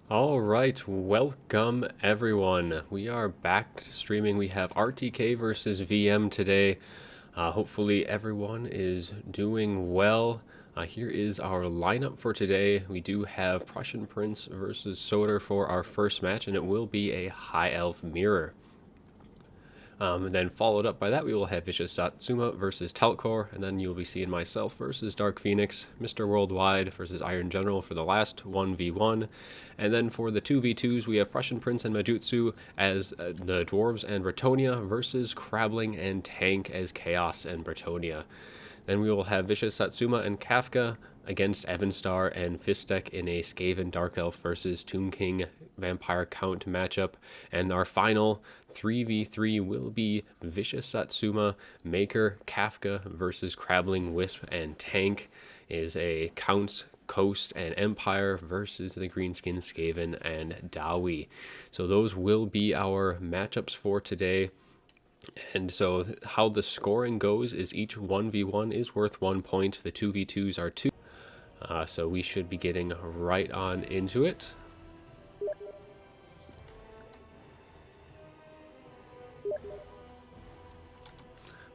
All right, welcome everyone. We are back streaming. We have RTK versus VM today. Hopefully everyone is doing well. Here is our lineup for today. We do have Prussian Prince versus Soder for our first match, and it will be a High Elf mirror. And then followed up by that, we will have Vicious Satsuma versus Talcor, and then you'll be seeing myself versus Dark Phoenix, Mr. Worldwide versus Iron General for the last 1v1. And then for the 2v2s, we have Prussian Prince and Majutsu as the Dwarves and Bretonia versus Crabbling and Tank as Chaos and Bretonia. Then we will have Vicious Satsuma and Kafka against Evenstar and Fistek in a Skaven Dark Elf versus Tomb King Vampire Count matchup. And our final 3v3 will be Vicious Satsuma, Maker, Kafka versus Crabbling Wisp and Tank is a Counts, Coast, and Empire versus the Greenskin Skaven and Dawi. So those will be our matchups for today. And so how the scoring goes is each 1v1 is worth 1 point. The 2v2s are 2. So we should be getting right on into it.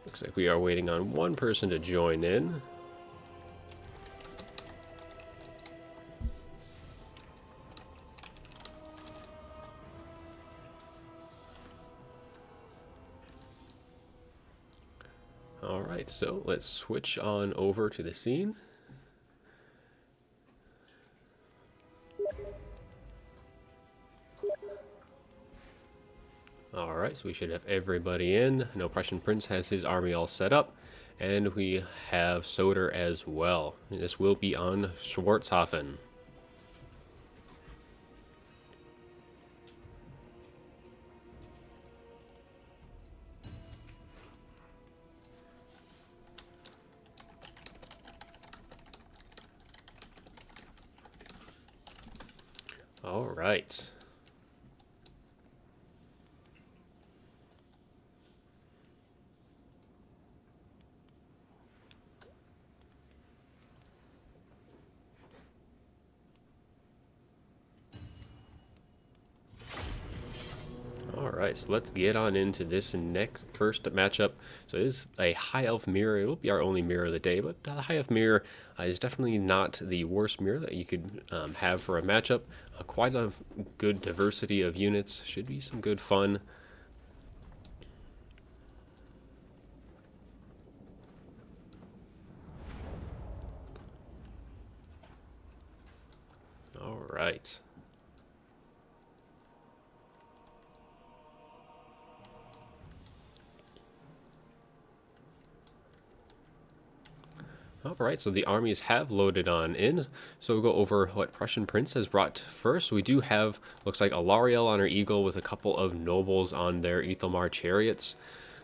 Looks like we are waiting on one person to join in. All right, so let's switch on over to the scene. All right, so we should have everybody in. No, Prussian Prince has his army all set up, and we have Soder as well. This will be on Schwarzhofen. All right. Alright, so let's get on into this first matchup. So it is a High Elf mirror. It will be our only mirror of the day, but the High Elf mirror is definitely not the worst mirror that you could have for a matchup. Quite a good diversity of units. Should be some good fun. Alright. Alright, so the armies have loaded on in. So we'll go over what Prussian Prince has brought first. We do have, looks like, Alariel on her eagle with a couple of nobles on their Ethelmar chariots.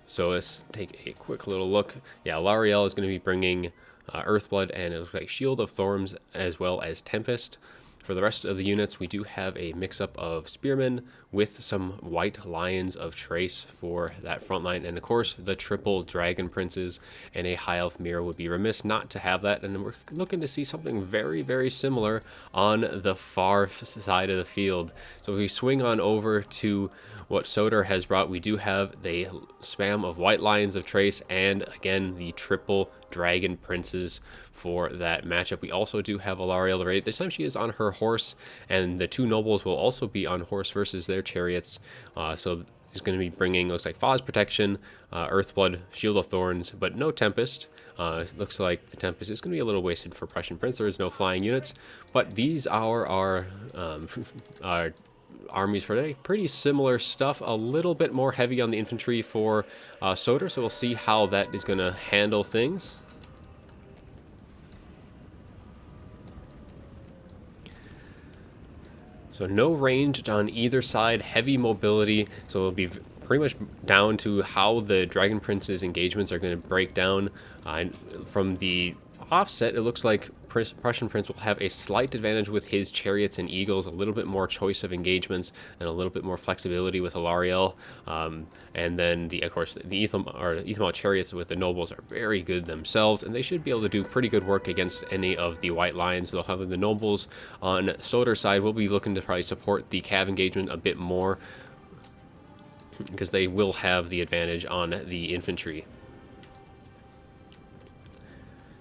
So let's take a quick little look. Yeah, Alariel is going to be bringing Earthblood, and it looks like Shield of Thorns as well as Tempest. For the rest of the units, we do have a mix-up of Spearmen with some White Lions of Trace for that front line. And of course, the triple Dragon Princes and a High Elf mirror would be remiss not to have that. And we're looking to see something very, very similar on the far side of the field. So if we swing on over to what Soder has brought, we do have the spam of White Lions of Trace and, again, the triple Dragon Princes for that matchup. We also do have Alariel ready. This time she is on her horse, and the two nobles will also be on horse versus their chariots. So he's going to be bringing, looks like, Foz Protection, Earthblood, Shield of Thorns, but no Tempest. It looks like the Tempest is going to be a little wasted for Prussian Prince. There is no flying units, but these are our armies for today. Pretty similar stuff, a little bit more heavy on the infantry for Soder, so we'll see how that is going to handle things. So no range on either side, heavy mobility, so it'll be pretty much down to how the Dragon Prince's engagements are going to break down. From the offset, it looks like Prussian Prince will have a slight advantage with his chariots and eagles, a little bit more choice of engagements, and a little bit more flexibility with Alariel. And then, of course, the Ethelmal chariots with the nobles are very good themselves, and they should be able to do pretty good work against any of the White Lions. They'll have the nobles on Soder's side. We'll be looking to probably support the cav engagement a bit more, because they will have the advantage on the infantry.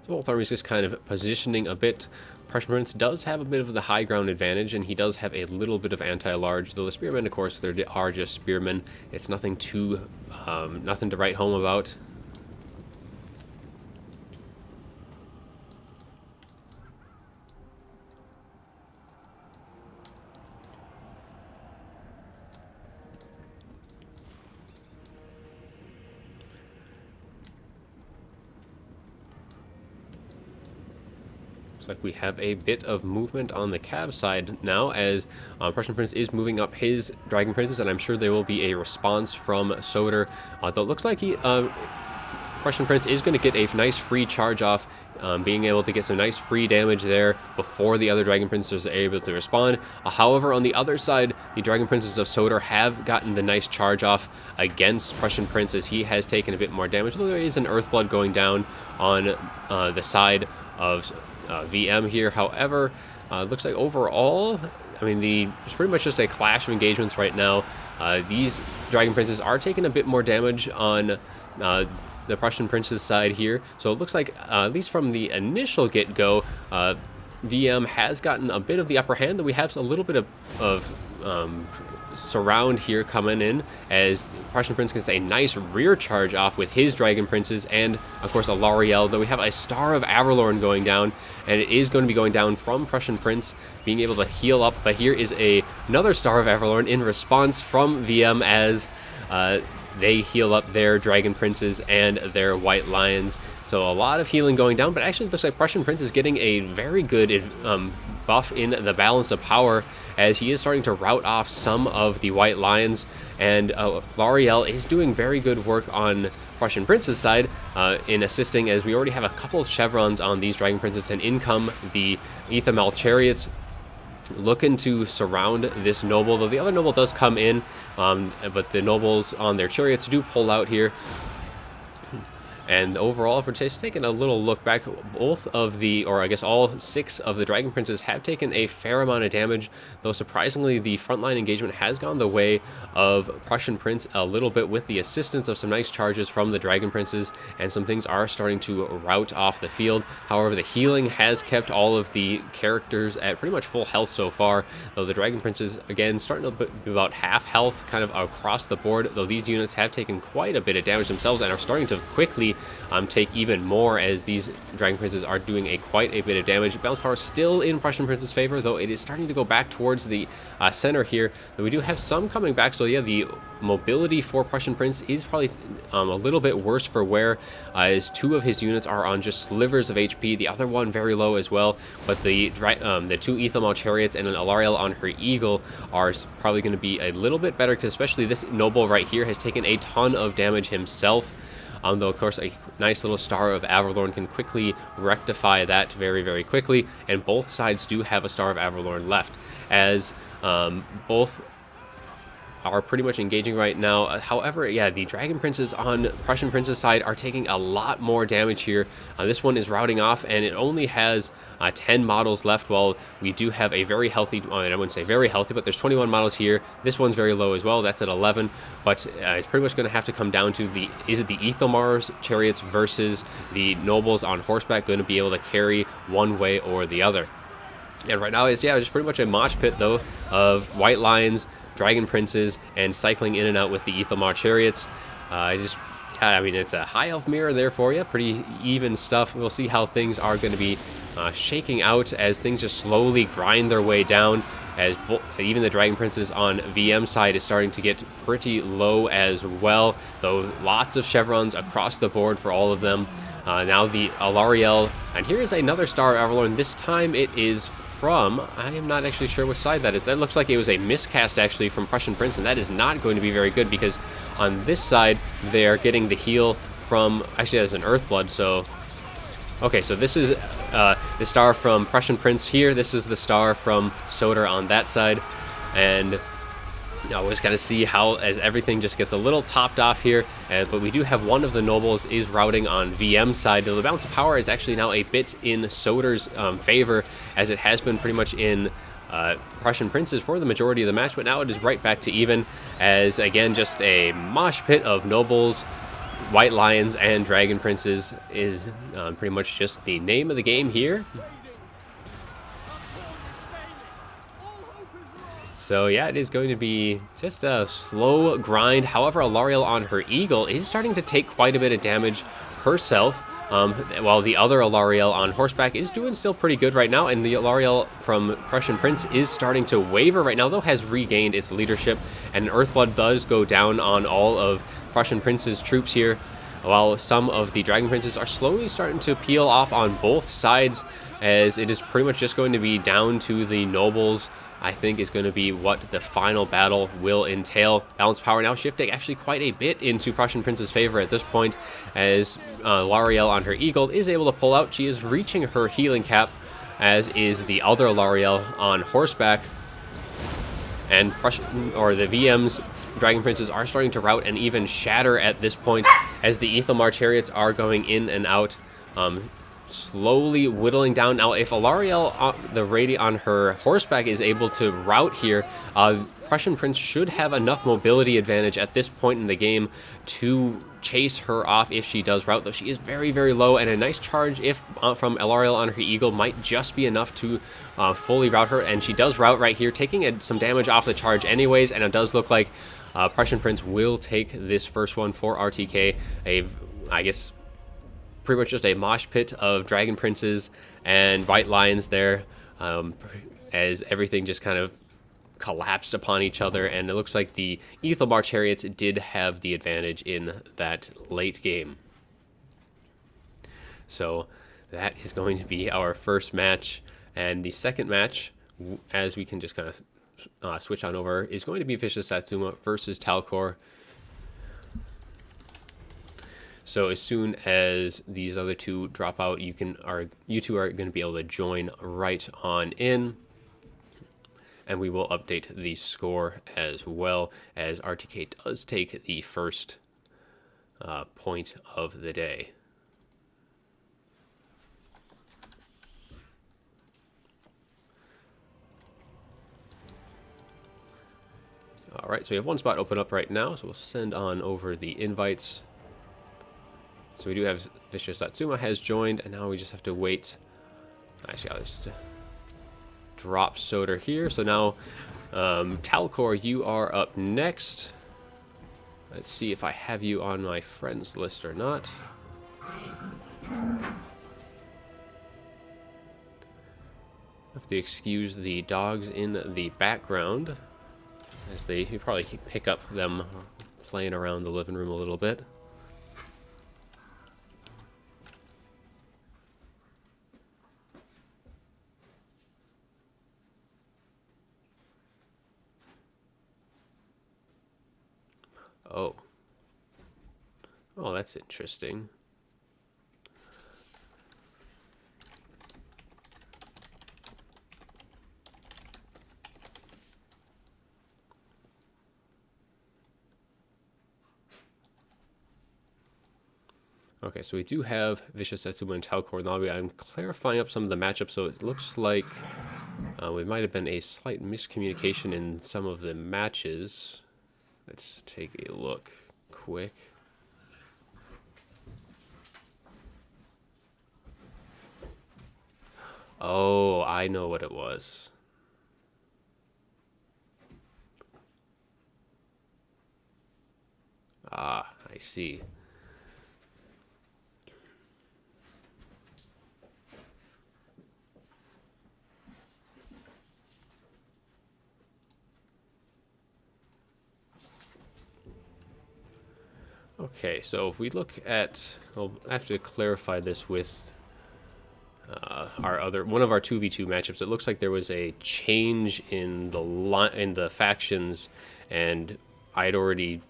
So both armies just kind of positioning a bit. Prussian Prince does have a bit of the high ground advantage, and he does have a little bit of anti-large, though the spearmen, of course, they are just spearmen. It's nothing too, nothing to write home about. Like we have a bit of movement on the cav side now, as Prussian Prince is moving up his Dragon Princes, and I'm sure there will be a response from Soder. Though it looks like Prussian Prince is going to get a nice free charge off, being able to get some nice free damage there before the other Dragon Princes are able to respond. However, on the other side, the Dragon Princes of Soder have gotten the nice charge off against Prussian Prince, as he has taken a bit more damage, though there is an Earthblood going down on the side of VM here. However, it looks like overall, I mean, it's pretty much just a clash of engagements right now. These Dragon Princes are taking a bit more damage on the Prussian Prince's side here. So it looks like, at least from the initial get-go, VM has gotten a bit of the upper hand, though we have a little bit of surround here coming in, as Prussian Prince gets a nice rear charge off with his Dragon Princes, and of course Alariel, though we have a Star of Averlorn going down, and it is going to be going down from Prussian Prince being able to heal up. But here is another Star of Averlorn in response from VM, as they heal up their Dragon Princes and their White Lions. So a lot of healing going down, but actually it looks like Prussian Prince is getting a very good buff in the balance of power, as he is starting to rout off some of the White Lions, and Lariel is doing very good work on Prussian Prince's side in assisting, as we already have a couple of chevrons on these Dragon Princes, and in come the Ethelmal chariots looking to surround this noble, though the other noble does come in, but the nobles on their chariots do pull out here. And overall, if we're just taking a little look back, both of the, or I guess all 6 of the Dragon Princes have taken a fair amount of damage, though surprisingly the frontline engagement has gone the way of Prussian Prince a little bit, with the assistance of some nice charges from the Dragon Princes, and some things are starting to rout off the field. However, the healing has kept all of the characters at pretty much full health so far, though the Dragon Princes, again, starting to be about half health kind of across the board, though these units have taken quite a bit of damage themselves and are starting to quickly take even more, as these Dragon Princes are doing quite a bit of damage. Balance power still in Prussian Prince's favor, though it is starting to go back towards the center here. Though we do have some coming back, so yeah, the mobility for Prussian Prince is probably a little bit worse for wear, as 2 of his units are on just slivers of HP, the other one very low as well. But the 2 Ethelmal chariots and an Alariel on her eagle are probably going to be a little bit better, because especially this noble right here has taken a ton of damage himself. Though, of course, a nice little Star of Averlorn can quickly rectify that very, very quickly. And both sides do have a Star of Averlorn left, as both are pretty much engaging right now. However, yeah, the Dragon Princes on Prussian Prince's side are taking a lot more damage here. This one is routing off, and it only has 10 models left, while we do have a very healthy, I wouldn't say very healthy, but there's 21 models here. This one's very low as well, that's at 11, but it's pretty much going to have to come down to is it the Ethelmar's chariots versus the nobles on horseback going to be able to carry one way or the other. And right now it's, yeah, just pretty much a mosh pit, though, of White Lions, Dragon Princes, and cycling in and out with the Ethelmar chariots. I mean, it's a high elf mirror there for you. Pretty even stuff. We'll see how things are going to be shaking out as things just slowly grind their way down, as even the Dragon Princes on VM side is starting to get pretty low as well, though lots of chevrons across the board for all of them. Now the Alariel, and here is another Star of Averlorn. This time it is from, I am not actually sure which side that is. That looks like it was a miscast actually from Prussian Prince, and that is not going to be very good, because on this side they are getting the heal from, actually that's an Earthblood, so Okay, so this is the star from Prussian Prince here. This is the star from Soder on that side. And we'll just kind of see how as everything just gets a little topped off here. But we do have one of the nobles is routing on VM's side. The balance of power is actually now a bit in Soder's favor, as it has been pretty much in Prussian Princes for the majority of the match. But now it is right back to even, as again just a mosh pit of nobles, White Lions, and Dragon Princes is pretty much just the name of the game here. So yeah, it is going to be just a slow grind. However, Alarielle on her Eagle is starting to take quite a bit of damage herself, while the other Alarielle on horseback is doing still pretty good right now, and the Alarielle from Prussian Prince is starting to waver right now, though has regained its leadership, and Earthblood does go down on all of Prussian Prince's troops here, while some of the Dragon Princes are slowly starting to peel off on both sides, as it is pretty much just going to be down to the nobles. I think is going to be what the final battle will entail. Balance power now shifting actually quite a bit into Prussian Prince's favor at this point, as Alarielle on her Eagle is able to pull out. She is reaching her healing cap, as is the other Alarielle on horseback, and the VM's Dragon Princes are starting to rout and even shatter at this point, as the Ethelmar chariots are going in and out, slowly whittling down. Now, if Alarielle, the Radi on her horseback, is able to rout here, Prussian Prince should have enough mobility advantage at this point in the game to chase her off if she does rout, though she is very, very low, and a nice charge if from Alarielle on her Eagle might just be enough to fully rout her, and she does rout right here, taking some damage off the charge anyways, and it does look like Prussian Prince will take this first one for RTK. I guess pretty much just a mosh pit of Dragon Princes and White Lions there, as everything just kind of collapsed upon each other, and it looks like the Ethelmar chariots did have the advantage in that late game. So that is going to be our first match, and the second match, as we can just kind of switch on over, is going to be Vicious Satsuma versus Talcor. So as soon as these other two drop out, you two are going to be able to join right on in, and we will update the score as well, as RTK does take the first point of the day. All right, so we have one spot open up right now, so we'll send on over the invites. So we do have Vicious Satsuma has joined, and now we just have to wait. Actually, I'll just drop Soder here. So now, Talcor, you are up next. Let's see if I have you on my friends list or not. Have to excuse the dogs in the background, as you probably pick up them playing around the living room a little bit. Oh, that's interesting. Okay, so we do have Vicious Satsuma and Talcor lobby. I'm clarifying up some of the matchups, so it looks like we might have been a slight miscommunication in some of the matches. Let's take a look quick. Oh, I know what it was. Ah, I see. Okay, so if we look at, well, I have to clarify this with one of our 2v2 matchups. It looks like there was a change in the factions, and I had already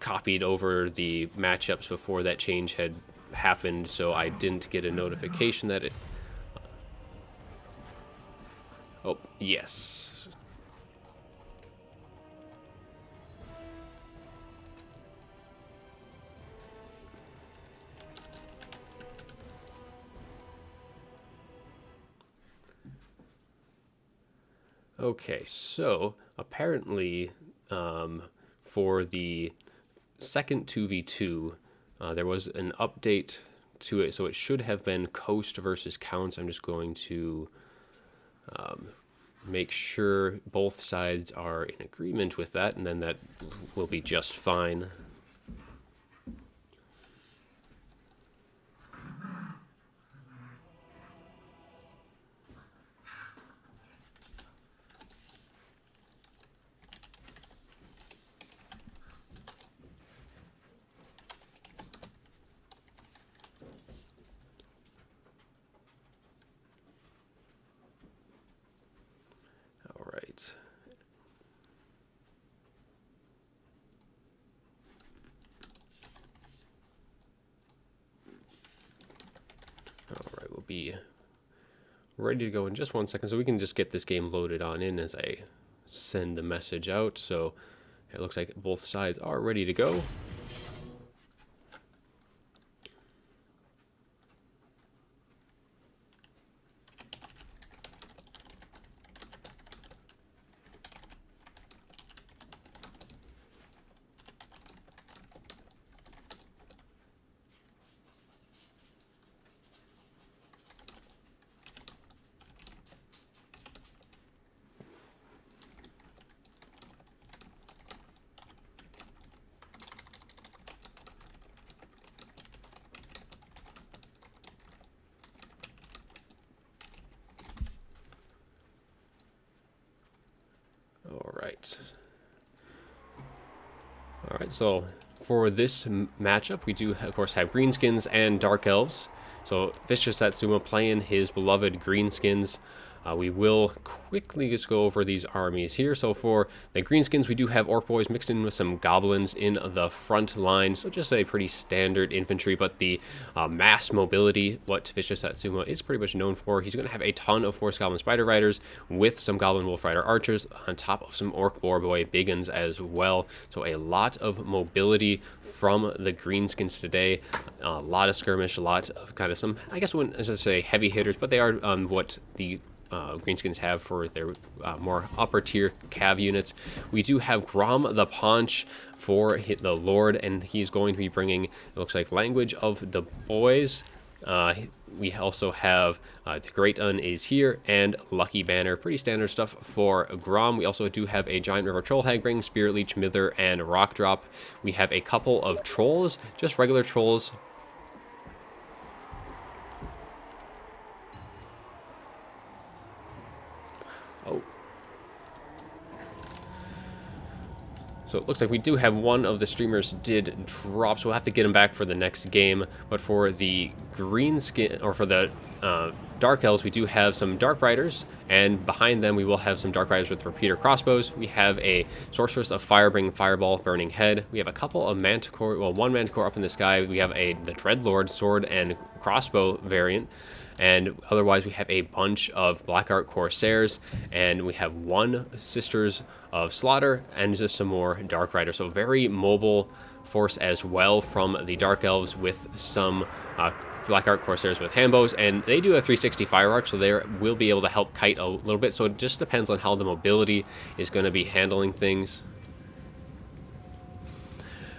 copied over the matchups before that change had happened, so I didn't get a notification that it... Oh, yes. Okay, so apparently for the second 2v2, there was an update to it, so it should have been Coast versus Counts. I'm just going to make sure both sides are in agreement with that, and then that will be just fine. Right. All right, we'll be ready to go in just 1 second, so we can just get this game loaded on in as I send the message out. So it looks like both sides are ready to go. All right, so for this matchup, we do, of course, have Greenskins and Dark Elves. So Vicious Satsuma playing his beloved Greenskins. We will quickly just go over these armies here. So for the Greenskins, we do have Orc Boys mixed in with some Goblins in the front line. So just a pretty standard infantry, but the mass mobility, what Vicious Satsuma is pretty much known for. He's going to have a ton of Horse Goblin Spider Riders with some Goblin Wolf Rider Archers on top of some Orc Boar Boy Big Guns as well. So a lot of mobility from the Greenskins today. A lot of skirmish, a lot of kind of some, I guess I wouldn't necessarily say heavy hitters, but they are what the Greenskins have for their more upper tier cav units. We do have Grom the Paunch for the Lord, and he's going to be bringing, it looks like, Language of the Boys. We also have the Great Un is here, and Lucky Banner. Pretty standard stuff for Grom. We also do have a Giant River Troll Hag bringing Spirit Leech, Mither, and Rock Drop. We have a couple of Trolls, just regular Trolls. Oh. So it looks like we do have one of the streamers did drop, so we'll have to get him back for the next game. But for the Greenskin, or for the Dark Elves, we do have some Dark Riders, and behind them we will have some Dark Riders with Repeater Crossbows. We have a Sorceress of Fire bringing Fireball, Burning Head. We have a couple of Manticore, well, one Manticore up in the sky. We have the Dreadlord Sword and Crossbow variant. And otherwise, we have a bunch of Blackheart Corsairs, and we have one Sisters of Slaughter, and just some more Dark Riders. So very mobile force as well from the Dark Elves, with some Blackheart Corsairs with handbows, and they do have 360 fire arc, so they will be able to help kite a little bit. So it just depends on how the mobility is going to be handling things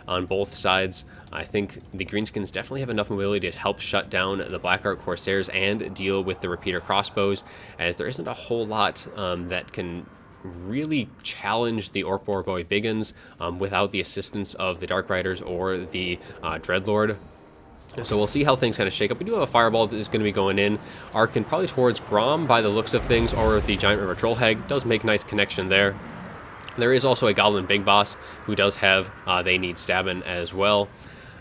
on both sides. I think the Greenskins definitely have enough mobility to help shut down the Blackheart Corsairs and deal with the Repeater Crossbows, as there isn't a whole lot that can really challenge the Orc Boar Boy Big Guns without the assistance of the Dark Riders or the Dreadlord. So we'll see how things kind of shake up. We do have a Fireball that is going to be going in, arcing probably towards Grom by the looks of things, or the Giant River Troll Hag. Does make a nice connection there. There is also a Goblin Big Boss who does have They Need Stabbing as well.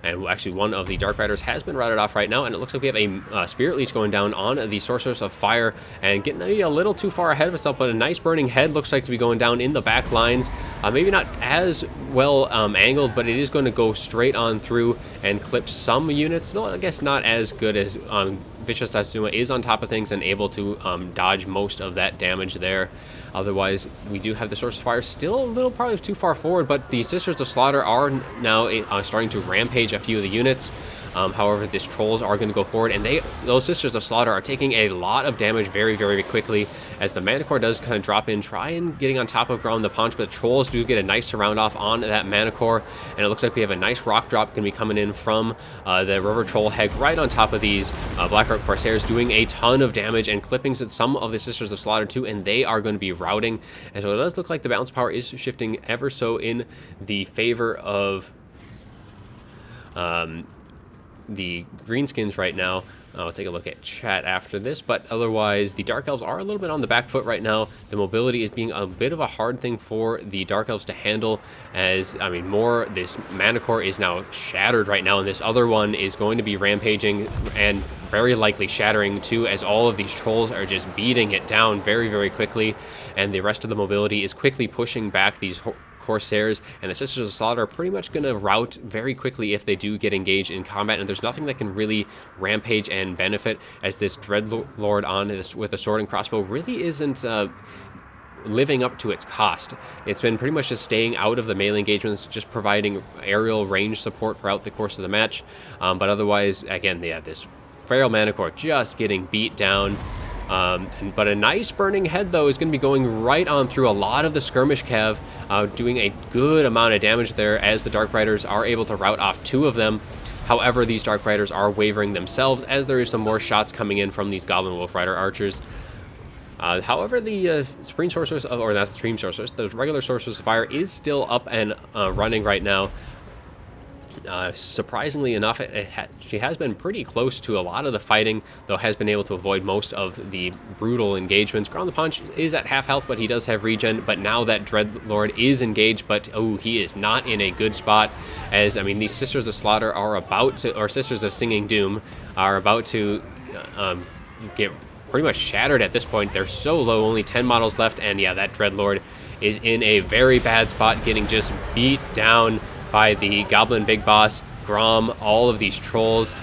And actually, one of the Dark Riders has been routed off right now, and it looks like we have a Spirit Leech going down on the Sorceress of Fire, and getting maybe a little too far ahead of itself, but a nice Burning Head looks like to be going down in the back lines. Maybe not as well angled, but it is going to go straight on through and clip some units. Though I guess not as good as Vicious Satsuma is on top of things and able to dodge most of that damage there. Otherwise, we do have the Sorceress of Fire still a little probably too far forward, but the Sisters of Slaughter are now starting to rampage a few of the units. However, these trolls are going to go forward, and those Sisters of Slaughter are taking a lot of damage very, very quickly, as the Mana Core does kind of drop in, try and getting on top of ground the punch, but the trolls do get a nice surround off on that Mana Core, and it looks like we have a nice rock drop going to be coming in from the River Troll Heg right on top of these Blackheart Corsairs, doing a ton of damage and clippings at some of the Sisters of Slaughter too, and they are going to be routing. And so it does look like the balance power is shifting ever so in the favor of the greenskins right now. I'll take a look at chat after this, but otherwise the Dark Elves are a little bit on the back foot right now. The mobility is being a bit of a hard thing for the Dark Elves to handle, as I mean, this Mana Core is now shattered right now, and this other one is going to be rampaging and very likely shattering too, as all of these trolls are just beating it down very, very quickly, and the rest of the mobility is quickly pushing back these Corsairs, and the Sisters of Slaughter are pretty much going to rout very quickly if they do get engaged in combat, and there's nothing that can really rampage and benefit, as this Dreadlord on this with a sword and crossbow really isn't living up to its cost. It's been pretty much just staying out of the melee engagements, just providing aerial range support throughout the course of the match, but otherwise, again, this Feral Mana Core just getting beat down. But a nice Burning Head, though, is going to be going right on through a lot of the skirmish cav, doing a good amount of damage there, as the Dark Riders are able to rout off 2 of them. However, these Dark Riders are wavering themselves, as there is some more shots coming in from these Goblin Wolf Rider archers. However, the Supreme Sorceress, or not the Supreme Sorceress, the regular Sorceress of Fire is still up and running right now. Surprisingly enough, she has been pretty close to a lot of the fighting, though has been able to avoid most of the brutal engagements. Ground the Punch is at half health, but he does have regen, but now that Dreadlord is engaged, but oh, he is not in a good spot, as, I mean, these Sisters of Slaughter are about to, or Sisters of Singing Doom, are about to get pretty much shattered at this point. They're so low, only 10 models left, and yeah, that Dreadlord is in a very bad spot, getting just beat down by the Goblin Big Boss, Grom, all of these trolls.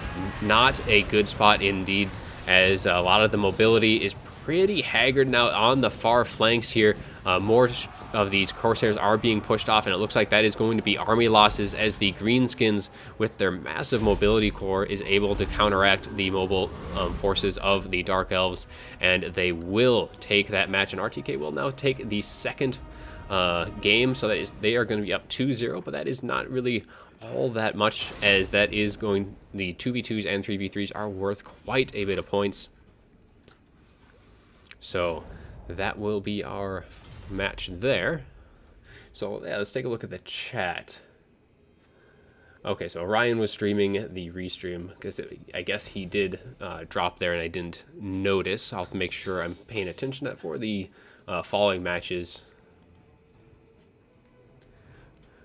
Not a good spot indeed, as a lot of the mobility is pretty haggard now on the far flanks here. More of these Corsairs are being pushed off, and it looks like that is going to be army losses, as the Greenskins, with their massive mobility core, is able to counteract the mobile forces of the Dark Elves, and they will take that match, and RTK will now take the second game, so they are going to be up 2-0, but that is not really all that much, as that is going, the 2v2s and 3v3s are worth quite a bit of points. So that will be our match there. So yeah, let's take a look at the chat. Okay, so Ryan was streaming the restream, because I guess he did drop there and I didn't notice. I'll have to make sure I'm paying attention to that for the following matches.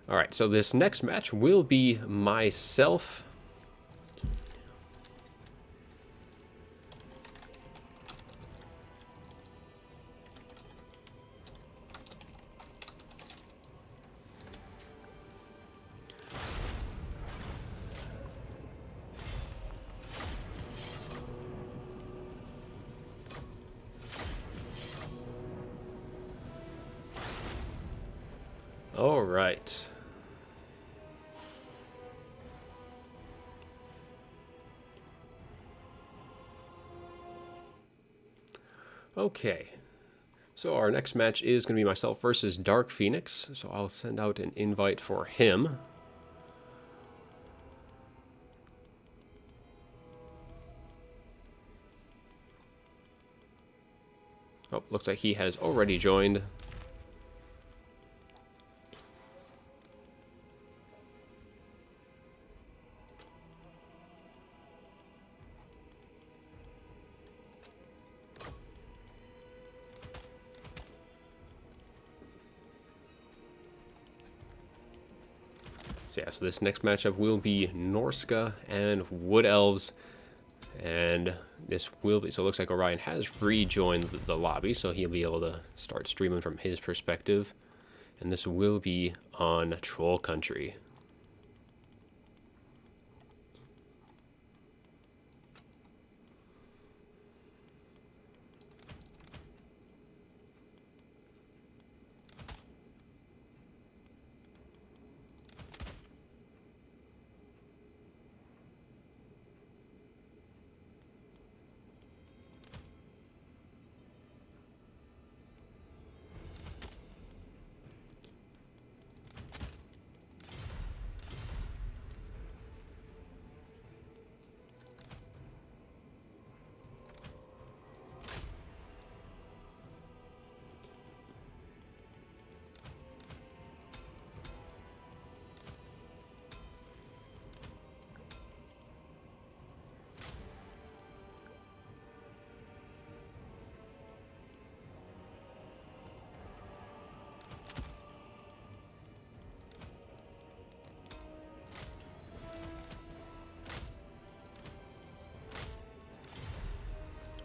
Alright, so this next match will be myself. Alright. Okay, so our next match is going to be myself versus Dark Phoenix, so I'll send out an invite for him. Oh, looks like he has already joined. So yeah, so this next matchup will be Norska and Wood Elves. And this will be, so it looks like Orion has rejoined the lobby, so he'll be able to start streaming from his perspective. And this will be on Troll Country.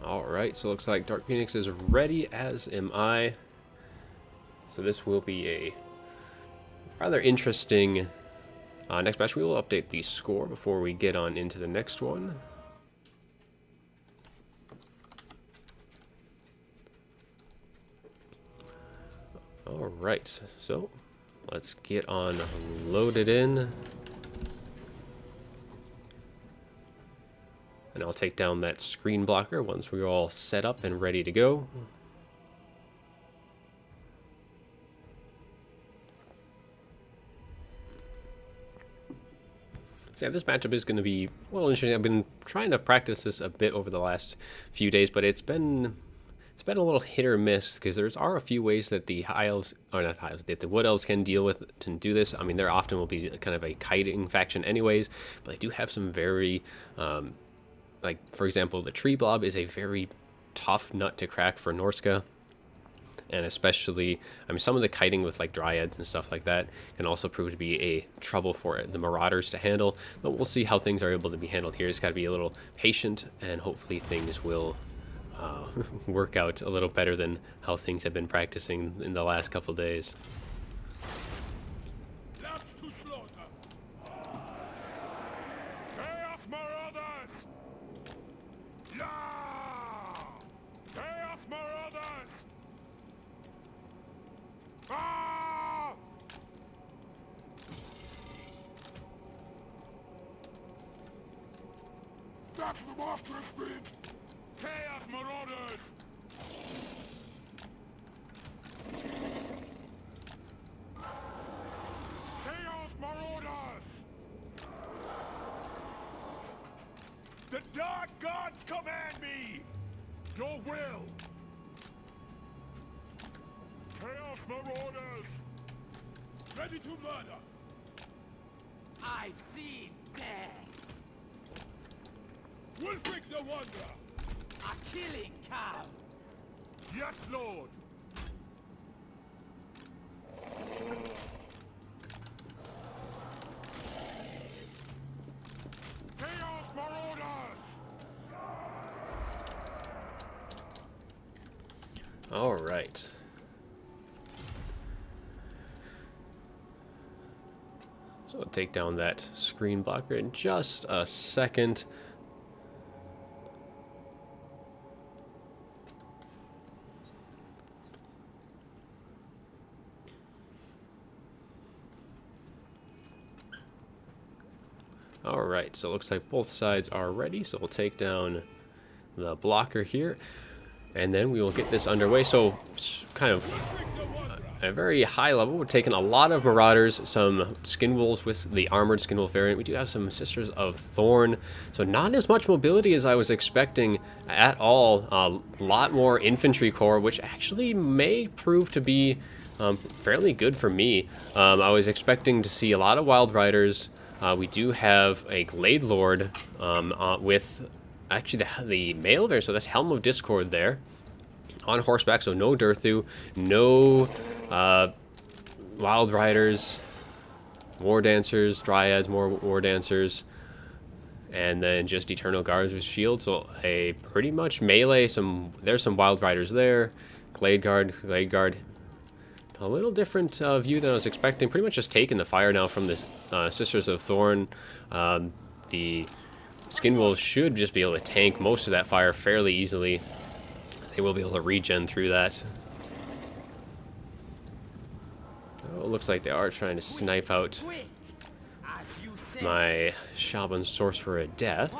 Alright, so it looks like Dark Phoenix is ready, as am I. So this will be a rather interesting next match. We will update the score before we get on into the next one. Alright, so let's get on loaded in. And I'll take down that screen blocker once we're all set up and ready to go. So yeah, this matchup is going to be a little interesting. I've been trying to practice this a bit over the last few days, but it's been a little hit or miss because there are a few ways that the high elves, or not high elves, that the wood elves can deal with and do this. I mean, there often will be kind of a kiting faction anyways, but they do have some very like, for example, the tree blob is a very tough nut to crack for Norska. And especially, I mean, some of the kiting with like dryads and stuff like that can also prove to be a trouble for the marauders to handle. But we'll see how things are able to be handled here. It's got to be a little patient, and hopefully things will work out a little better than how things have been practicing in the last couple days. Back to the master speed! Chaos Marauders! Chaos Marauders! The Dark Gods command me! Your will! Chaos Marauders! Ready to murder! I've seen death! Wolfric the Wanderer! A killing cow! Yes, Lord! Chaos Marauders! All right. So I'll take down that screen blocker in just a second. Alright, so it looks like both sides are ready, so we'll take down the blocker here, and then we will get this underway. So, kind of at a very high level, we're taking a lot of Marauders, some Skin Wolves with the Armored Skin Wolf variant. We do have some Sisters of Thorn, so not as much mobility as I was expecting at all. A lot more Infantry Corps, which actually may prove to be fairly good for me. I was expecting to see a lot of Wild Riders. We do have a Glade Lord with actually the male there, so that's Helm of Discord there on horseback, so no Durthu, no Wild Riders. War Dancers, Dryads, more War Dancers, and then just Eternal Guards with shields. So a pretty much melee. There's some Wild Riders there. Glade Guard. A little different view than I was expecting. Pretty much just taking the fire now from the Sisters of Thorn. The Skin Wolves should just be able to tank most of that fire fairly easily. They will be able to regen through that. Oh, it looks like they are trying to snipe out my Shaman Sorcerer of Death.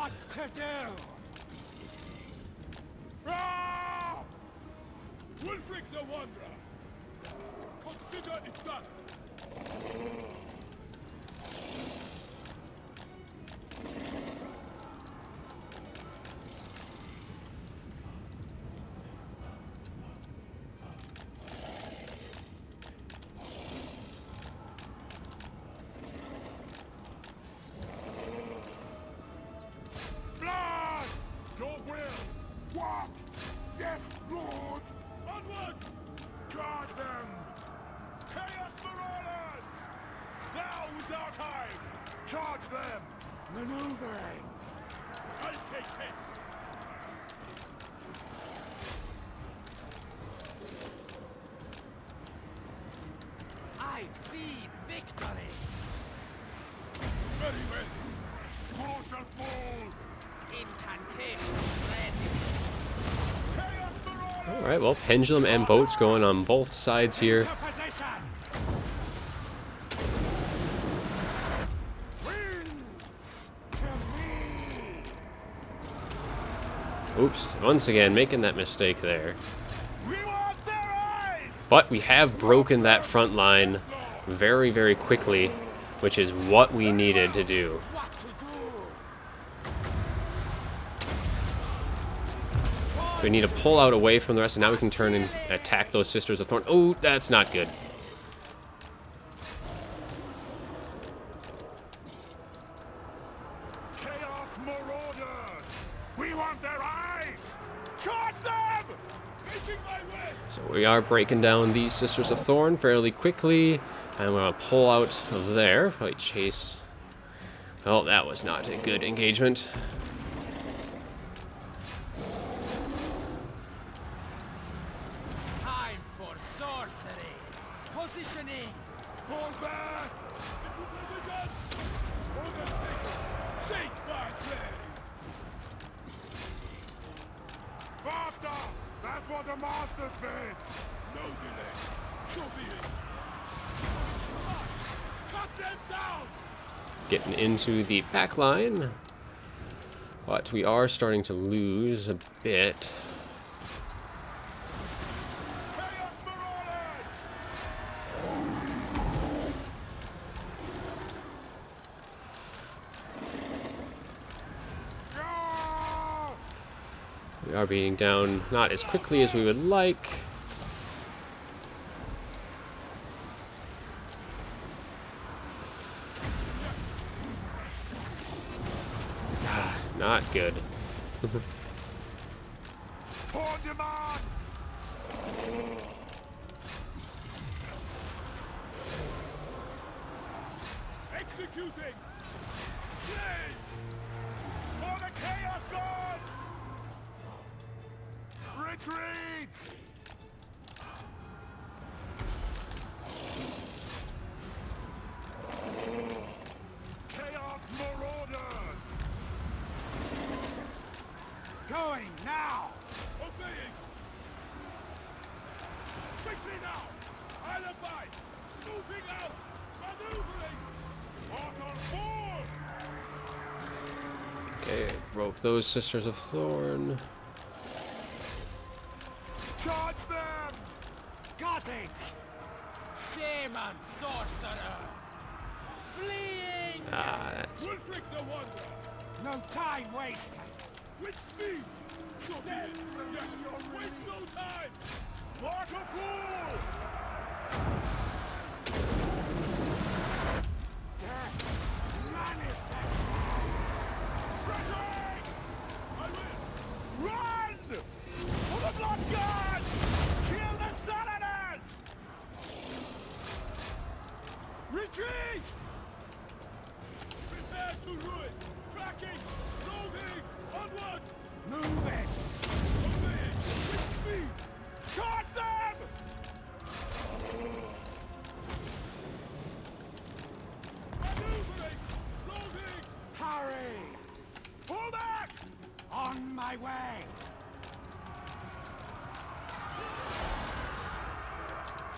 Yes, Lord! Onward! Guard them! Chaos Marauders! Now is our time! Charge them! Maneuvering! I'll take it! I see victory! Very well! All shall fall! Incantation ready! Alright, well, Pendulum and Boats going on both sides here. Oops, once again, making that mistake there. But we have broken that front line very, very quickly, which is what we needed to do. So we need to pull out away from the rest, and now we can turn and attack those Sisters of Thorn. Oh, that's not good. Chaos Marauders! We want their eyes! Charge them! Making my way! So we are breaking down these Sisters of Thorn fairly quickly. I'm going to pull out of there. Probably chase. Oh, that was not a good engagement. That's what the master said! No delay! So be it! Cut them down! Getting into the back line. But we are starting to lose a bit. We are beating down not as quickly as we would like. God, not good. For demand! Executing! Yay! For the Chaos God! Retreat! Chaos Marauders! Going now! Obeying! Quickly now! Alibi! Moving out! Maneuvering! On board! Okay, broke those Sisters of Thorn. Charge them! Got it! Demon sorcerer! Fleeing! Ah, that's... Ulfric the Wanderer! No time wasted! With me! You're dead! Yes, you're waste no time! Water pool! Death! Manifest! Retreat! I will! Run! For the Blood God! Kill the Salamanders! Retreat! do this! With me! Shot them! Maneuvering! Loading! Hurry! Pull back! On my way!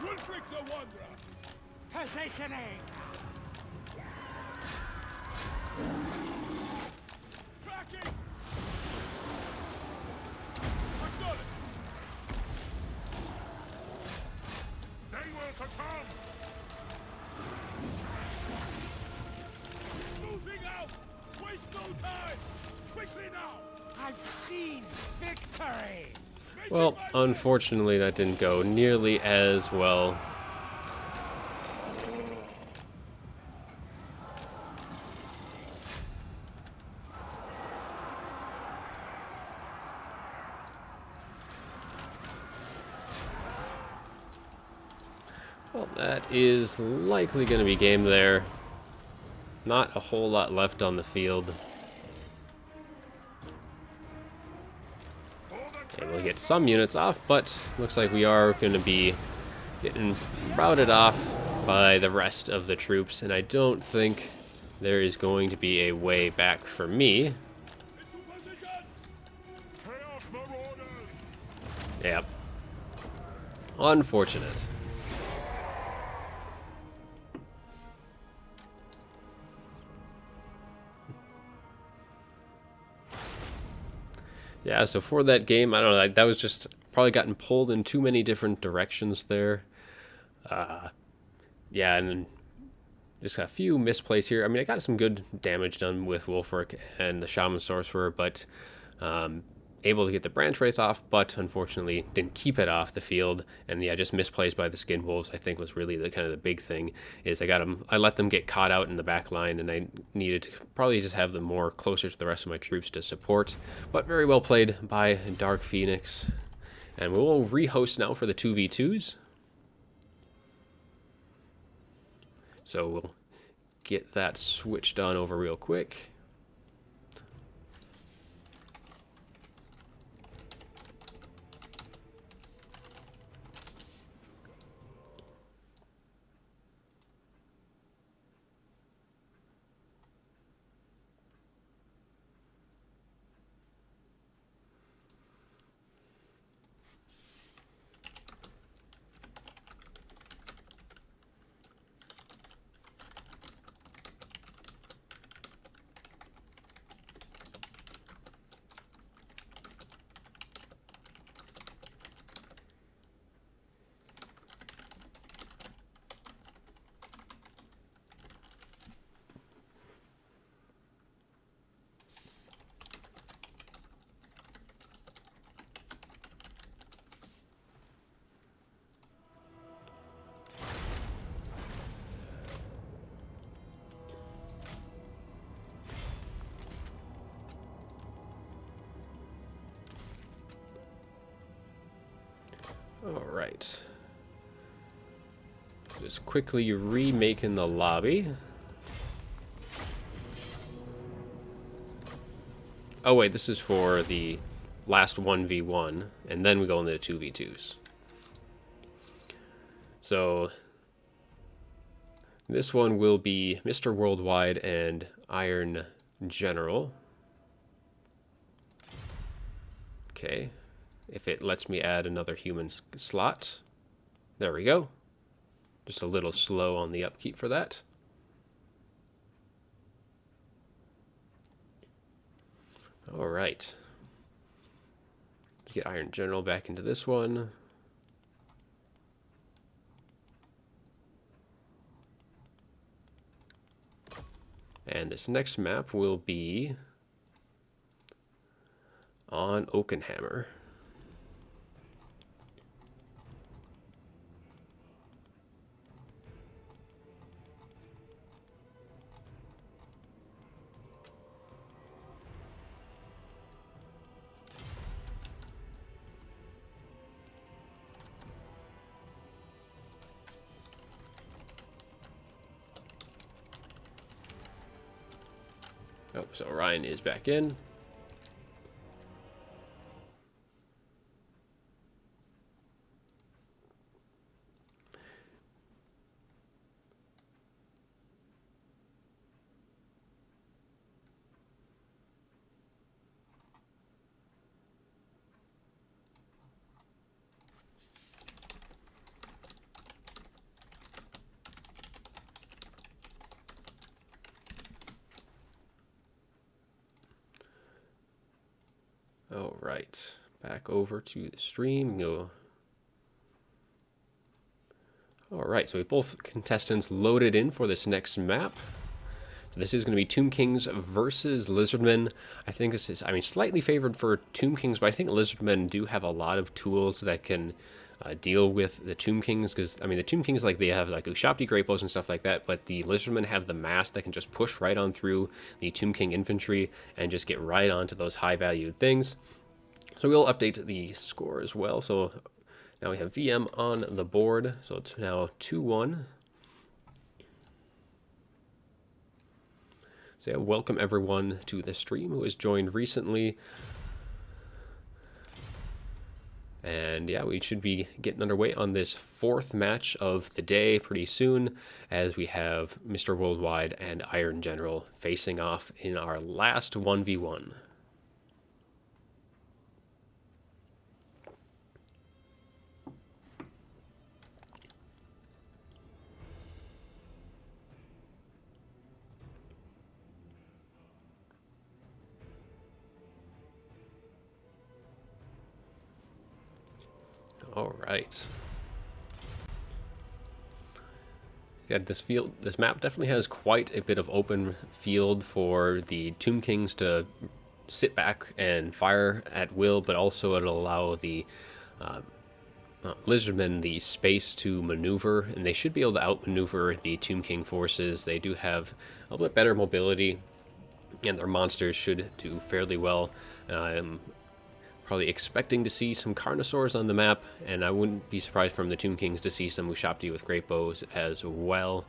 Wolfric the Wanderer! Positioning! Tracking! I've got it! They will succumb! Moving out! Waste no time! Quickly now! I've seen victory! Well, unfortunately, that didn't go nearly as well. Well, that is likely going to be game there. Not a whole lot left on the field. Able to get some units off, but looks like we are going to be getting routed off by the rest of the troops, and I don't think there is going to be a way back for me. Yep. Unfortunate. Yeah, so for that game, I don't know, that was just probably gotten pulled in too many different directions there. Yeah, and then just a few misplays here. I mean, I got some good damage done with Wolfric and the Shaman Sorcerer, but able to get the Branch Wraith off, but unfortunately didn't keep it off the field. And yeah, just misplays by the Skin Wolves, I think, was really the kind of the big thing. Is I let them get caught out in the back line, and I needed to probably just have them more closer to the rest of my troops to support. But very well played by Dark Phoenix. And we'll rehost now for the 2v2s. So we'll get that switched on over real quick. All right. Just quickly remaking the lobby. Oh wait, this is for the last 1v1, and then we go into the 2v2s. So this one will be Mr. Worldwide and Iron General. Okay. If it lets me add another human slot. There we go. Just a little slow on the upkeep for that. All right. Get Iron General back into this one. And this next map will be on Oakenhammer. Oh, so Ryan is back in. All right, back over to the stream. Go. All right, so we have both contestants loaded in for this next map. So this is going to be Tomb Kings versus Lizardmen. I think this is, I mean, slightly favored for Tomb Kings, but I think Lizardmen do have a lot of tools that can deal with the Tomb Kings, because, I mean, the Tomb Kings, like, they have, like, Ushabti Great Bows and stuff like that, but the Lizardmen have the mass that can just push right on through the Tomb King infantry and just get right onto those high-valued things. So we'll update the score as well. So now we have VM on the board, so it's now 2-1. So yeah, welcome everyone to the stream who has joined recently. And yeah, we should be getting underway on this fourth match of the day pretty soon, as we have Mr. Worldwide and Iron General facing off in our last 1v1. All right. Yeah, this map definitely has quite a bit of open field for the Tomb Kings to sit back and fire at will, but also it'll allow the Lizardmen the space to maneuver, and they should be able to outmaneuver the Tomb King forces. They do have a little bit better mobility, and their monsters should do fairly well. Probably expecting to see some Carnosaurs on the map, and I wouldn't be surprised from the Tomb Kings to see some Ushabti with great bows as well.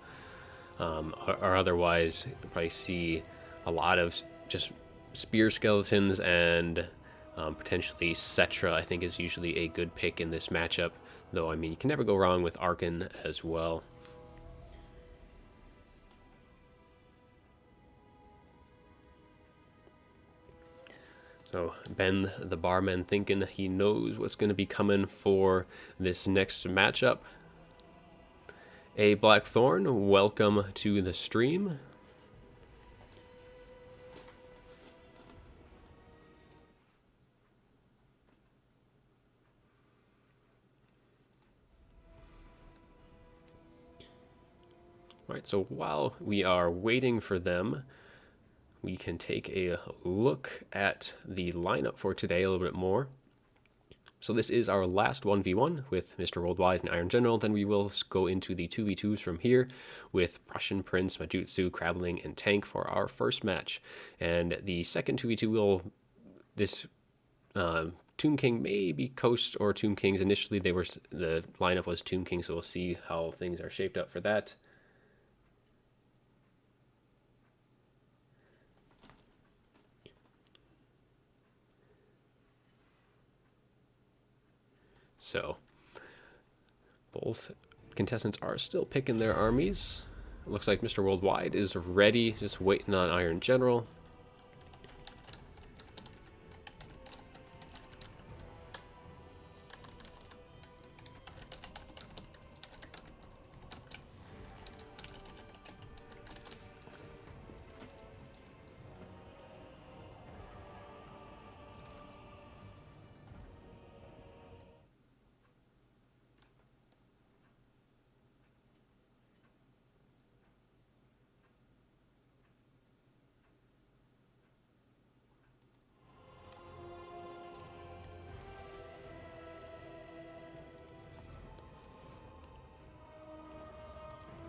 Or otherwise, probably see a lot of just spear skeletons, and potentially Cetra, I think, is usually a good pick in this matchup. Though, I mean, you can never go wrong with Arkan as well. So Ben, the barman, thinking he knows what's going to be coming for this next matchup. A Blackthorn, welcome to the stream. All right, so while we are waiting for them, we can take a look at the lineup for today a little bit more. So this is our last 1v1 with Mr. Worldwide and Iron General. Then we will go into the 2v2s from here with Prussian Prince, Majutsu, Crabbling, and Tank for our first match. And the second 2v2 will... This Tomb King may be Coast or Tomb Kings. Initially, the lineup was Tomb King, so we'll see how things are shaped up for that. So, both contestants are still picking their armies. It looks like Mr. Worldwide is ready, just waiting on Iron General.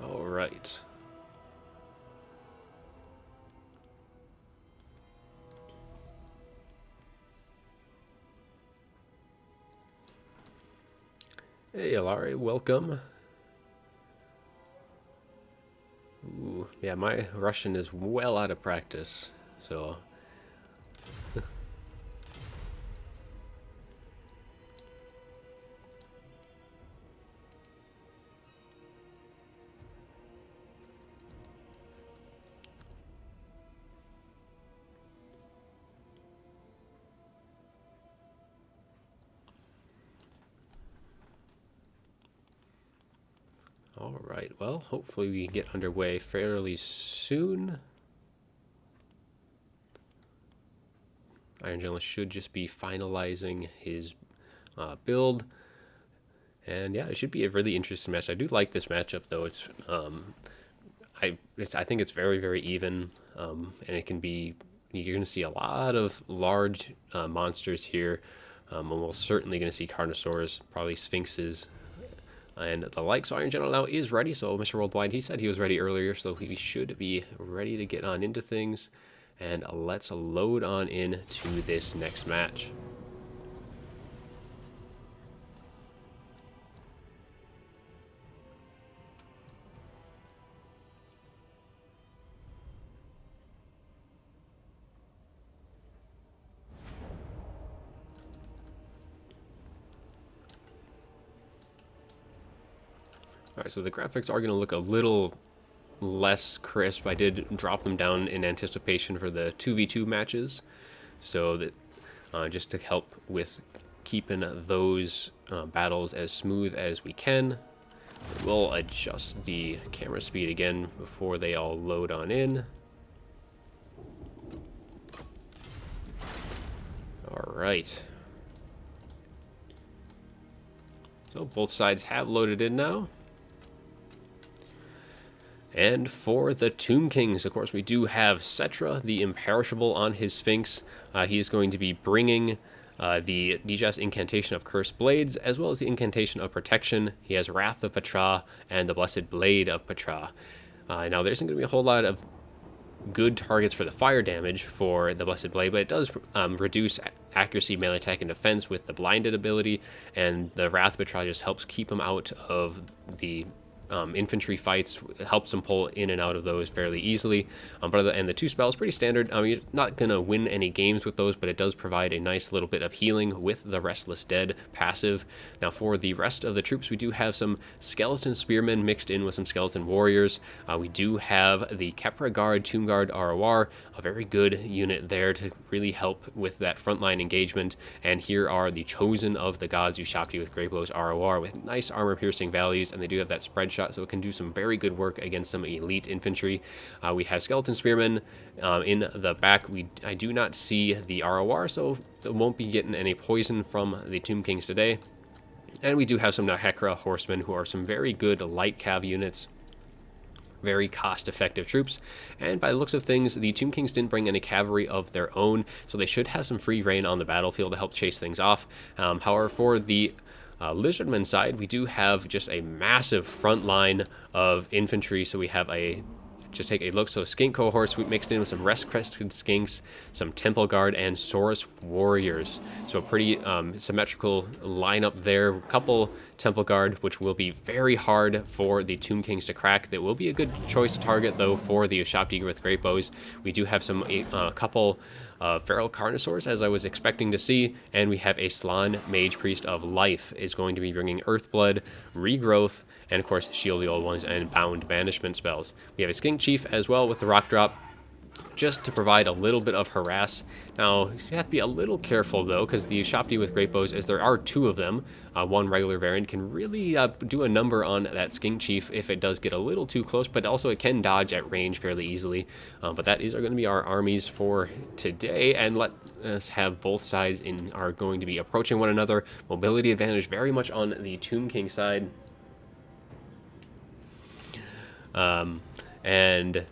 All right. Hey, Alari, welcome. Ooh, yeah, my Russian is well out of practice, so... All right, well, hopefully we get underway fairly soon. Iron General should just be finalizing his build. And yeah, it should be a really interesting match. I do like this matchup, though. I think it's very, very even, and it can be. You're going to see a lot of large monsters here, and we're certainly going to see Carnosaurs, probably Sphinxes, and the like. So Iron General now is ready. So Mr. Worldwide, he said he was ready earlier, so he should be ready to get on into things. And let's load on in to this next match. Alright, so the graphics are going to look a little less crisp. I did drop them down in anticipation for the 2v2 matches, so that just to help with keeping those battles as smooth as we can. We'll adjust the camera speed again before they all load on in. Alright. So both sides have loaded in now. And for the Tomb Kings, of course, we do have Cetra, the Imperishable, on his Sphinx. He is going to be bringing the DJS Incantation of Cursed Blades, as well as the Incantation of Protection. He has Wrath of Petra and the Blessed Blade of Petra. Now, there isn't going to be a whole lot of good targets for the fire damage for the Blessed Blade, but it does reduce accuracy, melee attack, and defense with the Blinded ability, and the Wrath of Petra just helps keep him out of the infantry fights, helps them pull in and out of those fairly easily. And the two spells, pretty standard. You're not going to win any games with those, but it does provide a nice little bit of healing with the Restless Dead passive. Now for the rest of the troops, we do have some Skeleton Spearmen mixed in with some Skeleton Warriors. We do have the Kepra Guard, Tomb Guard ROR, a very good unit there to really help with that frontline engagement. And here are the Chosen of the Gods, Ushapti with Great Bows ROR with nice armor-piercing values, and they do have that spread shot, so it can do some very good work against some elite infantry. We have Skeleton Spearmen in the back. I do not see the ROR, so it won't be getting any poison from the Tomb Kings today. And we do have some Nahekra Horsemen, who are some very good light cav units. Very cost-effective troops, and by the looks of things, the Tomb Kings didn't bring any cavalry of their own, so they should have some free reign on the battlefield to help chase things off. However, for the Lizardmen side, we do have just a massive front line of infantry. So we have just take a look. So skink cohorts we mixed in with some rest-crested skinks, some temple guard, and Saurus warriors. So a pretty symmetrical lineup there. A couple temple guard, which will be very hard for the Tomb Kings to crack. That will be a good choice target though for the Ushapti with great bows. We do have a couple feral Carnosaurs, as I was expecting to see, and we have a Slann Mage Priest of Life is going to be bringing Earthblood, Regrowth, and of course Shield the Old Ones and Bound Banishment spells. We have a Skink Chief as well with the Rock Drop, just to provide a little bit of harass. Now, you have to be a little careful though, because the Ushapti with great bows, as there are two of them, one regular variant, can really do a number on that Skink Chief if it does get a little too close, but also it can dodge at range fairly easily. But that is going to be our armies for today, and let us have both sides are going to be approaching one another. Mobility advantage very much on the Tomb King side. And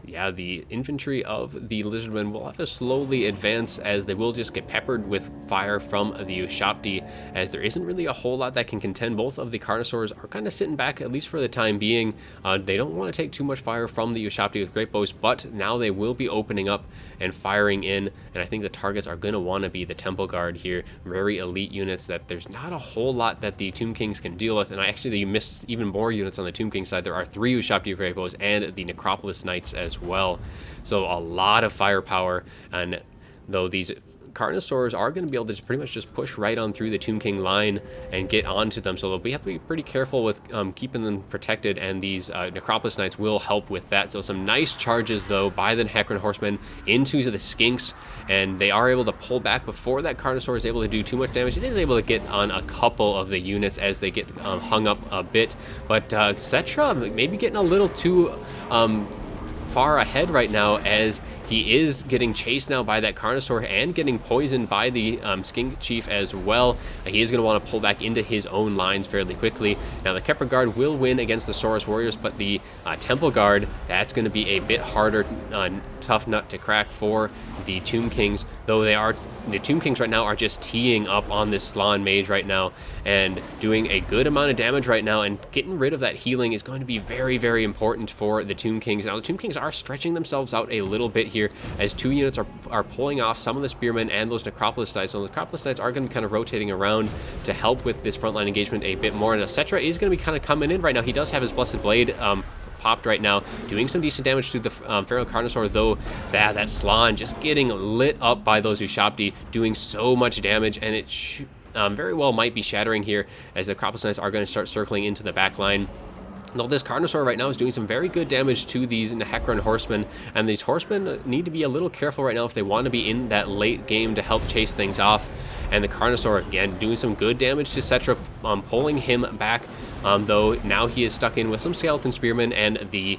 yeah, the infantry of the Lizardmen will have to slowly advance, as they will just get peppered with fire from the Ushapti, as there isn't really a whole lot that can contend. Both of the Carnosaurs are kind of sitting back, at least for the time being. They don't want to take too much fire from the Ushapti with great bows, but now they will be opening up and firing in, and I think the targets are going to want to be the Temple Guard here. Very elite units that there's not a whole lot that the Tomb Kings can deal with, and you missed even more units on the Tomb King side. There are 3 Ushapti with great bows and the Necropolis Knights as well. So a lot of firepower, and though these Carnosaurs are going to be able to pretty much just push right on through the Tomb King line and get onto them, so we have to be pretty careful with keeping them protected, and these Necropolis Knights will help with that. So some nice charges though by the Nahekran Horsemen into the Skinks, and they are able to pull back before that Carnosaur is able to do too much damage. It is able to get on a couple of the units as they get hung up a bit, but Cetra maybe getting a little too far ahead right now, as he is getting chased now by that Carnosaur and getting poisoned by the Skink Chief as well. He is going to want to pull back into his own lines fairly quickly. Now the Kepler Guard will win against the Saurus Warriors, but the Temple Guard, that's going to be a bit harder, tough nut to crack for the Tomb Kings, though the Tomb Kings right now are just teeing up on this Slann Mage right now and doing a good amount of damage right now, and getting rid of that healing is going to be very, very important for the Tomb Kings. Now the Tomb Kings are stretching themselves out a little bit here, as 2 units are pulling off some of the Spearmen and those Necropolis Knights. So the Necropolis Knights are going to be kind of rotating around to help with this frontline engagement a bit more, and Cetra is going to be kind of coming in right now. He does have his Blessed Blade popped right now, doing some decent damage to the Feral Carnosaur, though that Slann just getting lit up by those Ushabti, doing so much damage, and it very well might be shattering here, as the Necropolis Knights are going to start circling into the back line. Now this Carnosaur right now is doing some very good damage to these Nehekron Horsemen, and these Horsemen need to be a little careful right now if they want to be in that late game to help chase things off. And the Carnosaur, again, doing some good damage to Cetra, pulling him back, though now he is stuck in with some Skeleton Spearmen and the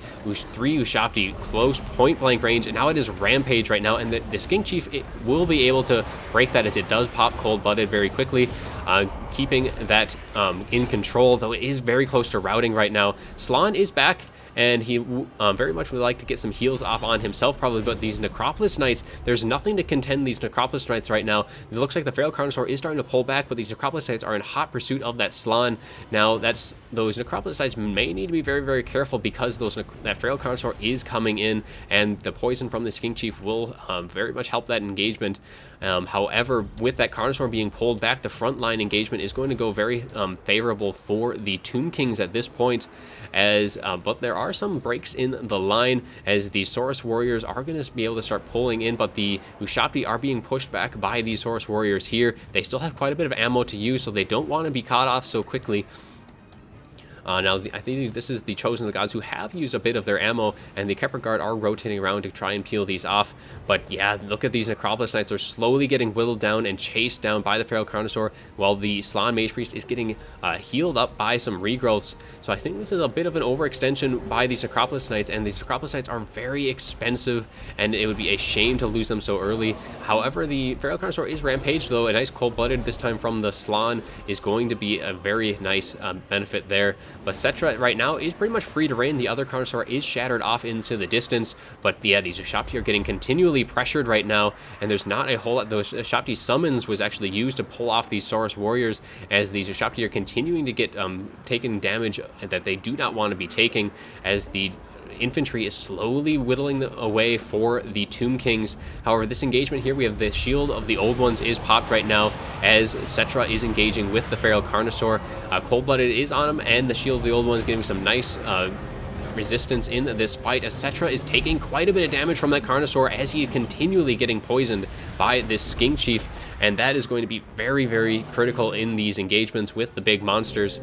3 Ushabti close point-blank range, and now it is Rampage right now, and the Skink Chief will be able to break that, as it does pop cold-blooded very quickly, keeping that in control, though it is very close to routing right now. Slann is back, and he very much would like to get some heals off on himself probably, but these Necropolis Knights, there's nothing to contend these Necropolis Knights right now. It looks like the Feral Carnosaur is starting to pull back, but these Necropolis Knights are in hot pursuit of that Slann. Now those Necropolis Knights may need to be very, very careful, because that Feral Carnosaur is coming in, and the poison from the Skink Chief will very much help that engagement. However, with that Carnosaur being pulled back, the frontline engagement is going to go very favorable for the Tomb Kings at this point, but there are some breaks in the line, as the Saurus Warriors are going to be able to start pulling in, but the Ushabti are being pushed back by the Saurus Warriors here. They still have quite a bit of ammo to use, so they don't want to be caught off so quickly. Now, I think this is the Chosen of the Gods, who have used a bit of their ammo, and the Kepler Guard are rotating around to try and peel these off. But yeah, look at these Necropolis Knights are slowly getting whittled down and chased down by the Feral Carnosaur, while the Slann Mage Priest is getting healed up by some regrowths. So I think this is a bit of an overextension by these Necropolis Knights, and these Necropolis Knights are very expensive, and it would be a shame to lose them so early. However, the Feral Carnosaur is rampaged, though. A nice cold-blooded this time from the Slann is going to be a very nice benefit there. But Cetra right now is pretty much free to reign. The other Carnosaur is shattered off into the distance, but yeah, these Ushabti are getting continually pressured right now, and there's not a whole lot. Those Ushabti summons was actually used to pull off these Saurus Warriors, as these Ushabti are continuing to get taken damage that they do not want to be taking, as the infantry is slowly whittling away for the Tomb Kings. However, this engagement here, we have the Shield of the Old Ones is popped right now, as Cetra is engaging with the Feral Carnosaur. Cold-blooded is on him, and the Shield of the Old Ones getting some nice resistance in this fight, as Cetra is taking quite a bit of damage from that Carnosaur, as he is continually getting poisoned by this Skink Chief, and that is going to be very, very critical in these engagements with the big monsters.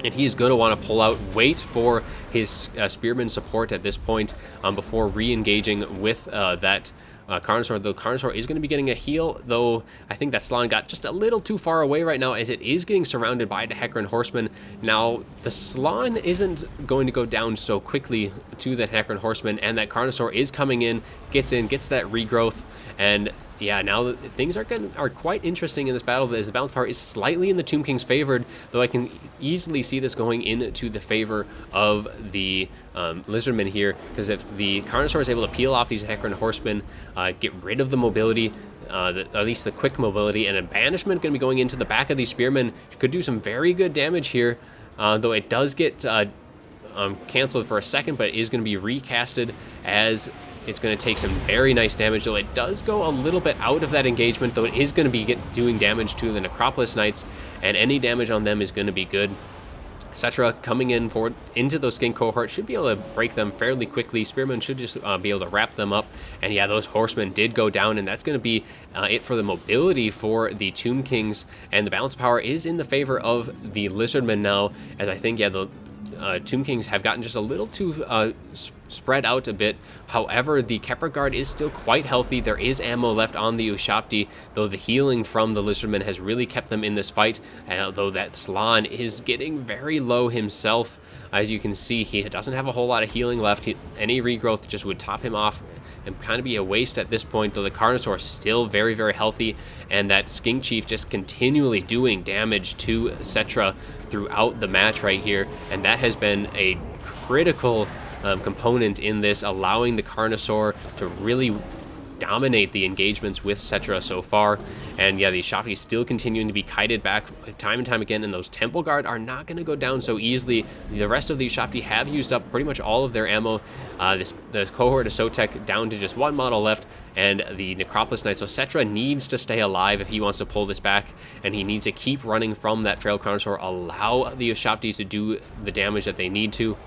And he's going to want to pull out, wait for his Spearman support at this point before re-engaging with that Carnosaur. The Carnosaur is going to be getting a heal, though I think that Slann got just a little too far away right now, as it is getting surrounded by the Nehekron Horsemen. Now, the Slann isn't going to go down so quickly to the Nehekron Horsemen, and that Carnosaur is coming in, gets that regrowth, and yeah, now things are quite interesting in this battle, as the balance power is slightly in the Tomb King's favored, though I can easily see this going into the favor of the Lizardmen here, because if the Carnosaur is able to peel off these Nehekron Horsemen, get rid of the mobility, at least the quick mobility, and a banishment going to be going into the back of these Spearmen, could do some very good damage here, though it does get canceled for a second, but it is going to be recasted, as it's going to take some very nice damage, though it does go a little bit out of that engagement, though it is going to be doing damage to the Necropolis Knights, and any damage on them is going to be good. Cetra coming in forward into those Skink cohorts should be able to break them fairly quickly. Spearmen should just be able to wrap them up, and yeah, those Horsemen did go down, and that's going to be it for the mobility for the Tomb Kings, and the balance power is in the favor of the Lizardmen now, as I think, yeah, the Tomb Kings have gotten just a little too spread out a bit. However, the Kepler Guard is still quite healthy. There is ammo left on the Ushabti, though the healing from the Lizardmen has really kept them in this fight, although that Slann is getting very low himself. As you can see, he doesn't have a whole lot of healing left. Any regrowth just would top him off and kind of be a waste at this point, though the Carnosaur is still very, very healthy, and that Skink Chief just continually doing damage to Cetra throughout the match right here, and that has been a critical component in this, allowing the Carnosaur to really dominate the engagements with Cetra so far. And yeah, the Ushabti still continuing to be kited back time and time again, and those Temple Guard are not going to go down so easily. The rest of the Ushabti have used up pretty much all of their ammo. This cohort of Sotek down to just one model left, and the Necropolis Knight. So Cetra needs to stay alive if he wants to pull this back, and he needs to keep running from that Feral Carnosaur, allow the Ushabti to do the damage that they need to.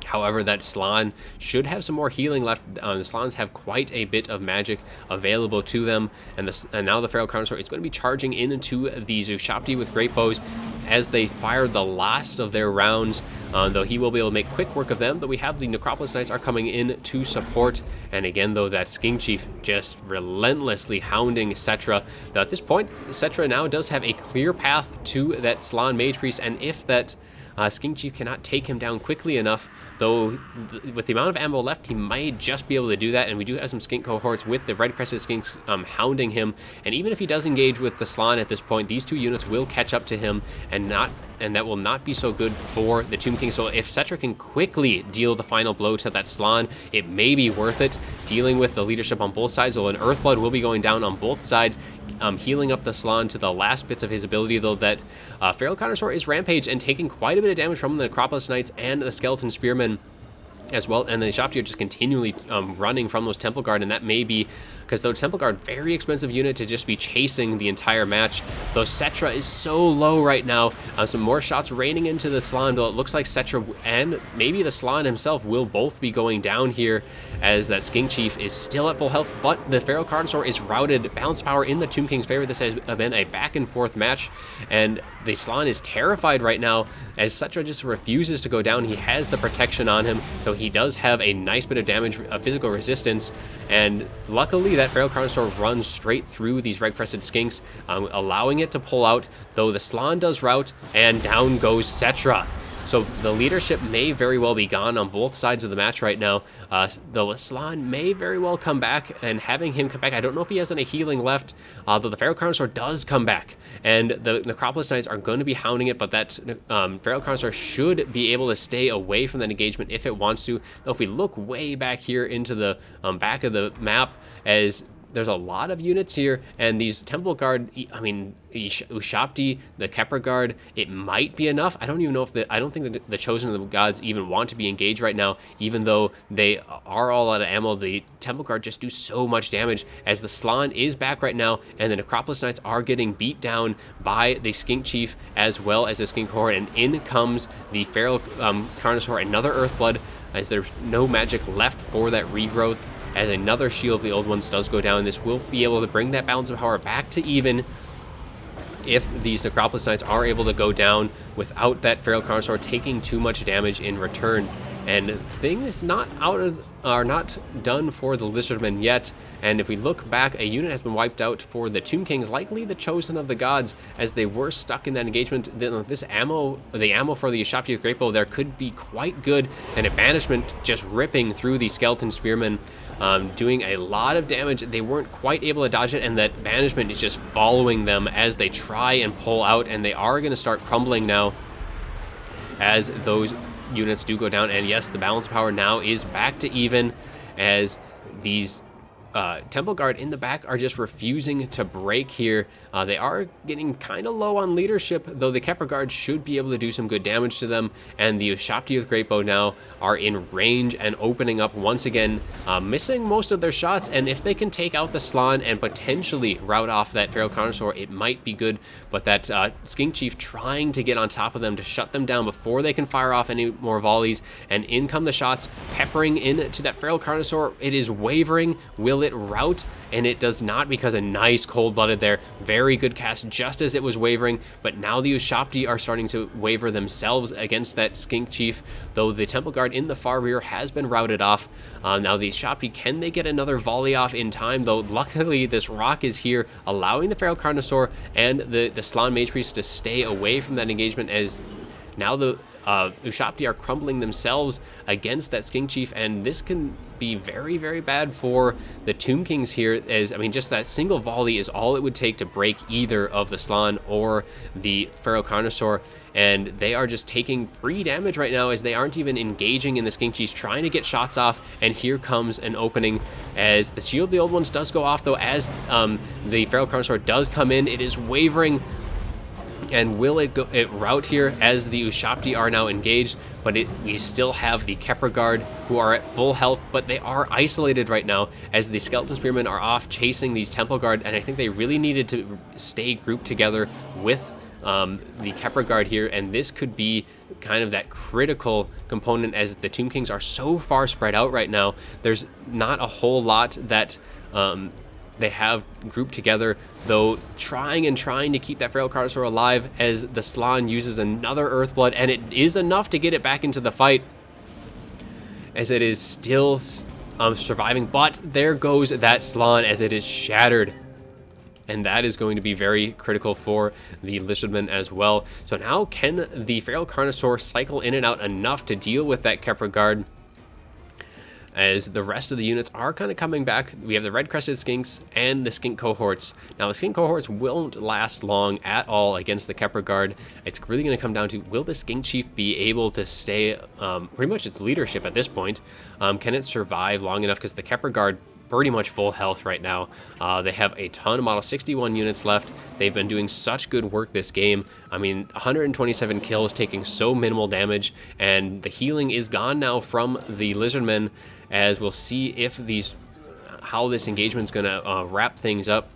However, that Slann should have some more healing left. The Slanns have quite a bit of magic available to them, and now the Feral Carnosaur is going to be charging into these Ushabti with great bows as they fire the last of their rounds, though he will be able to make quick work of them. Though we have the Necropolis Knights are coming in to support, and again, though, that Skink Chief just relentlessly hounding Cetra. Now, at this point, Cetra now does have a clear path to that Slann Mage Priest, and if that Skink Chief cannot take him down quickly enough, though with the amount of ammo left, he might just be able to do that, and we do have some Skink cohorts with the Red-Crested Skinks hounding him, and even if he does engage with the Slann at this point, these two units will catch up to him, and that will not be so good for the Tomb King. So if Cetra can quickly deal the final blow to that Slann, it may be worth it, dealing with the leadership on both sides. So an Earthblood will be going down on both sides, healing up the Slann to the last bits of his ability, though that Feral Carnosaur is rampaged and taking quite a bit of damage from the Necropolis Knights and the Skeleton Spearmen as well, and the Ushabti are just continually running from those Temple Guard, and that may be because those Temple Guard, very expensive unit to just be chasing the entire match. Though Cetra is so low right now, some more shots raining into the Slann, though it looks like Cetra and maybe the Slann himself will both be going down here, as that Skink Chief is still at full health, but the Feral Carnosaur is routed. Balance power in the Tomb King's favor. This has been a back and forth match, and the Slann is terrified right now as Cetra just refuses to go down. He has the protection on him, so he does have a nice bit of damage, physical resistance, and luckily that Feral Carnosaur runs straight through these Red-Crested Skinks, allowing it to pull out, though the Slann does rout, and down goes Cetra. So the leadership may very well be gone on both sides of the match right now. The Slann may very well come back, and having him come back, I don't know if he has any healing left, though the Feral Carnosaur does come back, and the Necropolis Knights are going to be hounding it, but that Feral Carnosaur should be able to stay away from that engagement if it wants to. Though if we look way back here into the back of the map, as there's a lot of units here, and these Temple Guard, I mean, Ushabti, the Kepler Guard, it might be enough. I don't even know if I don't think that the Chosen of the Gods even want to be engaged right now, even though they are all out of ammo. The Temple Guard just do so much damage, as the Slann is back right now, and the Necropolis Knights are getting beat down by the Skink Chief as well as the Skink Horde, and in comes the Feral Carnosaur, another Earthblood, as there's no magic left for that regrowth, as another Shield of the Old Ones does go down. This will be able to bring that balance of power back to even if these Necropolis Knights are able to go down without that Feral Carnosaur taking too much damage in return. And things are not done for the Lizardmen yet, and if we look back, a unit has been wiped out for the Tomb Kings, likely the Chosen of the Gods, as they were stuck in that engagement. This ammo, the ammo for the Ushabti with Great Bow there could be quite good, and a banishment just ripping through the Skeleton Spearmen, doing a lot of damage. They weren't quite able to dodge it, and that banishment is just following them as they try and pull out, and they are going to start crumbling now as those units do go down. And yes, the balance power now is back to even, as these Temple Guard in the back are just refusing to break here. They are getting kind of low on leadership, though the Kepler Guard should be able to do some good damage to them, and the Ushabti with Great Bow now are in range and opening up once again, missing most of their shots, and if they can take out the Slann and potentially rout off that Feral Carnosaur, it might be good, but that Skink Chief trying to get on top of them to shut them down before they can fire off any more volleys, and in come the shots, peppering into that Feral Carnosaur. It is wavering. Will it rout? And it does not, because a nice cold-blooded there. Very good cast just as it was wavering, but now the Ushabti are starting to waver themselves against that Skink Chief, though the Temple Guard in the far rear has been routed off. Now the Ushabti, can they get another volley off in time? Though luckily this rock is here, allowing the Feral Carnosaur and the Slann Mage Priest to stay away from that engagement, as now the Ushabti are crumbling themselves against that Skink Chief, and this can be very, very bad for the Tomb Kings here, as, I mean, just that single volley is all it would take to break either of the Slann or the Feral Carnosaur, and they are just taking free damage right now as they aren't even engaging in the Skink Chiefs, trying to get shots off, and here comes an opening as the Shield of the Old Ones does go off, though, as the Feral Carnosaur does come in. It is wavering, and will it rout here as the Ushabti are now engaged? But we still have the Kepra Guard who are at full health, but they are isolated right now as the Skeleton Spearmen are off chasing these Temple Guard, and I think they really needed to stay grouped together with the Kepra Guard here, and this could be kind of that critical component as the Tomb Kings are so far spread out right now. There's not a whole lot that they have grouped together, though trying to keep that Feral Carnosaur alive as the Slann uses another Earthblood, and it is enough to get it back into the fight as it is still surviving, but there goes that Slann as it is shattered. And that is going to be very critical for the Lizardmen as well. So now can the Feral Carnosaur cycle in and out enough to deal with that Kepra Guard, as the rest of the units are kind of coming back? We have the red-crested skinks and the skink cohorts. Now, the skink cohorts won't last long at all against the Kepra Guard. It's really going to come down to, will the skink chief be able to stay pretty much its leadership at this point? Can it survive long enough? Because the Kepra Guard pretty much full health right now. They have a ton of Model 61 units left. They've been doing such good work this game. I mean, 127 kills, taking so minimal damage, and the healing is gone now from the Lizardmen, as we'll see if how this engagement's gonna wrap things up.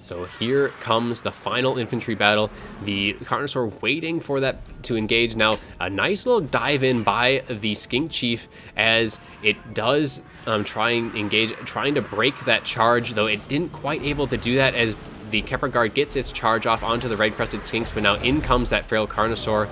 So here comes the final infantry battle. The Carnosaur waiting for that to engage. Now, a nice little dive in by the Skink Chief as it does trying to break that charge, though it didn't quite able to do that as the Kepra Guard gets its charge off onto the red-crested skinks, but now in comes that Feral Carnosaur.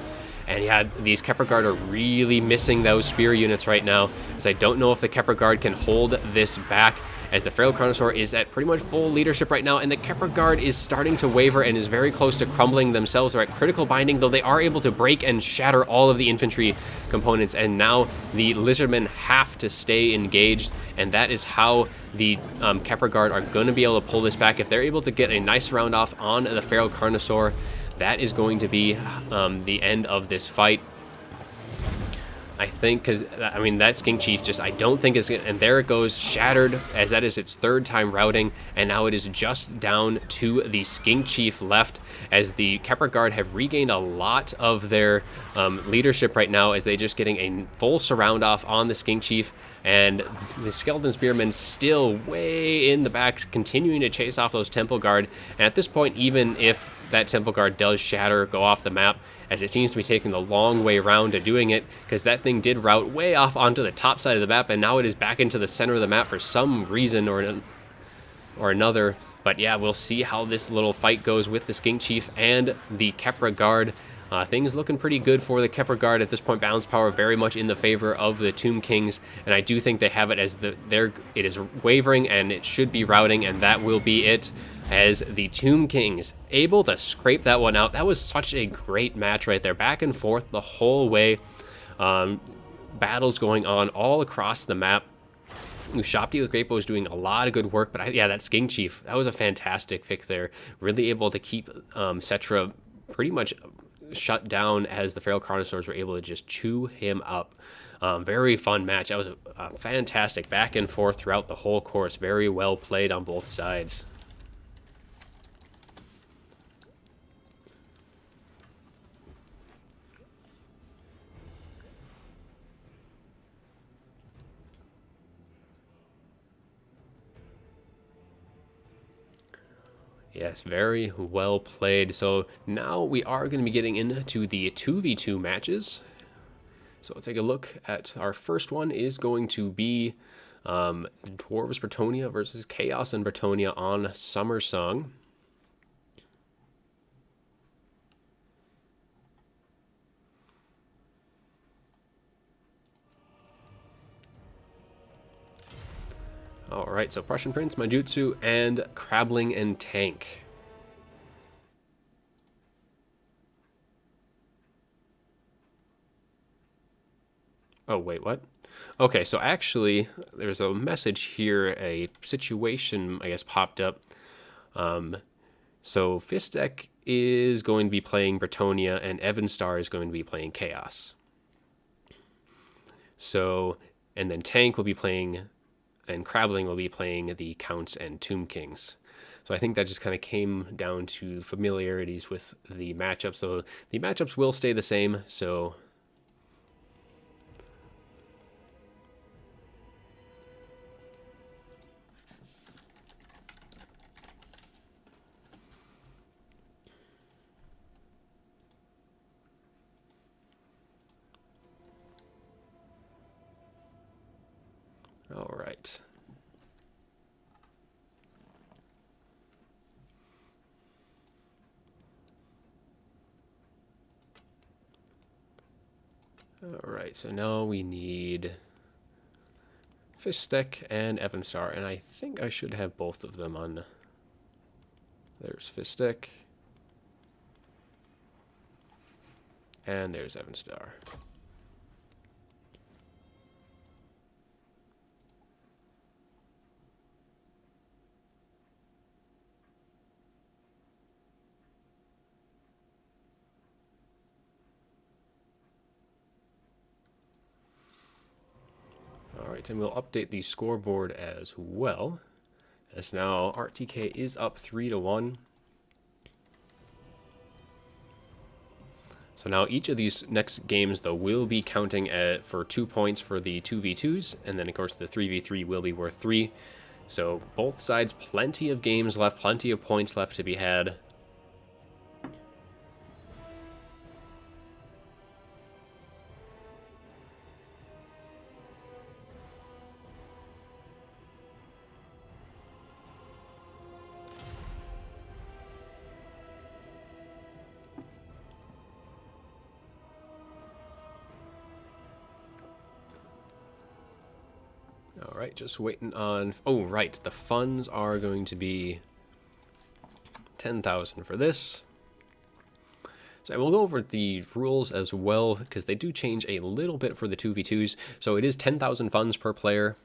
And yeah, these Kepra Guard are really missing those spear units right now, as I don't know if the Kepra Guard can hold this back, as the Feral Carnosaur is at pretty much full leadership right now, and the Kepra Guard is starting to waver and is very close to crumbling themselves. They're at critical binding, though they are able to break and shatter all of the infantry components, and now the Lizardmen have to stay engaged, and that is how the Kepra Guard are going to be able to pull this back. If they're able to get a nice round off on the Feral Carnosaur, that is going to be the end of this fight, I think, because, I mean, that Skink Chief just, I don't think is gonna, and there it goes, shattered, as that is its third time routing, and now it is just down to the Skink Chief left, as the Kepra Guard have regained a lot of their leadership right now, as they just getting a full surround off on the Skink Chief, and the Skeleton Spearmen still way in the back, continuing to chase off those Temple Guard, and at this point, even if that Temple Guard does shatter, go off the map, as it seems to be taking the long way around to doing it, because that thing did route way off onto the top side of the map, and now it is back into the center of the map for some reason or another. But yeah, we'll see how this little fight goes with the Skink Chief and the Kepra Guard. Things looking pretty good for the Kepra Guard at this point. Balance power very much in the favor of the Tomb Kings, and I do think they have it as it is wavering, and it should be routing, and that will be it, as the Tomb Kings able to scrape that one out. That was such a great match right there, back and forth the whole way. Battles going on all across the map. Ushabti with Great Bow is doing a lot of good work, but yeah, that Skink Chief, that was a fantastic pick there. Really able to keep Cetra pretty much shut down, as the Feral Carnosaurs were able to just chew him up. Very fun match. That was a fantastic back and forth throughout the whole course. Very well played on both sides. Yes, very well played. So now we are going to be getting into the 2v2 matches. So let's take a look at our first one is going to be Dwarves Bretonia versus Chaos and Bretonia on Summer Song. Alright, so Prussian Prince, Majutsu, and Crabbling and Tank. Oh, wait, what? Okay, so actually, there's a message here, a situation, I guess, popped up. So Fistek is going to be playing Bretonia, and Evanstar is going to be playing Chaos. So, and then Tank will be playing, and Crabbling will be playing the Counts and Tomb Kings. So I think that just kind of came down to familiarities with the matchup. So the matchups will stay the same, so... All right. All right, so now we need Fistek and Evanstar, and I think I should have both of them on. There's Fistek, and there's Evanstar. Alright, and we'll update the scoreboard as well, as now RTK is up 3-1. So now each of these next games, though, will be counting for 2 points for the 2v2s, and then, of course, the 3v3 will be worth 3. So both sides, plenty of games left, plenty of points left to be had. All right, just waiting on... Oh, right, the funds are going to be 10,000 for this. So I will go over the rules as well, because they do change a little bit for the 2v2s. So it is 10,000 funds per player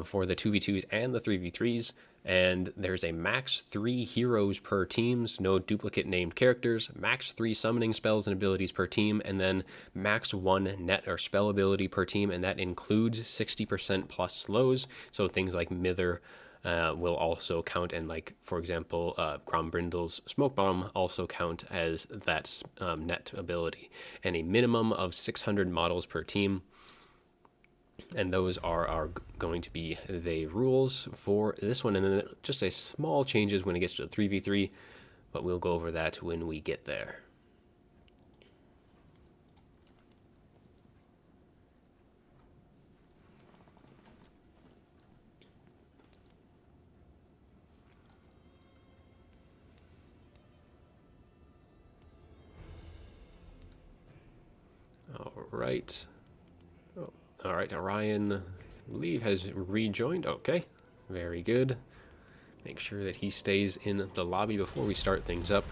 for the 2v2s and the 3v3s. And there's a max 3 heroes per teams, no duplicate named characters, max 3 summoning spells and abilities per team, and then max 1 net or spell ability per team, and that includes 60% plus slows. So things like Mither will also count, and like, for example, Grombrindle's Smoke Bomb also count as that net ability, and a minimum of 600 models per team. And those are going to be the rules for this one, and then just a small changes when it gets to the 3v3, but we'll go over that when we get there. All right. Oh, all right, Orion, I believe, has rejoined. Okay, very good. Make sure that he stays in the lobby before we start things up.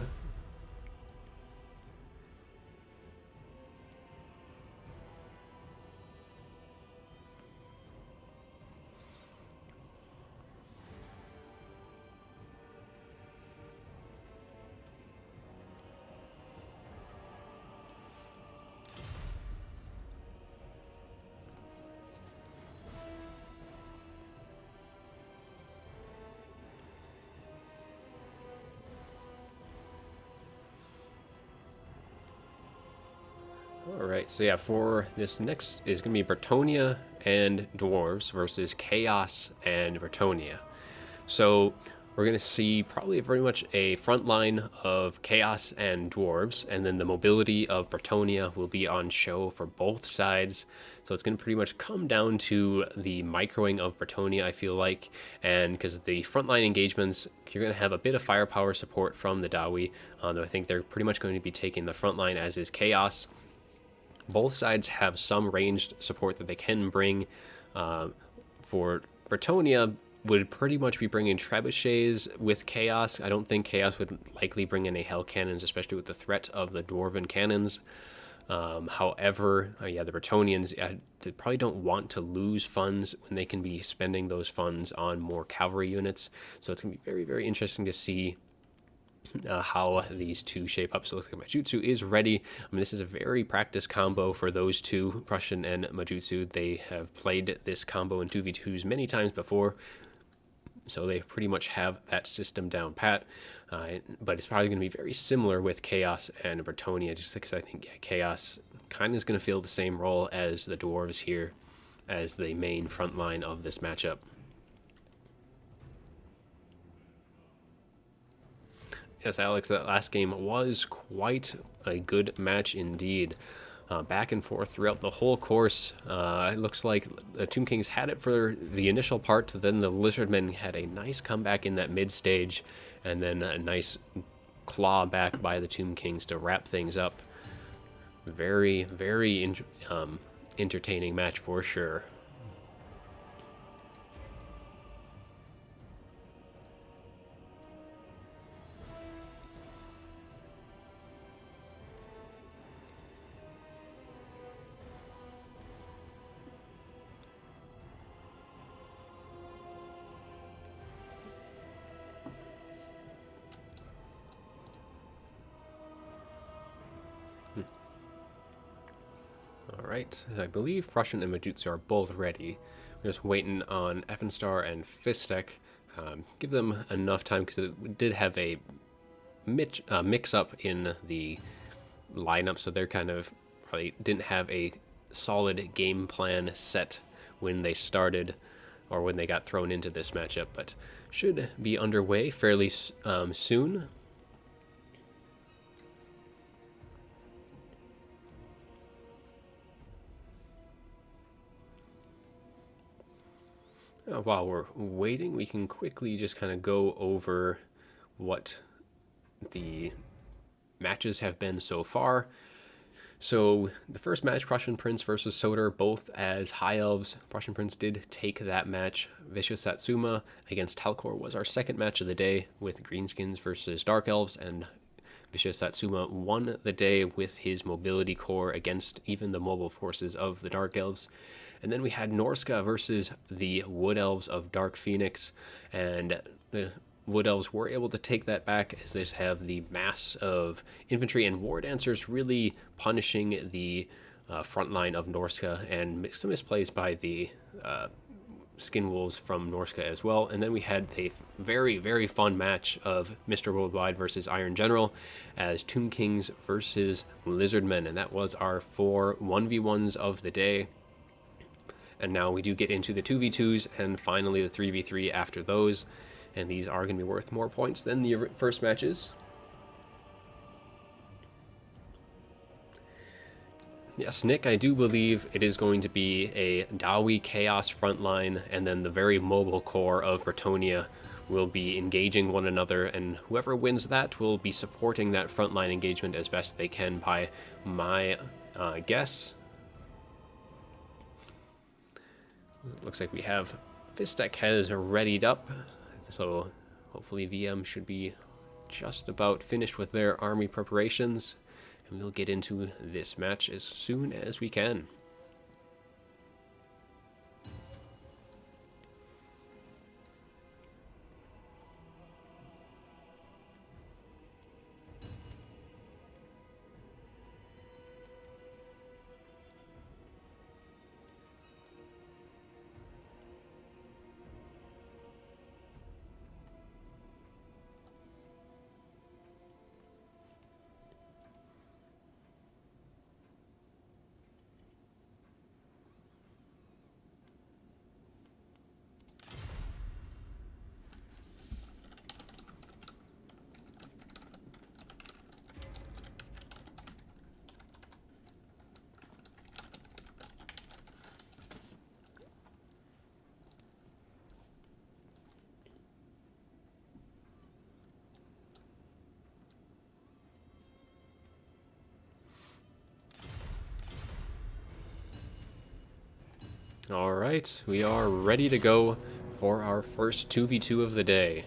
Alright, so yeah, for this next is going to be Bretonia and Dwarves versus Chaos and Bretonia. So we're going to see probably very much a front line of Chaos and Dwarves, and then the mobility of Bretonia will be on show for both sides. So it's going to pretty much come down to the microing of Bretonia, I feel like, and because the frontline engagements, you're going to have a bit of firepower support from the Dawi. I think they're pretty much going to be taking the front line, as is Chaos. Both sides have some ranged support that they can bring. For Bretonia, would pretty much be bringing trebuchets with Chaos. I don't think Chaos would likely bring in a Hell Cannons, especially with the threat of the Dwarven Cannons. However, the Bretonians they probably don't want to lose funds when they can be spending those funds on more cavalry units. So it's going to be very, very interesting to see how these two shape up. So it looks like Majutsu is ready. I mean, this is a very practiced combo for those two, Prussian and Majutsu. They have played this combo in 2v2s many times before, so they pretty much have that system down pat. But it's probably going to be very similar with Chaos and Bretonia, just because I think Chaos kind of is going to fill the same role as the Dwarves here as the main front line of this matchup. Yes, Alex, that last game was quite a good match indeed. Back and forth throughout the whole course. It looks like the Tomb Kings had it for the initial part, then the Lizardmen had a nice comeback in that mid stage, and then a nice claw back by the Tomb Kings to wrap things up. Very, very entertaining match for sure. Alright, I believe Prussian and Majutsu are both ready. We're just waiting on Effenstar and Fistek. Give them enough time, because it did have a mix-up in the lineup, so they're kind of probably didn't have a solid game plan set when they started, or when they got thrown into this matchup, but should be underway fairly soon. While we're waiting, we can quickly just kind of go over what the matches have been so far. So the first match, Prussian Prince versus Soder, both as High Elves. Prussian Prince did take that match. Vicious Satsuma against Talcor was our second match of the day, with Greenskins versus Dark Elves, and Vicious Satsuma won the day with his mobility core against even the mobile forces of the Dark Elves. And then we had Norska versus the Wood Elves of Dark Phoenix, and the Wood Elves were able to take that back, as they have the mass of infantry and war dancers really punishing the front line of Norska, and some misplays by the Skin Wolves from Norska as well. And then we had a very, very fun match of Mr. Worldwide versus Iron General as Tomb Kings versus Lizardmen, and that was our 4 1v1s of the day. And now we do get into the 2v2s and finally the 3v3 after those, and these are going to be worth more points than the first matches. Yes, Nick, I do believe it is going to be a Dawi Chaos frontline, and then the very mobile core of Bretonia will be engaging one another, and whoever wins that will be supporting that frontline engagement as best they can, by my guess. Looks like we have Fistek has readied up, so hopefully VM should be just about finished with their army preparations, and we'll get into this match as soon as we can. Alright, we are ready to go for our first 2v2 of the day.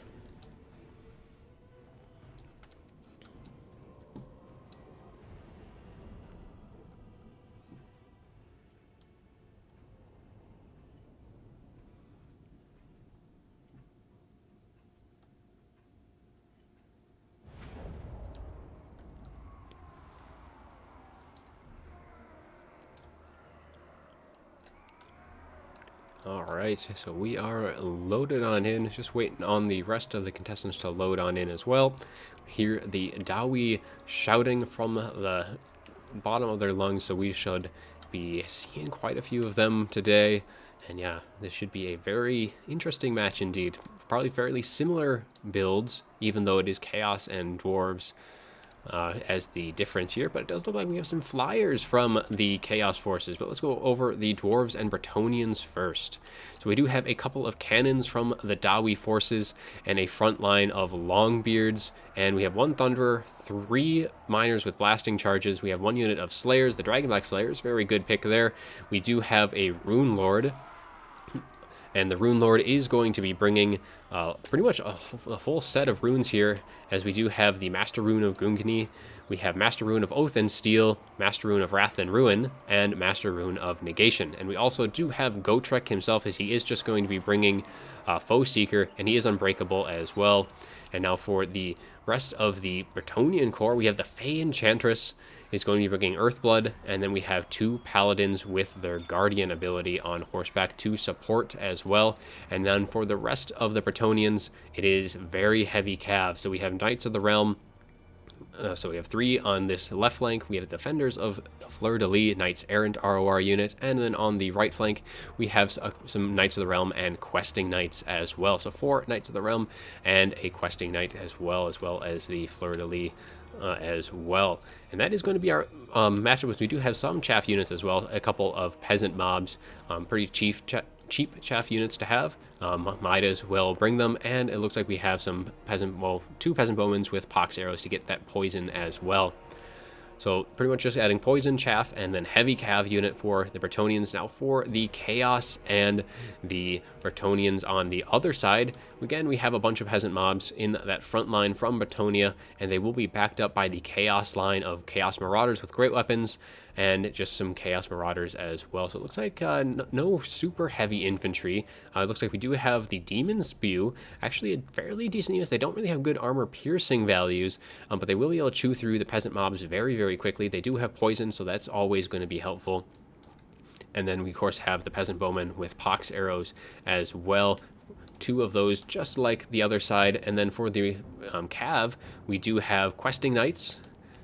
Alright, so we are loaded on in, just waiting on the rest of the contestants to load on in as well. Hear the Dawi shouting from the bottom of their lungs, so we should be seeing quite a few of them today. And yeah, this should be a very interesting match indeed. Probably fairly similar builds, even though it is Chaos and Dwarves as the difference here, but it does look like we have some flyers from the Chaos forces. But let's go over the Dwarves and Bretonnians first. So we do have a couple of cannons from the Dawi forces and a front line of Longbeards, and we have one Thunderer, 3 Miners with blasting charges. We have 1 unit of Slayers, the Dragonblack Slayers, very good pick there. We do have a Rune Lord, and the Rune Lord is going to be bringing pretty much a full set of runes here, as we do have the Master Rune of Gungani, we have Master Rune of Oath and Steel, Master Rune of Wrath and Ruin, and Master Rune of Negation. And we also do have Gotrek himself, as he is just going to be bringing Foe Seeker, and he is unbreakable as well. And now for the rest of the Bretonnian core, we have the Fey Enchantress is going to be bringing Earthblood, and then we have 2 Paladins with their Guardian ability on horseback to support as well. And then for the rest of the Bretonnians, it is very heavy cav. So we have Knights of the Realm. So we have 3 on this left flank. We have Defenders of Fleur-de-Lis, Knights Errant ROR unit, and then on the right flank we have some Knights of the Realm and Questing Knights as well. So 4 Knights of the Realm and a Questing Knight as well as the Fleur-de-Lis as well. And that is going to be our matchup. We do have some chaff units as well, a couple of peasant mobs, pretty cheap chaff units to have. Might as well bring them, and it looks like we have some two peasant bowmen with pox arrows to get that poison as well. So pretty much just adding poison, chaff, and then heavy cav unit for the Bretonnians. Now for the Chaos and the Bretonnians on the other side, again, we have a bunch of peasant mobs in that front line from Bretonnia, and they will be backed up by the Chaos line of Chaos Marauders with great weapons, and just some Chaos Marauders as well. So it looks like no super heavy infantry. It looks like we do have the Demon Spew, actually a fairly decent unit. They don't really have good armor piercing values, but they will be able to chew through the peasant mobs very, very quickly. They do have poison, so that's always going to be helpful. And then we, of course, have the peasant bowmen with pox arrows as well. 2 of those, just like the other side. And then for the cav, we do have Questing Knights.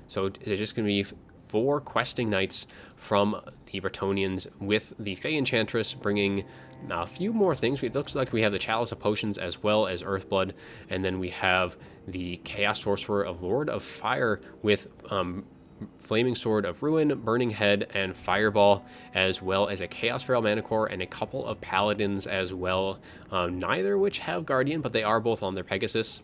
So they're just going to be 4 Questing Knights from the Bretonnians, with the Fey Enchantress bringing a few more things. It looks like we have the Chalice of Potions as well as Earthblood, and then we have the Chaos Sorcerer of Lord of Fire with Flaming Sword of Ruin, Burning Head, and Fireball, as well as a Chaos Feral Manicore and a couple of Paladins as well, neither which have Guardian, but they are both on their Pegasus.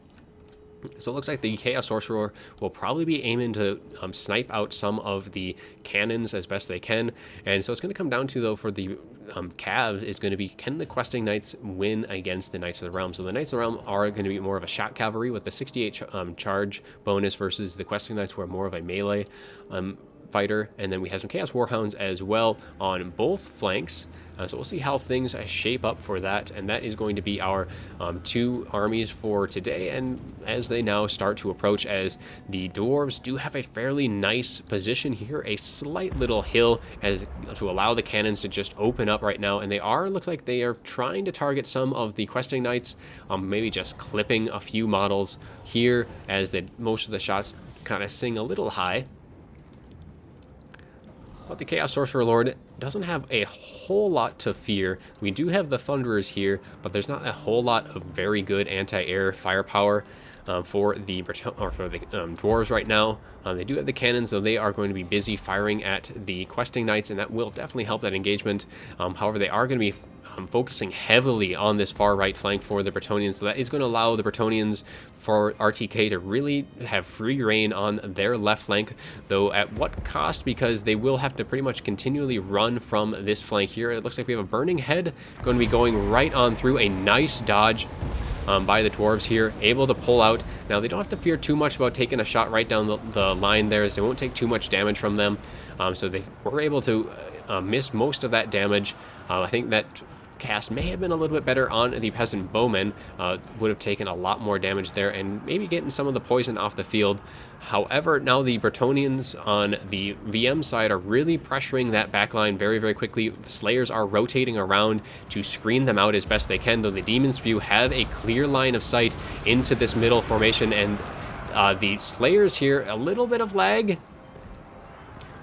So it looks like the Chaos Sorcerer will probably be aiming to snipe out some of the cannons as best they can. And so it's going to come down to, though, for the Cav is going to be, can the Questing Knights win against the Knights of the Realm? So the Knights of the Realm are going to be more of a shot cavalry with the 68 charge bonus versus the Questing Knights, who are more of a melee fighter. And then we have some Chaos Warhounds as well on both flanks. So we'll see how things shape up for that, and that is going to be our 2 armies for today. And as they now start to approach, as the Dwarves do have a fairly nice position here, a slight little hill as to allow the cannons to just open up right now, and they looks like they are trying to target some of the Questing Knights, maybe just clipping a few models here as most of the shots kind of sing a little high. But the Chaos Sorcerer Lord doesn't have a whole lot to fear. We do have the Thunderers here, but there's not a whole lot of very good anti-air firepower for the Dwarves right now. They do have the cannons, though they are going to be busy firing at the Questing Knights, and that will definitely help that engagement. However, they are going to be focusing heavily on this far right flank for the Bretonnians. So that is going to allow the Bretonnians for RTK to really have free reign on their left flank, though at what cost, because they will have to pretty much continually run from this flank here. It looks like we have a burning head going to be going right on through. A nice dodge by the dwarves here, able to pull out. Now they don't have to fear too much about taking a shot right down the line there, as they won't take too much damage from them. So they were able to miss most of that damage. I think that cast may have been a little bit better on the peasant bowmen, would have taken a lot more damage there and maybe getting some of the poison off the field. However, now the Bretonnians on the VM side are really pressuring that backline very, very quickly. Slayers are rotating around to screen them out as best they can, though the Demon Spew have a clear line of sight into this middle formation, and the Slayers here, a little bit of lag,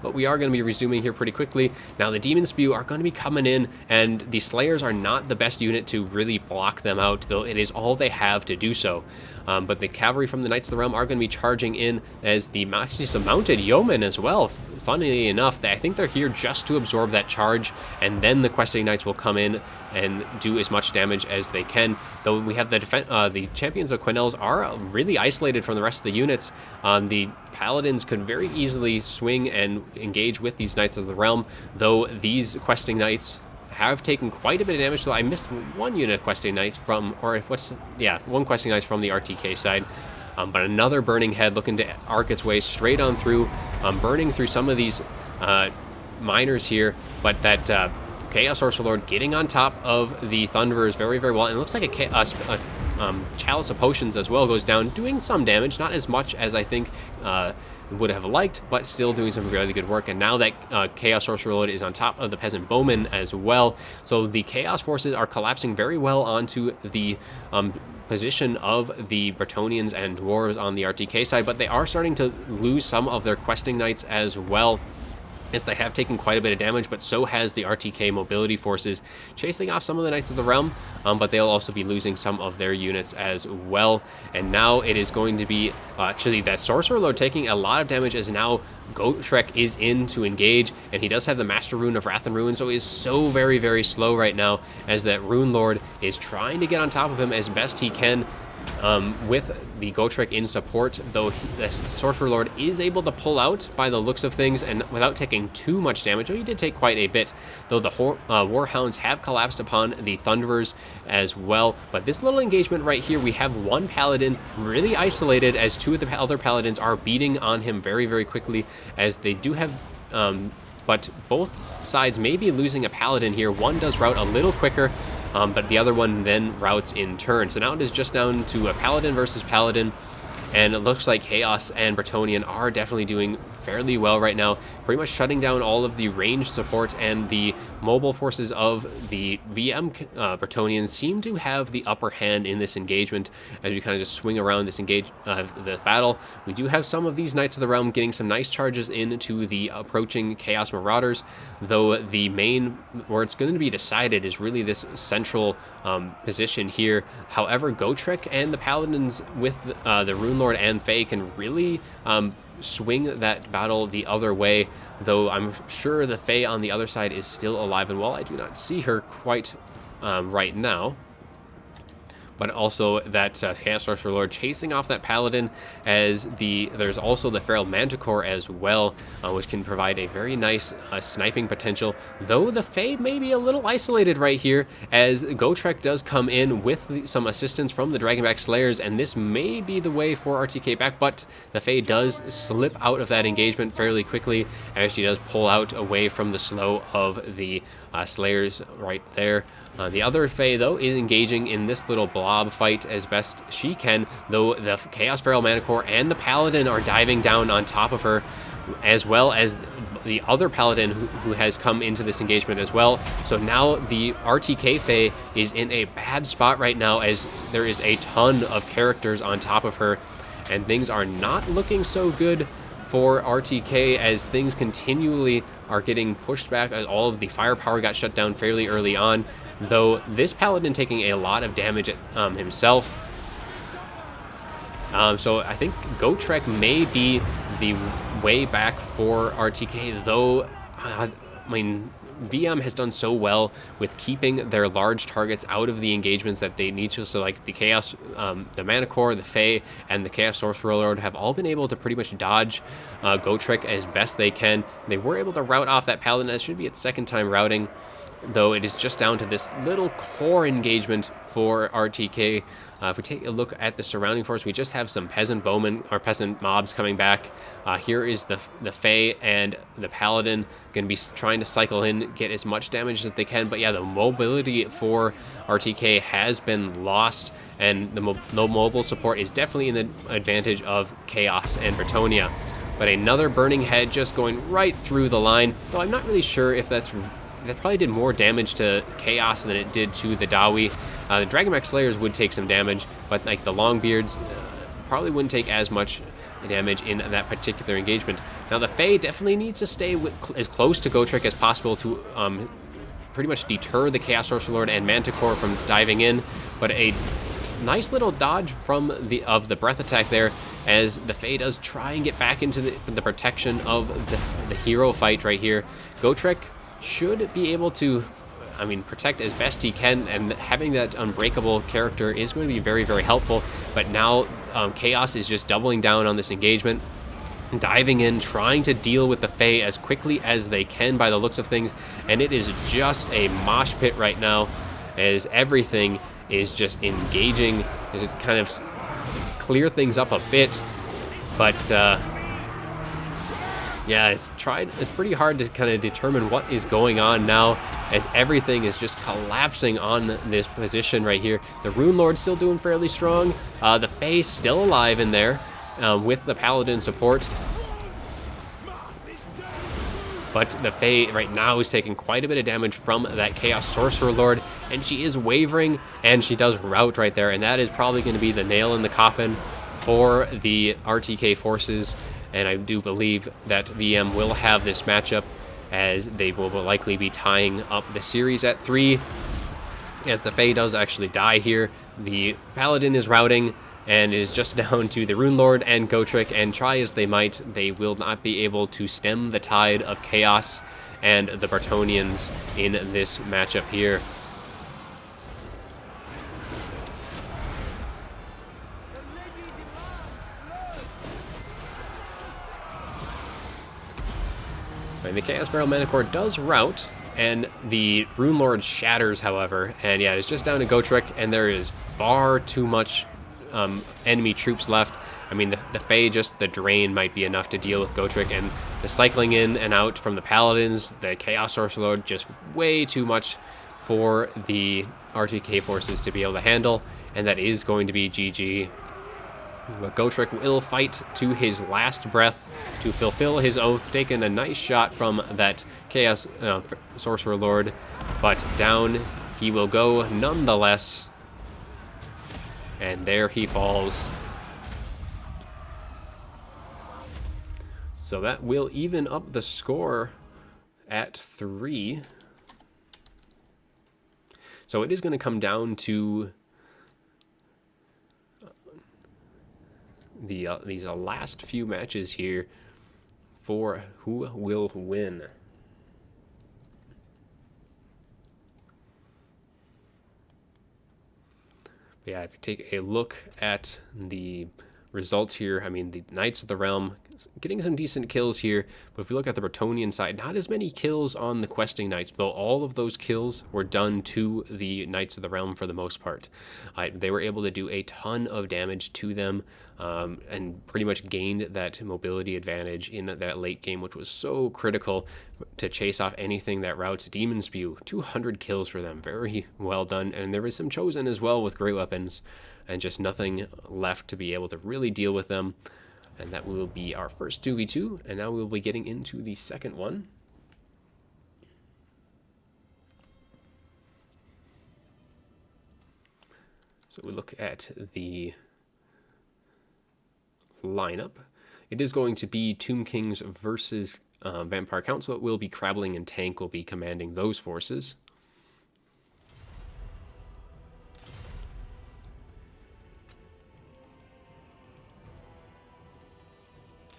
but we are going to be resuming here pretty quickly. Now the Demon Spew are going to be coming in, and the Slayers are not the best unit to really block them out, though it is all they have to do so. But the cavalry from the Knights of the Realm are going to be charging in, as actually some mounted yeomen as well. Funnily enough, I think they're here just to absorb that charge, and then the Questing Knights will come in and do as much damage as they can. Though we have the champions of Quenelles are really isolated from the rest of the units. The Paladins could very easily swing and engage with these Knights of the Realm, though these Questing Knights have taken quite a bit of damage. So I missed one unit of Questing Knights from, one Questing Knights from the RTK side. But another burning head looking to arc its way straight on through, burning through some of these miners here. But that Chaos Sorcerer Lord getting on top of the Thunderers very, very well. And it looks like a Chalice of Potions as well goes down, doing some damage, not as much as I think would have liked, but still doing some really good work. And now that Chaos Sorcerer Lord is on top of the Peasant Bowman as well, so the Chaos forces are collapsing very well onto the position of the Bretonnians and Dwarves on the RTK side, but they are starting to lose some of their Questing Knights as well, as they have taken quite a bit of damage, but so has the RTK mobility forces, chasing off some of the Knights of the Realm, but they'll also be losing some of their units as well. And now it is going to be, actually that Sorcerer Lord taking a lot of damage, as now Gotrek is in to engage, and he does have the Master Rune of Wrath and Ruin, so he is so very, very slow right now, as that Rune Lord is trying to get on top of him as best he can. With the Gotrek in support, though the Sorcerer Lord is able to pull out by the looks of things, and without taking too much damage. Though he did take quite a bit, though the Warhounds have collapsed upon the Thunderers as well. But this little engagement right here, we have one Paladin really isolated, as two of the other Paladins are beating on him very, very quickly, as they do have... but both sides may be losing a Paladin here. One does route a little quicker, but the other one then routes in turn. So now it is just down to a Paladin versus Paladin, and it looks like Chaos and Bretonnian are definitely doing fairly well right now, pretty much shutting down all of the ranged support, and the mobile forces of the VM Bretonnians seem to have the upper hand in this engagement, as we kind of just swing around this the battle. We do have some of these Knights of the Realm getting some nice charges into the approaching Chaos Marauders, though the main, where it's going to be decided, is really this central position here. However, Gotrek and the Paladins with the Rune Lord and Fae can really swing that battle the other way, though I'm sure the Fae on the other side is still alive and well. I do not see her quite right now. But also that Chaos Sorcerer Lord chasing off that Paladin, as there's also the Feral Manticore as well, which can provide a very nice sniping potential, though the Fae may be a little isolated right here, as Gotrek does come in with some assistance from the Dragonback Slayers, and this may be the way for RTK back, but the Fae does slip out of that engagement fairly quickly, as she does pull out away from the slow of the Slayers right there. The other Fae, though, is engaging in this little blob fight as best she can, though the Chaos Feral Manticore and the Paladin are diving down on top of her, as well as the other Paladin who has come into this engagement as well. So now the RTK Fae is in a bad spot right now, as there is a ton of characters on top of her, and things are not looking so good for RTK, as things continually are getting pushed back, as all of the firepower got shut down fairly early on, though this Paladin taking a lot of damage himself. So I think Gotrek may be the way back for RTK, though I mean, VM has done so well with keeping their large targets out of the engagements that they need to. So like the Chaos, the Manticore, the Fae, and the Chaos Sorcerer Lord have all been able to pretty much dodge Gotrek as best they can. They were able to rout off that Paladin. That should be its second time routing, though it is just down to this little core engagement for RTK. If we take a look at the surrounding force, we just have some peasant bowmen or peasant mobs coming back. Here is the Fae and the Paladin going to be trying to cycle in, get as much damage as they can. But yeah, the mobility for RTK has been lost, and the no mobile support is definitely in the advantage of Chaos and Bretonnia. But another Burning Head just going right through the line, though I'm not really sure if that probably did more damage to Chaos than it did to the Dawi. The Dragonmech Slayers would take some damage, but like the Longbeards probably wouldn't take as much damage in that particular engagement. Now the Fae definitely needs to stay as close to Gotrek as possible to pretty much deter the Chaos Sorcerer Lord and Manticore from diving in, but a nice little dodge from the breath attack there, as the Fae does try and get back into the protection of the hero fight right here. Gotrek should be able to, protect as best he can, and having that unbreakable character is going to be very, very helpful. But now Chaos is just doubling down on this engagement, diving in, trying to deal with the Fae as quickly as they can by the looks of things, and it is just a mosh pit right now, as everything is just engaging to kind of clear things up a bit. But yeah, it's pretty hard to kind of determine what is going on now, as everything is just collapsing on this position right here. The Rune Lord's still doing fairly strong. The Fae still alive in there with the Paladin support. But the Fae right now is taking quite a bit of damage from that Chaos Sorcerer Lord, and she is wavering, and she does rout right there, and that is probably going to be the nail in the coffin for the RTK forces. And I do believe that VM will have this matchup, as they will likely be tying up the series at 3, as the Fae does actually die here. The Paladin is routing, and it is just down to the Rune Lord and Gotrek, and try as they might, they will not be able to stem the tide of Chaos and the Bretonnians in this matchup here. And the Chaos Feral Manticore does rout, and the Rune Lord shatters, however. And yeah, it's just down to Gotrek, and there is far too much enemy troops left. The Fae, just the drain might be enough to deal with Gotrek, and the cycling in and out from the Paladins, the Chaos Sorcerer Lord, just way too much for the RTK forces to be able to handle, and that is going to be GG. But Gotrek will fight to his last breath to fulfill his oath, taking a nice shot from that Chaos Sorcerer Lord, but down he will go nonetheless. And there he falls. So that will even up the score at 3. So it is going to come down to these last few matches here for who will win. But yeah, if you take a look at the results here, the Knights of the Realm getting some decent kills here, but if you look at the Bretonnian side, not as many kills on the questing knights, though all of those kills were done to the Knights of the Realm for the most part. They were able to do a ton of damage to them, and pretty much gained that mobility advantage in that late game, which was so critical to chase off anything that routes Demon Spew. 200 kills for them, very well done, and there was some Chosen as well with great weapons, and just nothing left to be able to really deal with them. And that will be our first 2v2, and now we'll be getting into the second one. So we look at the lineup. It is going to be Tomb Kings versus Vampire Council. It will be Crabbling and Tank will be commanding those forces.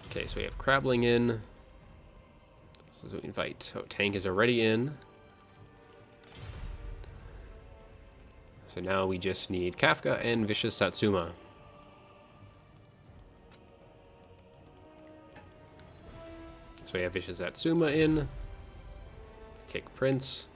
Okay, so we have Crabbling in. So we invite... Oh, Tank is already in. So now we just need Kafka and Vicious Satsuma. So we have Vicious Satsuma in. Kick Prince.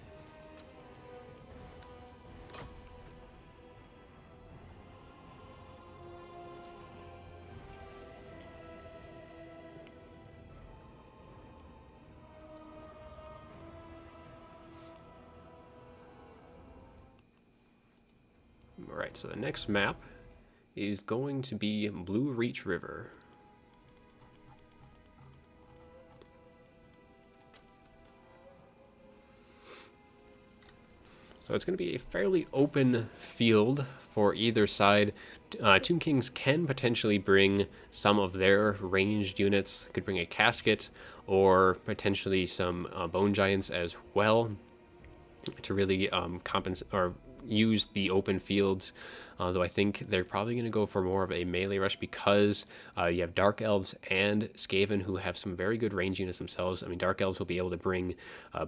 Alright, so the next map is going to be Blue Reach River. So it's going to be a fairly open field for either side. Tomb Kings can potentially bring some of their ranged units. Could bring a casket or potentially some bone giants as well to really compensate or use the open fields. Though I think they're probably going to go for more of a melee rush because you have Dark Elves and Skaven who have some very good range units themselves. I mean, Dark Elves will be able to bring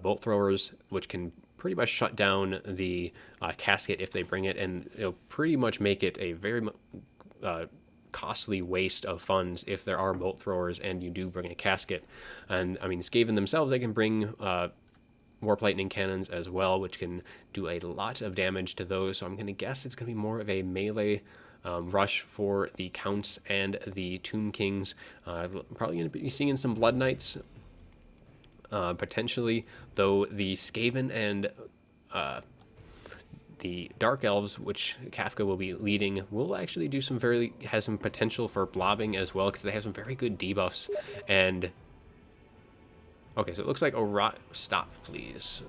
bolt throwers, which can pretty much shut down the casket if they bring it, and it'll pretty much make it a very costly waste of funds if there are bolt throwers and you do bring a casket. And I mean, Skaven themselves, they can bring Warp Lightning Cannons as well, which can do a lot of damage to those. So I'm going to guess it's going to be more of a melee rush for the Counts and the Tomb Kings. Probably going to be seeing some Blood Knights, potentially, though the Skaven and the Dark Elves, which Kafka will be leading, will actually do some has some potential for blobbing as well, because they have some very good debuffs. And okay, so it looks like Orion... Stop, please.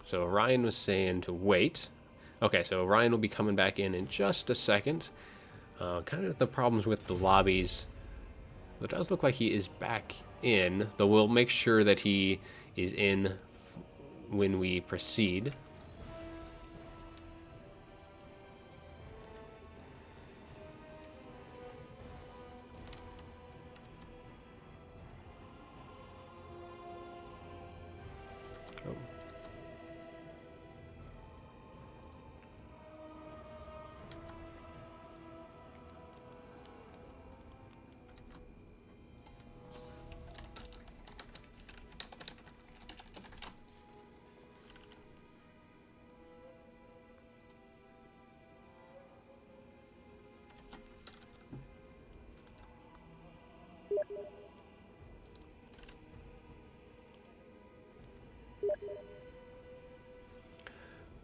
So Orion was saying to wait. Okay, so Orion will be coming back in just a second. Kind of the problems with the lobbies. It does look like he is back in, though we'll make sure that he is in when we proceed.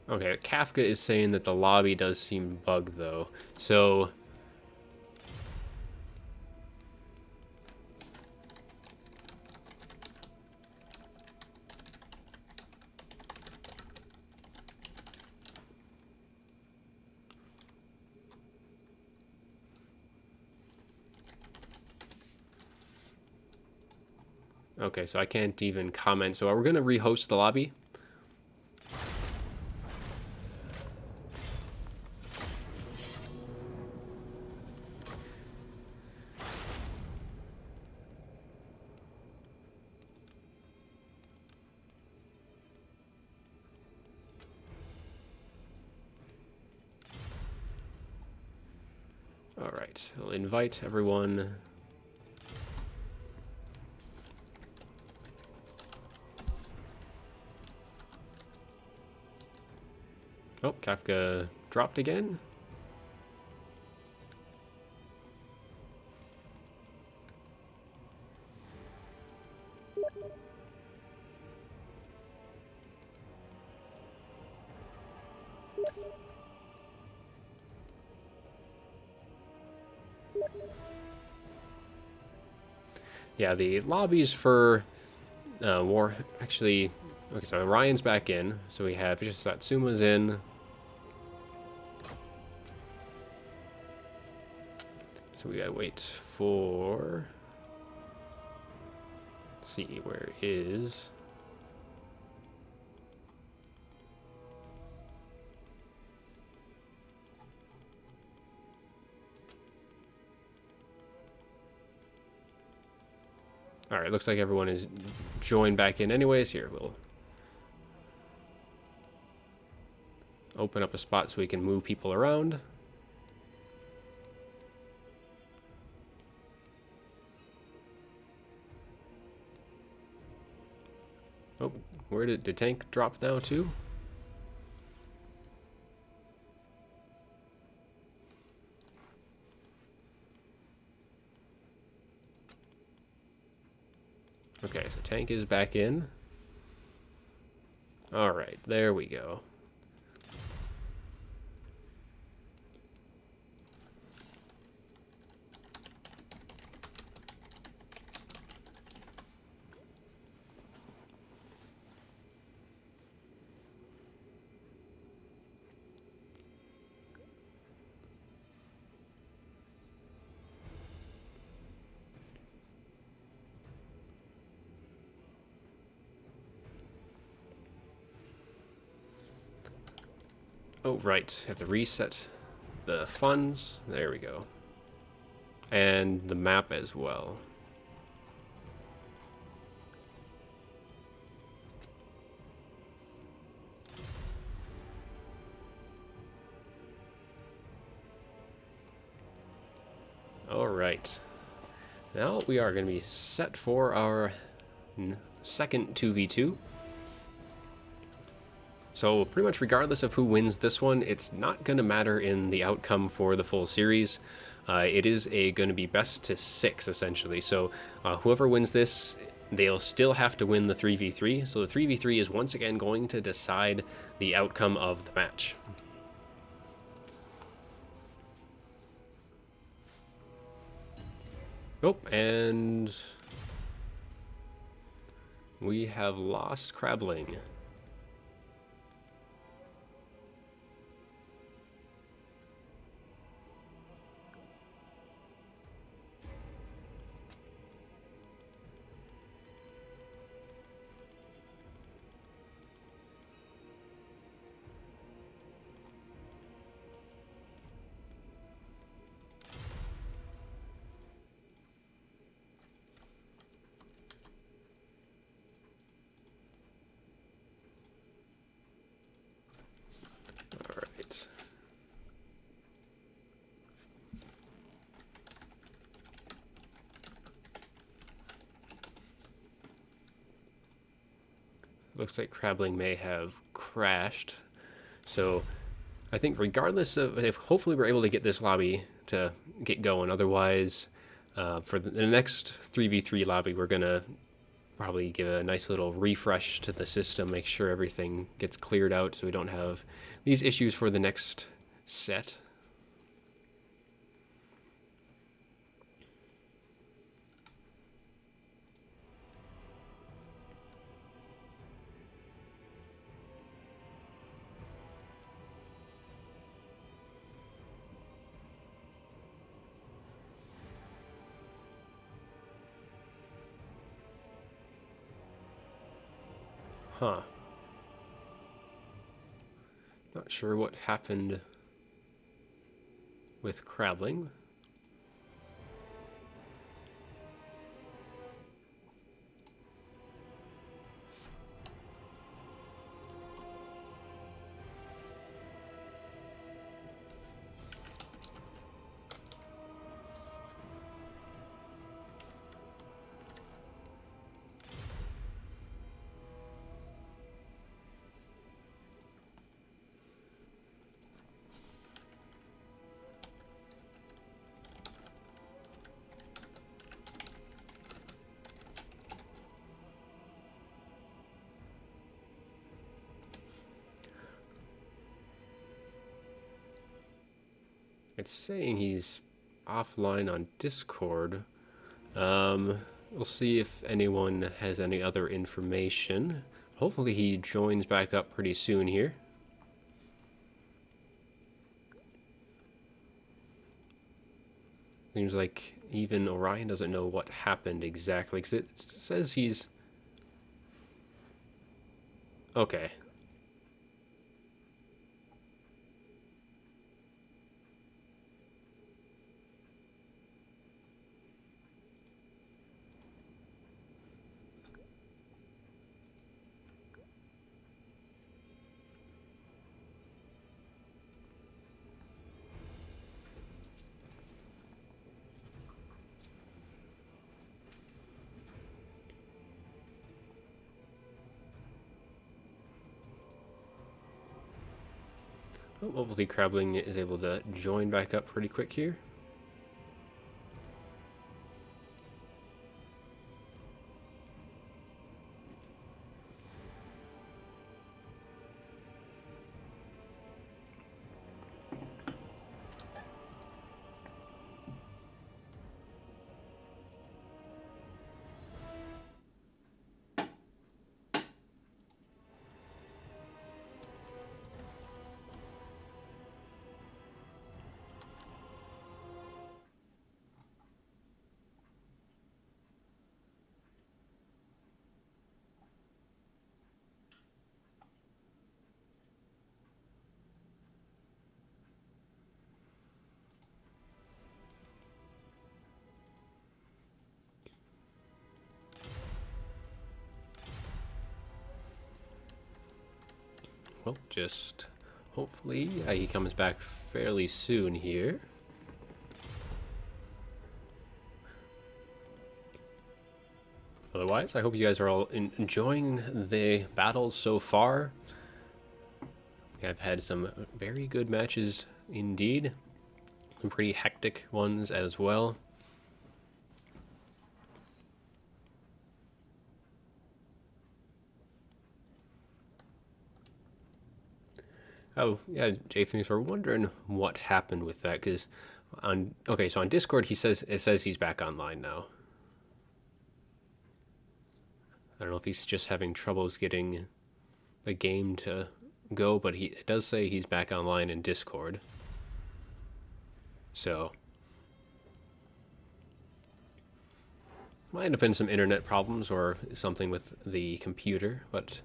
Okay, Kafka is saying that the lobby does seem bugged, though. So... okay, so I can't even comment. So we're going to rehost the lobby. All right, I'll invite everyone. Oh, Kafka dropped again. Yeah, the lobbies for War... Actually... Okay, so Orion's back in. So we have just Satsuma's in. So we gotta wait for... Let's see, where is... Alright, looks like everyone is joined back in anyways. Here, we'll... open up a spot so we can move people around. Oh, where did the tank drop now too? Okay, so tank is back in. Alright, there we go. Oh, right. Have to reset the funds. There we go. And the map as well. Alright. Now we are going to be set for our second 2v2. So pretty much regardless of who wins this one, it's not going to matter in the outcome for the full series. It is going to be best to 6 essentially. So whoever wins this, they'll still have to win the 3v3. So the 3v3 is once again going to decide the outcome of the match. Oh, and we have lost Crabbling. Looks like Crabbling may have crashed. So I think regardless of if hopefully we're able to get this lobby to get going. Otherwise, for the next 3v3 lobby, we're going to probably give a nice little refresh to the system, make sure everything gets cleared out so we don't have these issues for the next set. Huh. Not sure what happened with Crabbling. It's saying he's offline on Discord. We'll see if anyone has any other information. Hopefully he joins back up pretty soon here. Seems like even Orion doesn't know what happened exactly, because it says he's... Okay. Oh, hopefully Crabling is able to join back up pretty quick here. Well, just hopefully he comes back fairly soon here. Otherwise, I hope you guys are all enjoying the battles so far. I've had some very good matches indeed. Some pretty hectic ones as well. Oh, yeah, Jathan, we're wondering what happened with that, because so on Discord it says he's back online now. I don't know if he's just having troubles getting the game to go, but it does say he's back online in Discord. So might have been some internet problems or something with the computer, but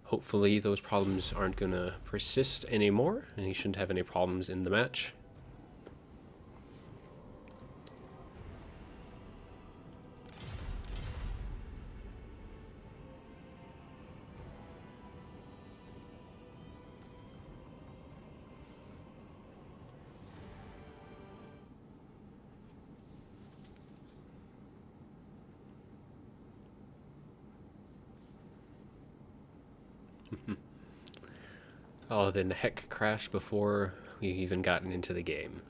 hopefully those problems aren't going to persist anymore, and he shouldn't have any problems in the match. Oh, then the heck crashed before we've even gotten into the game.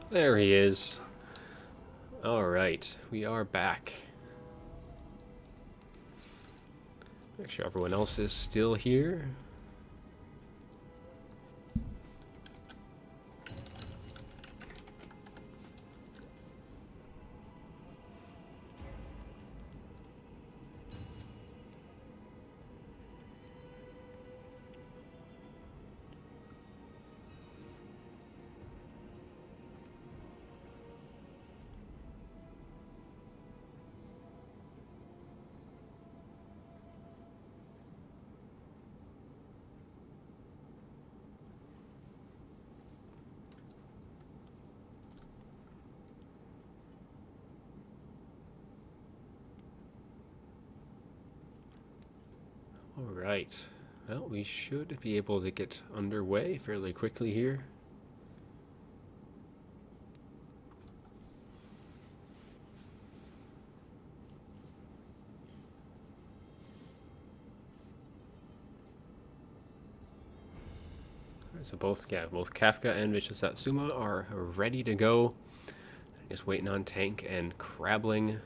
There he is. Alright, we are back. Make sure everyone else is still here. Alright, well, we should be able to get underway fairly quickly here. So both Kafka and Vicious Satsuma are ready to go. Just waiting on Tank and Crabling.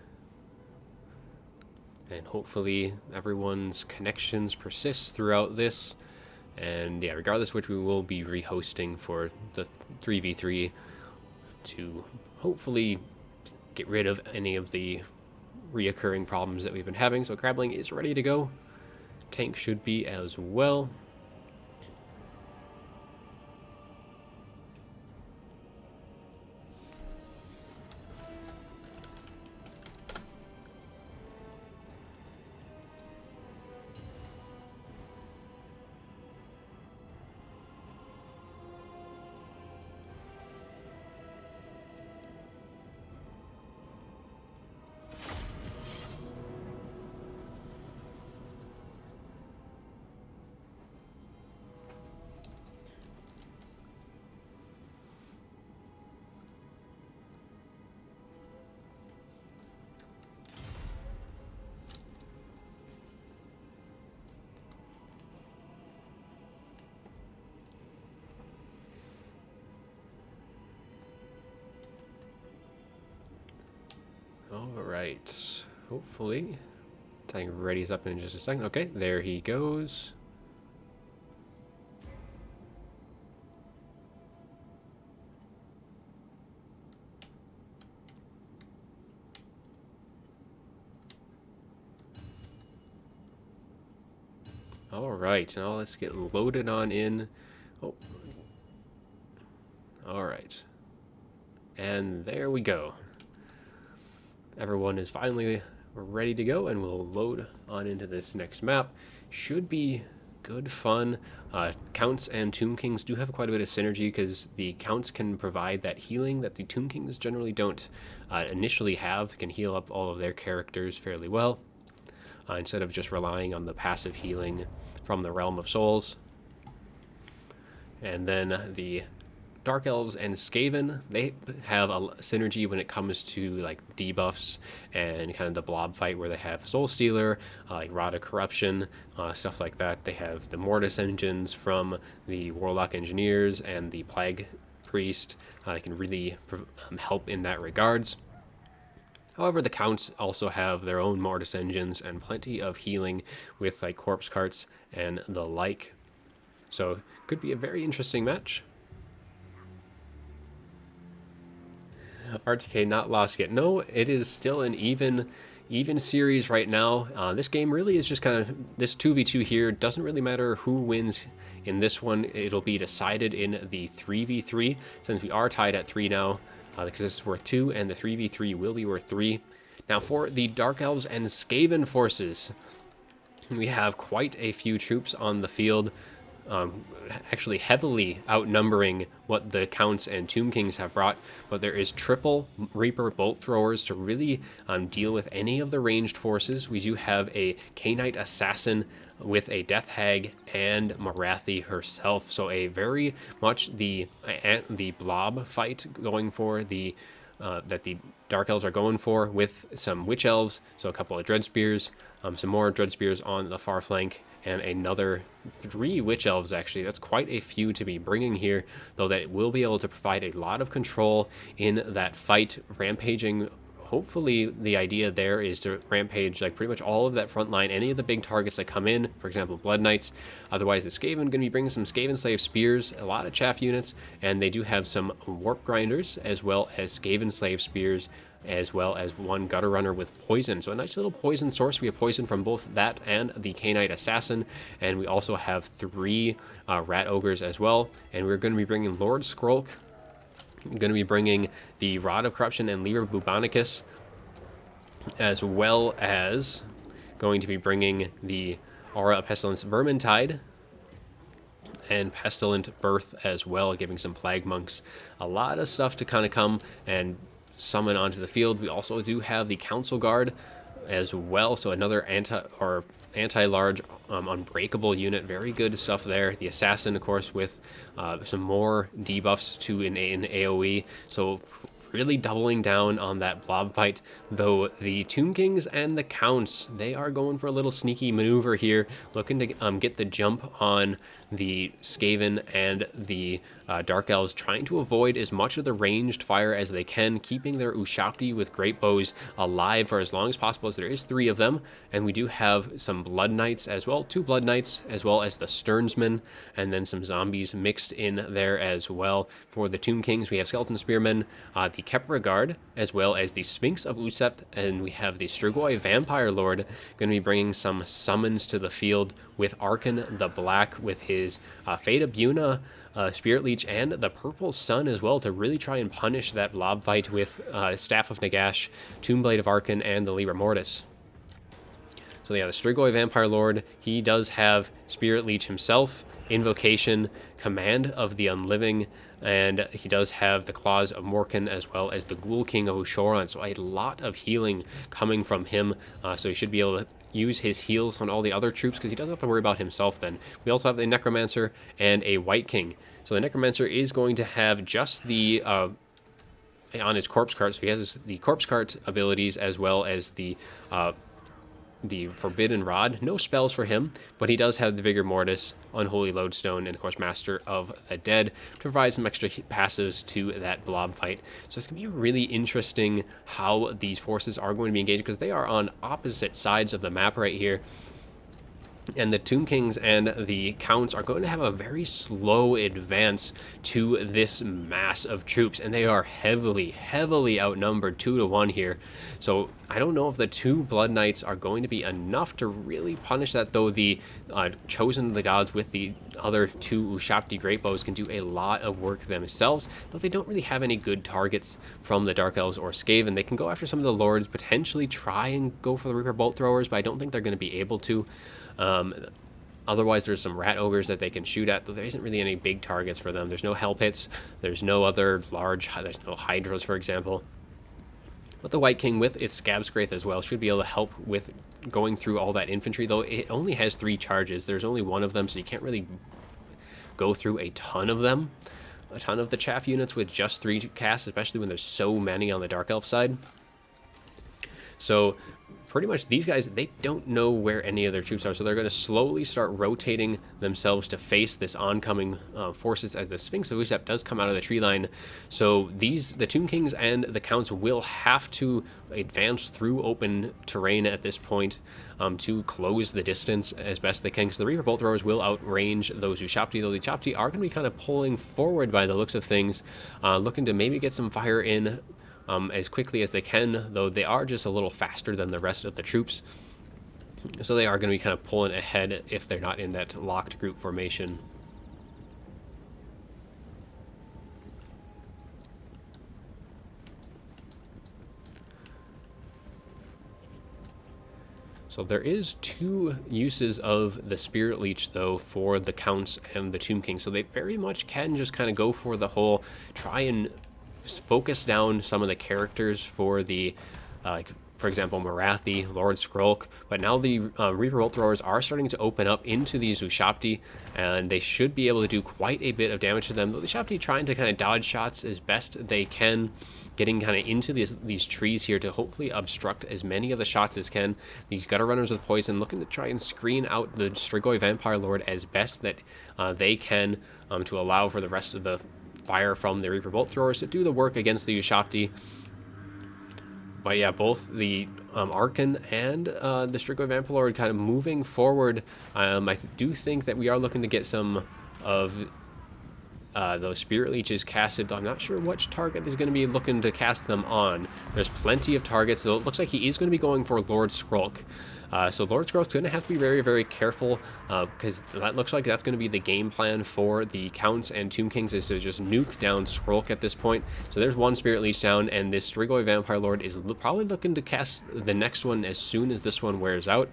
And hopefully everyone's connections persist throughout this. And yeah, regardless which, we will be rehosting for the 3v3 to hopefully get rid of any of the reoccurring problems that we've been having. So Crabling is ready to go. Tank should be as well. right. Hopefully. Tank readies up in just a second. Okay, there he goes. All right, now let's get loaded on in. Oh. All right. And there we go. Everyone is finally ready to go, and we'll load on into this next map. Should be good fun. Counts and Tomb Kings do have quite a bit of synergy because the Counts can provide that healing that the Tomb Kings generally don't initially have. Can heal up all of their characters fairly well instead of just relying on the passive healing from the Realm of Souls. And then the Dark Elves and Skaven, they have a synergy when it comes to like debuffs and kind of the blob fight where they have Soul Stealer, like Rod of Corruption, stuff like that. They have the Mortis engines from the Warlock Engineers and the Plague Priest. They can really help in that regards. However, the Counts also have their own Mortis engines and plenty of healing with like Corpse Carts and the like. So, could be a very interesting match. RTK not lost yet. No, it is still an even series right now. This game really is just kind of, this 2v2 here, doesn't really matter who wins in this one. It'll be decided in the 3v3, since we are tied at 3 now, because this is worth 2, and the 3v3 will be worth 3. Now for the Dark Elves and Skaven forces, we have quite a few troops on the field. Actually heavily outnumbering what the Counts and Tomb Kings have brought, but there is triple Reaper bolt throwers to really deal with any of the ranged forces. We do have a K-Knight Assassin with a Death Hag and Morathi herself, so a very much the blob fight going for the that the Dark Elves are going for, with some Witch Elves, so a couple of Dread Spears, some more Dread Spears on the far flank, and another 3 Witch Elves, actually. That's quite a few to be bringing here, though that will be able to provide a lot of control in that fight, rampaging. Hopefully the idea there is to rampage like pretty much all of that front line, any of the big targets that come in, for example Blood Knights. Otherwise the Skaven going to be bringing some Skaven Slave Spears, a lot of chaff units, and they do have some Warp Grinders as well as Skaven Slave Spears, as well as one Gutter Runner with poison. So a nice little poison source. We have poison from both that and the K-Knight Assassin, and we also have 3 Rat Ogres as well, and we're going to be bringing Lord Skrolk. I'm going to be bringing the Rod of Corruption and Liber Bubonicus, as well as going to be bringing the Aura of Pestilence Vermintide and Pestilent Birth as well, giving some Plague Monks a lot of stuff to kind of come and summon onto the field. We also do have the Council Guard as well, so another anti-large unbreakable unit. Very good stuff there. The Assassin, of course, with some more debuffs to an AoE, so really doubling down on that blob fight, though the Tomb Kings and the Counts, they are going for a little sneaky maneuver here, looking to get the jump on the Skaven and the Dark Elves, trying to avoid as much of the ranged fire as they can, keeping their Ushakti with great bows alive for as long as possible, as there is 3 of them. And we do have some Blood Knights as well, 2 Blood Knights, as well as the Stearnsmen, and then some zombies mixed in there as well. For the Tomb Kings, we have Skeleton Spearmen, the Kepra Guard, as well as the Sphinx of Usept, and we have the Strigoi Vampire Lord going to be bringing some summons to the field, with Arkan the Black with his Fate of Buna, Spirit Leech, and the Purple Sun as well, to really try and punish that blob fight with Staff of Nagash, Tombblade of Arkan, and the Liber Mortis. So yeah, the Strigoi Vampire Lord, he does have Spirit Leech himself, Invocation, Command of the Unliving, and he does have the Claws of Morkan, as well as the Ghoul King of Ushoran. So a lot of healing coming from him, so he should be able to use his heals on all the other troops, because he doesn't have to worry about himself then. We also have the Necromancer and a White King. So the Necromancer is going to have just the on his Corpse Cart, so he has the Corpse Cart abilities, as well as the the Forbidden Rod. No spells for him, but he does have the Vigor Mortis, Unholy Lodestone, and of course Master of the Dead to provide some extra passives to that blob fight. So it's going to be really interesting how these forces are going to be engaged, because they are on opposite sides of the map right here. And the Tomb Kings and the Counts are going to have a very slow advance to this mass of troops, and they are heavily outnumbered 2-1 here. So I don't know if the 2 Blood Knights are going to be enough to really punish that, though the Chosen of the Gods with the other 2 Ushapti Greatbows can do a lot of work themselves, though they don't really have any good targets from the Dark Elves or Skaven. They can go after some of the Lords, potentially try and go for the Reaper Bolt Throwers, but I don't think they're going to be able to. Otherwise, there's some Rat Ogres that they can shoot at, though there isn't really any big targets for them. There's no Hell Pits, there's no other there's no Hydras, for example. But the White King with its Scab Scraith as well should be able to help with going through all that infantry, though it only has 3 charges. There's only 1 of them, so you can't really go through a ton of them. A ton of the chaff units with just 3 casts, especially when there's so many on the Dark Elf side. So pretty much these guys, they don't know where any of their troops are, so they're going to slowly start rotating themselves to face this oncoming forces as the Sphinx of Ushap does come out of the tree line. So the Tomb Kings and the Counts will have to advance through open terrain at this point to close the distance as best they can, because the Reaper Bolt Throwers will outrange those Ushapti, though the Ushapti are going to be kind of pulling forward by the looks of things, looking to maybe get some fire in as quickly as they can, though they are just a little faster than the rest of the troops. So they are going to be kind of pulling ahead if they're not in that locked group formation. So there is 2 uses of the Spirit Leech, though, for the Counts and the Tomb King. So they very much can just kind of go for the whole, try and focus down some of the characters for the, for example, Marathi, Lord Skrulk, but now the Reaper Bolt Throwers are starting to open up into these Ushapti, and they should be able to do quite a bit of damage to them, though the Ushapti trying to kind of dodge shots as best they can, getting kind of into these trees here to hopefully obstruct as many of the shots as can. These Gutter Runners with poison looking to try and screen out the Strigoi Vampire Lord as best that they can, to allow for the rest of the fire from the Reaper Bolt Throwers to do the work against the Ushapti. But yeah, both the Archon and the Strigoi Vampire Lord kind of moving forward. I do think that we are looking to get some of those Spirit Leeches casted, though I'm not sure which target is going to be looking to cast them on. There's plenty of targets, though it looks like he is going to be going for Lord Skrulk. So Lord Skrulk's going to have to be very careful, because that looks like that's going to be the game plan for the Counts and Tomb Kings, is to just nuke down Skrulk at this point. So there's 1 Spirit Leech down, and this Strigoi Vampire Lord is probably looking to cast the next one as soon as this one wears out.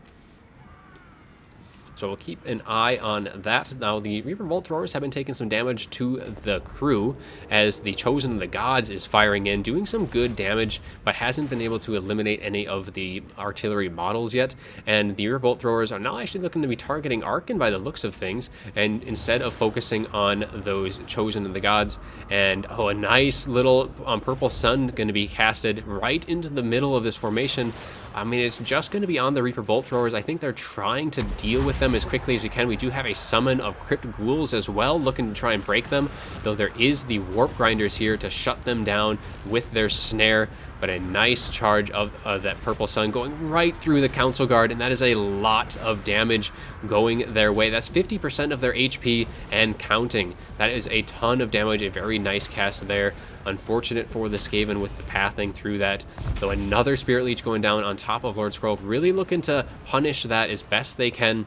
So we'll keep an eye on that. Now, the Reaper Bolt Throwers have been taking some damage to the crew as the Chosen of the Gods is firing in, doing some good damage, but hasn't been able to eliminate any of the artillery models yet. And the Reaper Bolt Throwers are now actually looking to be targeting Archon by the looks of things, and instead of focusing on those Chosen of the Gods. And oh, a nice little purple sun going to be casted right into the middle of this formation. I mean, it's just going to be on the Reaper Bolt Throwers. I think they're trying to deal with them as quickly as we can. We do have a summon of Crypt Ghouls as well, looking to try and break them, though there is the Warp Grinders here to shut them down with their snare. But a nice charge of that Purple Sun going right through the Council Guard, and that is a lot of damage going their way. That's 50% of their HP and counting. That is a ton of damage, a very nice cast there. Unfortunate for the Skaven with the pathing through that, though another Spirit Leech going down on top of Lord Skrulk, really looking to punish that as best they can.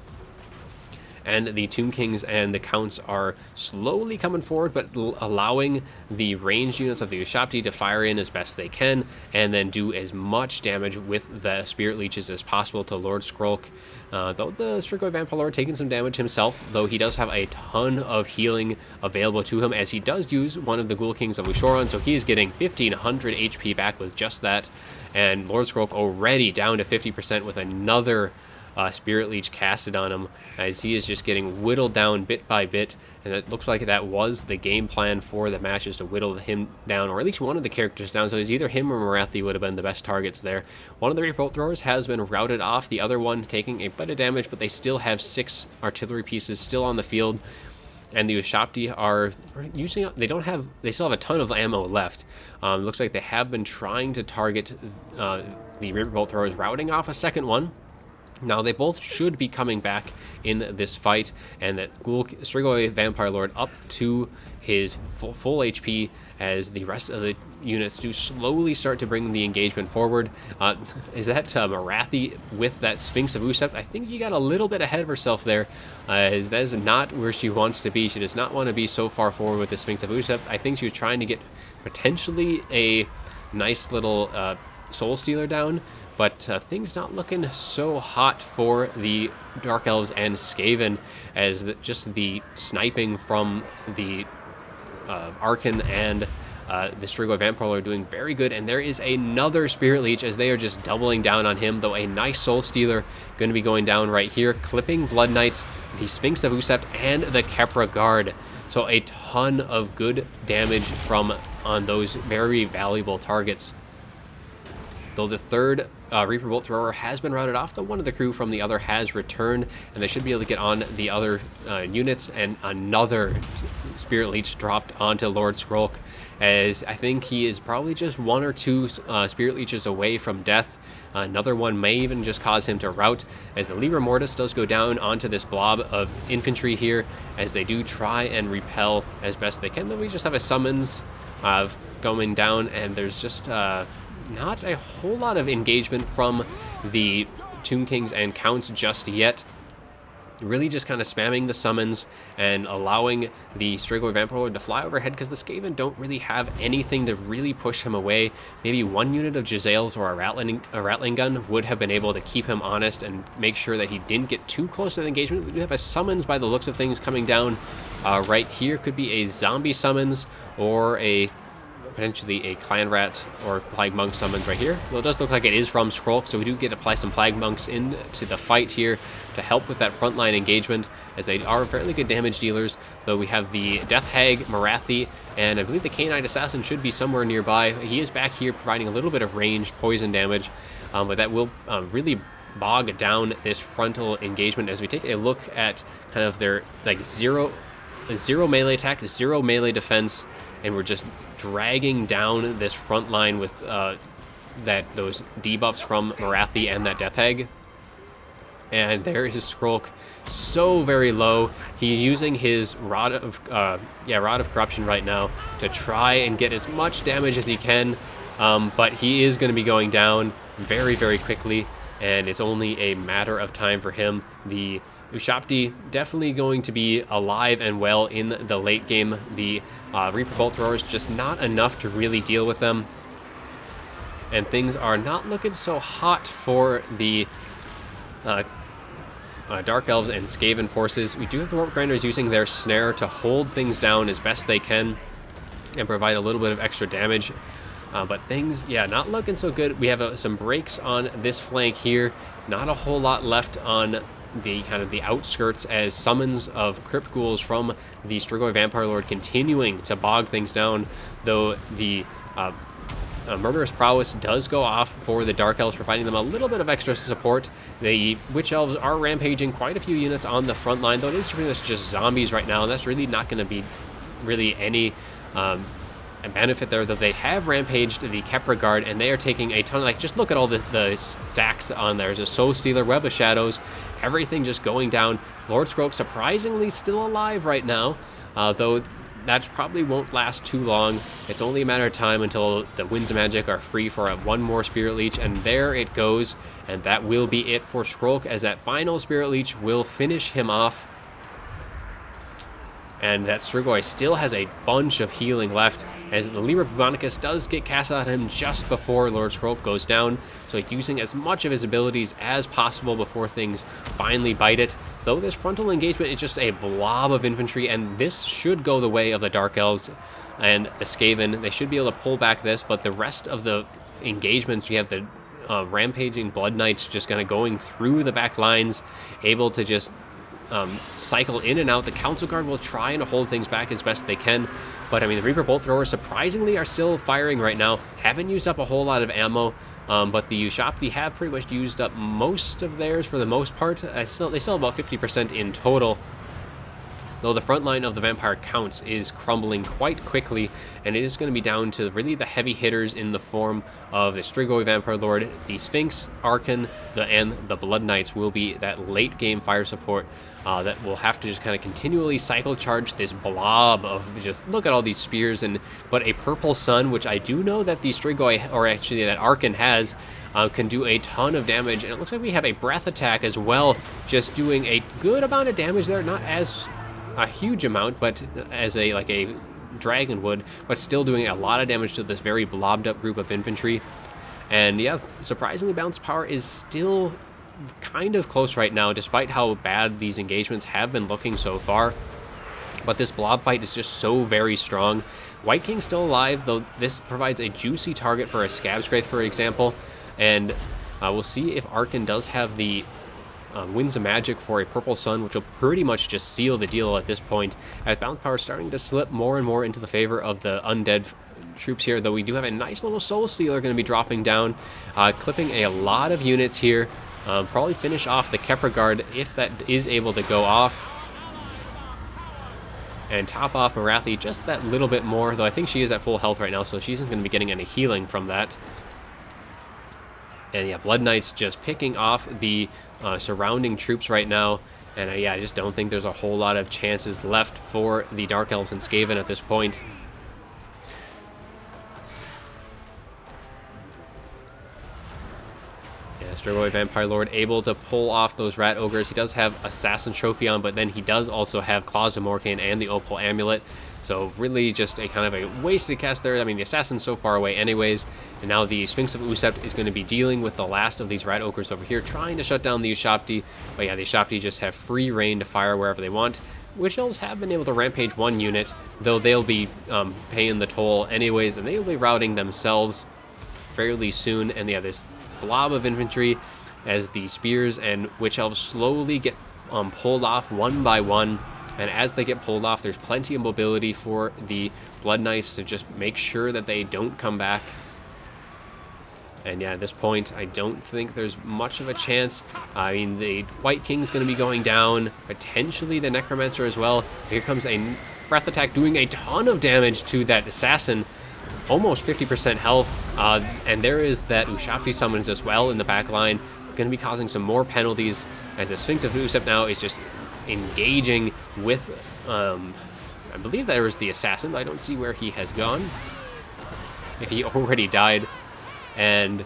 And the Tomb Kings and the Counts are slowly coming forward, but allowing the ranged units of the Ushapti to fire in as best they can, and then do as much damage with the Spirit Leeches as possible to Lord Skrulk. Though the Strigoi Vampire Lord taking some damage himself, though he does have a ton of healing available to him, as he does use one of the Ghoul Kings of Ushoran, so he is getting 1500 HP back with just that. And Lord Skrulk already down to 50% with another Spirit Leech casted on him, as he is just getting whittled down bit by bit. And it looks like that was the game plan for the match, is to whittle him down, or at least one of the characters down. So it's either him or Marathi would have been the best targets there. One of the Reaper Bolt throwers has been routed off, the other one taking a bit of damage, but they still have 6 artillery pieces still on the field. And the Ushapti are using, they still have a ton of ammo left. Looks like they have been trying to target the Reaper Bolt throwers, routing off a second one. Now, they both should be coming back in this fight, and that Strigoi Vampire Lord up to his full HP, as the rest of the units do slowly start to bring the engagement forward. Is that Marathi with that Sphinx of Usept? I think you got a little bit ahead of herself there, as that is not where she wants to be. She does not want to be so far forward with the Sphinx of Usept. I think she was trying to get potentially a nice little Soul Stealer down, but things not looking so hot for the Dark Elves and Skaven, as just the sniping from the Arkan and the Strigoi Vampire are doing very good. And there is another Spirit Leech, as they are just doubling down on him, though a nice Soul Stealer going to be going down right here, clipping Blood Knights, the Sphinx of Usept, and the Kepra Guard. So a ton of good damage on those very valuable targets. Though the third Reaper Bolt thrower has been routed off, though one of the crew from the other has returned, and they should be able to get on the other units. And another Spirit Leech dropped onto Lord Skrolk, as I think he is probably just 1 or 2 Spirit Leeches away from death. Another one may even just cause him to rout, as the Libra Mortis does go down onto this blob of infantry here, as they do try and repel as best they can. Then we just have a summons going down, and there's just not a whole lot of engagement from the Tomb Kings and Counts just yet. Really just kind of spamming the summons and allowing the Strigoi Vampire Lord to fly overhead, because the Skaven don't really have anything to really push him away. Maybe one unit of Giselles or a rattling gun would have been able to keep him honest and make sure that he didn't get too close to the engagement. We do have a summons by the looks of things coming down right here. Could be a zombie summons or potentially a Clan Rat or Plague Monk summons right here. Well, it does look like it is from Skrolk, so we do get to apply some Plague Monks into the fight here to help with that frontline engagement, as they are fairly good damage dealers. Though we have the Death Hag, Marathi, and I believe the Canine Assassin should be somewhere nearby. He is back here providing a little bit of ranged poison damage, but that will really bog down this frontal engagement. As we take a look at kind of their zero melee attack, 0 melee defense, and we're just dragging down this front line with those debuffs from Marathi and that Death Hag. And there is Skrolk, so very low. He's using his Rod of Corruption right now to try and get as much damage as he can, but he is going to be going down very, very quickly, and it's only a matter of time for him. The Ushapti definitely going to be alive and well in the late game. The Reaper Bolt throwers just not enough to really deal with them, and things are not looking so hot for the Dark Elves and Skaven forces. We do have the Warp Grinders using their snare to hold things down as best they can and provide a little bit of extra damage. But things, not looking so good. We have some breaks on this flank here. Not a whole lot left on the kind of the outskirts, as summons of Crypt Ghouls from the Strigoi Vampire Lord continuing to bog things down, though the Murderous Prowess does go off for the Dark Elves, providing them a little bit of extra support. The Witch Elves are rampaging quite a few units on the front line, though it is pretty much just zombies right now, and that's really not going to be really any benefit there. Though they have rampaged the Kepra Guard, and they are taking a ton of, just look at all the stacks on there. There's a Soul Stealer, Web of Shadows, everything just going down. Lord Skrolk surprisingly still alive right now, though that probably won't last too long. It's only a matter of time until the Winds of Magic are free for one more Spirit Leech, and there it goes, and that will be it for Skrolk, as that final Spirit Leech will finish him off. And that Strigoi still has a bunch of healing left, as the Libra Pubonicus does get cast out on him just before Lord Skrolk goes down, so using as much of his abilities as possible before things finally bite it. Though this frontal engagement is just a blob of infantry, and this should go the way of the Dark Elves and the Skaven. They should be able to pull back this, but the rest of the engagements, we have the rampaging Blood Knights just kind of going through the back lines, able to just cycle in and out. The Council Guard will try and hold things back as best they can, but I mean, the Reaper Bolt Throwers surprisingly are still firing right now. Haven't used up a whole lot of ammo, but the Ushapti have pretty much used up most of theirs for the most part. They still have about 50% in total, though the front line of the Vampire Counts is crumbling quite quickly, and it is going to be down to really the heavy hitters in the form of the Strigoi Vampire Lord, the Sphinx, Archon, and the Blood Knights will be that late game fire support that will have to just kind of continually cycle charge this blob of just, look at all these spears, but a Purple Sun, which I do know that the Strigoi, or actually that Archon has, can do a ton of damage, and it looks like we have a Breath Attack as well, just doing a good amount of damage there, not as a huge amount, but as like a dragon would, but still doing a lot of damage to this very blobbed up group of infantry. And yeah, surprisingly, bounce power is still kind of close right now, despite how bad these engagements have been looking so far. But this blob fight is just so very strong. White King's still alive, though this provides a juicy target for a Scab Scrape, for example. And we'll see if Archon does have the Winds of Magic for a Purple Sun, which will pretty much just seal the deal at this point, as bounce power is starting to slip more and more into the favor of the undead troops here, though we do have a nice little Soul Stealer going to be dropping down, clipping a lot of units here. Probably finish off the Kepra Guard if that is able to go off, and top off Marathi just that little bit more, though I think she is at full health right now, so she isn't going to be getting any healing from that. And yeah, Blood Knights just picking off the surrounding troops right now. And yeah, I just don't think there's a whole lot of chances left for the Dark Elves and Skaven at this point. Yeah, Strigoi Vampire Lord able to pull off those Rat Ogres. He does have Assassin's Trophy on, but then he does also have Claws of Morkane and the Opal Amulet. So really just a kind of a wasted cast there. I mean, the Assassin's so far away anyways. And now the Sphinx of Usept is going to be dealing with the last of these Rat Ogres over here, trying to shut down the Ushapti. But yeah, the Ushapti just have free reign to fire wherever they want. Witch Elves have been able to rampage one unit, though they'll be paying the toll anyways, and they'll be routing themselves fairly soon. And yeah, this blob of infantry as the spears and Witch Elves slowly get pulled off one by one. And as they get pulled off, there's plenty of mobility for the Blood Knights to just make sure that they don't come back. And yeah, at this point, I don't think there's much of a chance. I mean, the White King's going to be going down, potentially the Necromancer as well. Here comes a Breath Attack doing a ton of damage to that Assassin, almost 50% health. And there is that Ushapti summons as well in the back line, going to be causing some more penalties, as the Sphinx of Usept now is just engaging with, I believe there was the Assassin, but I don't see where he has gone, if he already died. And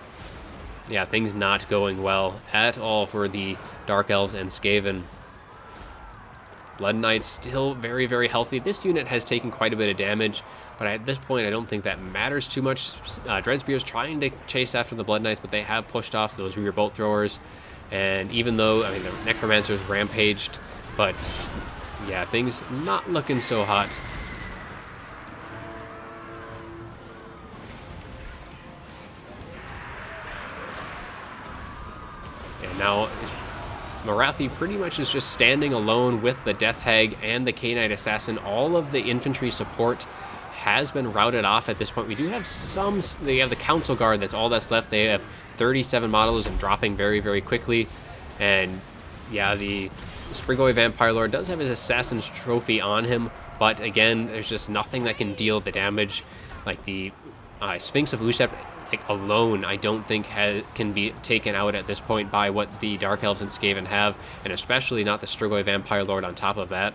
yeah, things not going well at all for the Dark Elves and Skaven. Blood Knights still very, very healthy. This unit has taken quite a bit of damage, but at this point I don't think that matters too much. Dreadspear's trying to chase after the Blood Knights, but they have pushed off those rear bolt throwers. And even though, I mean, the Necromancer's rampaged, but yeah, things not looking so hot. And now Marathi pretty much is just standing alone with the Death Hag and the K-Knight Assassin. All of the infantry support has been routed off at this point. We do have some, they have the Council Guard, that's all that's left. They have 37 models and dropping very, very quickly. And yeah, the Strigoi Vampire Lord does have his Assassin's Trophy on him, but again, there's just nothing that can deal the damage. Like the Sphinx of Usept, like alone, I don't think can be taken out at this point by what the Dark Elves and Skaven have, and especially not the Strigoi Vampire Lord on top of that.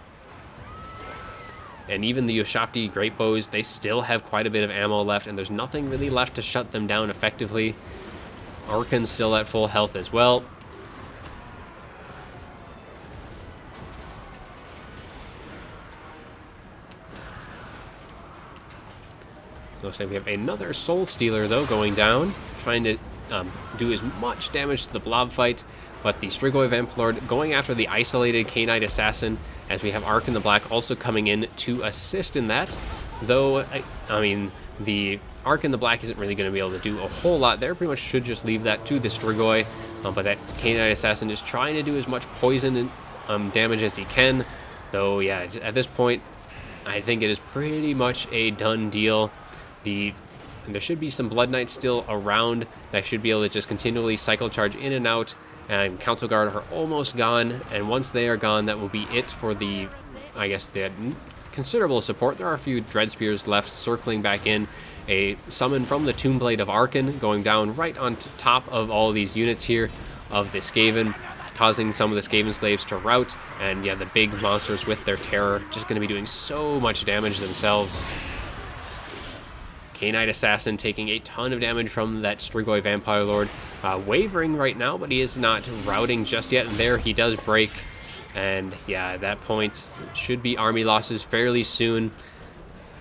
And even the Ushapti Great Bows, they still have quite a bit of ammo left, and there's nothing really left to shut them down effectively. Archon's still at full health as well. Looks like we have another Soul Stealer, though, going down, trying to do as much damage to the blob fight, but the Strigoi Vampalord going after the isolated Knight Assassin, as we have Ark in the Black also coming in to assist in that, though, I mean, the Ark in the Black isn't really going to be able to do a whole lot there. Pretty much should just leave that to the Strigoi, but that Knight Assassin is trying to do as much poison and damage as he can, though, yeah, at this point, I think it is pretty much a done deal. There should be some Blood Knights still around that should be able to just continually cycle charge in and out, and Council Guard are almost gone, and once they are gone, that will be it for the, I guess, the considerable support. There are a few Dread Spears left circling back in, a summon from the Tomb Blade of Arkan going down right on top of all these units here of the Skaven, causing some of the Skaven slaves to rout, and yeah, the big monsters with their terror just going to be doing so much damage themselves. Knight Assassin taking a ton of damage from that Strigoi Vampire Lord, wavering right now, but he is not routing just yet, and there he does break, and yeah, at that point, it should be army losses fairly soon.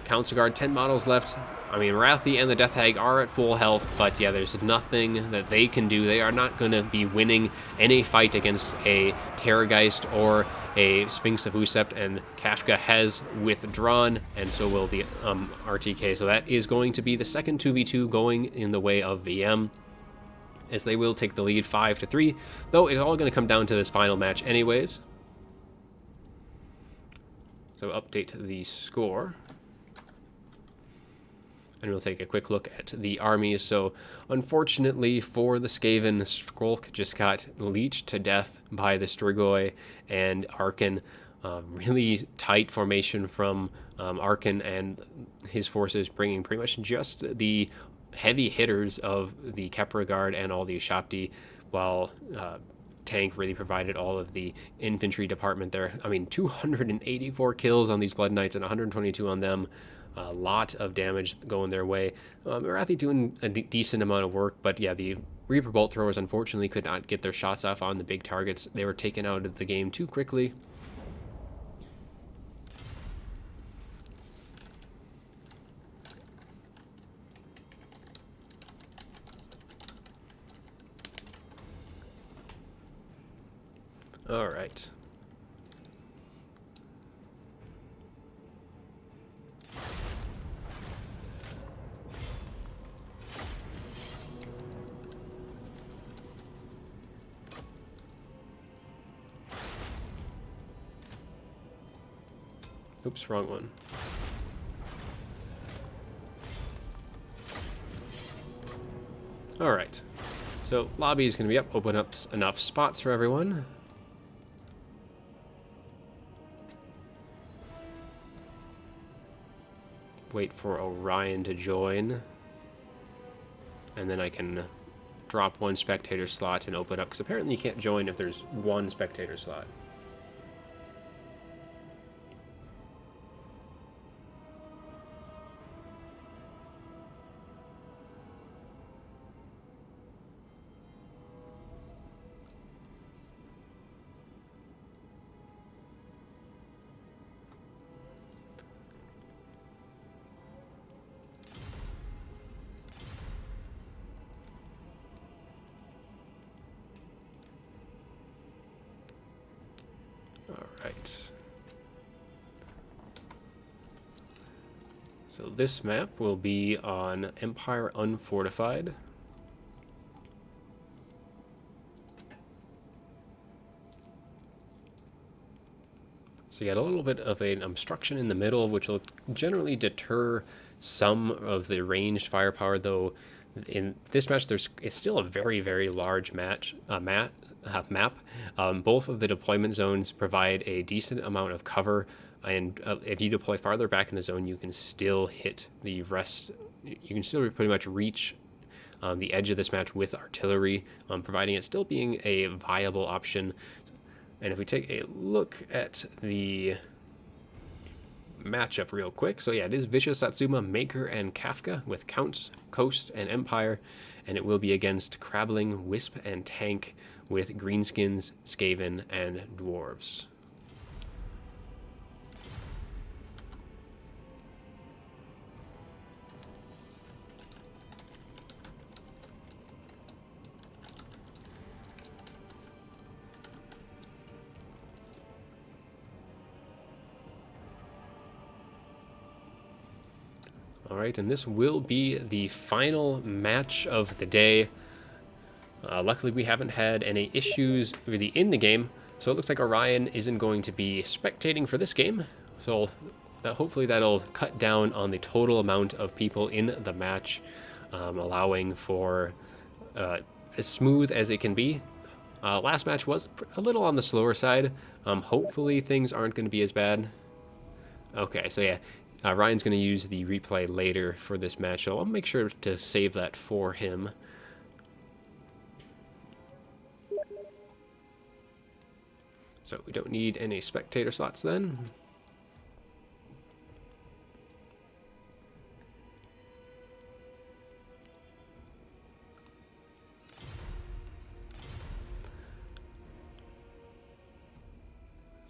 Council Guard, 10 models left. I mean, Wrathy and the Death Hag are at full health, but yeah, there's nothing that they can do. They are not going to be winning any fight against a Terrorgeist or a Sphinx of Usept, and Kafka has withdrawn, and so will the RTK. So that is going to be the second 2v2 going in the way of VM, as they will take the lead 5-3, though it's all going to come down to this final match anyways. So update the score. And we'll take a quick look at the armies. So, unfortunately for the Skaven, Skrulk just got leeched to death by the Strigoi and Arkan. Really tight formation from Arkan and his forces, bringing pretty much just the heavy hitters of the Kepra Guard and all the Shapti, while Tank really provided all of the infantry department there. I mean, 284 kills on these Blood Knights and 122 on them. A lot of damage going their way. Wrathy doing a decent amount of work, but yeah, the Reaper Bolt Throwers unfortunately could not get their shots off on the big targets. They were taken out of the game too quickly. All right. Oops, wrong one. All right. So lobby is going to be up. Open up enough spots for everyone. Wait for Orion to join. And then I can drop one spectator slot and open up, because apparently you can't join if there's one spectator slot. Alright. So this map will be on Empire Unfortified. So you got a little bit of an obstruction in the middle, which will generally deter some of the ranged firepower, though in this match it's still a very, very large map. Both of the deployment zones provide a decent amount of cover, and if you deploy farther back in the zone, you can still hit the rest. You can still pretty much reach the edge of this match with artillery, providing it still being a viable option. And if we take a look at the matchup real quick, so yeah, it is Vicious Satsuma, Maker, and Kafka with Counts, Coast, and Empire, and it will be against Crabbling, Wisp, and Tank with Greenskins, Skaven, and Dwarves. All right, and this will be the final match of the day. Luckily, we haven't had any issues really in the game, so it looks like Orion isn't going to be spectating for this game. So hopefully that'll cut down on the total amount of people in the match, allowing for as smooth as it can be. Last match was a little on the slower side. Hopefully things aren't going to be as bad. Okay, so yeah, Ryan's going to use the replay later for this match, so I'll make sure to save that for him. So we don't need any spectator slots then.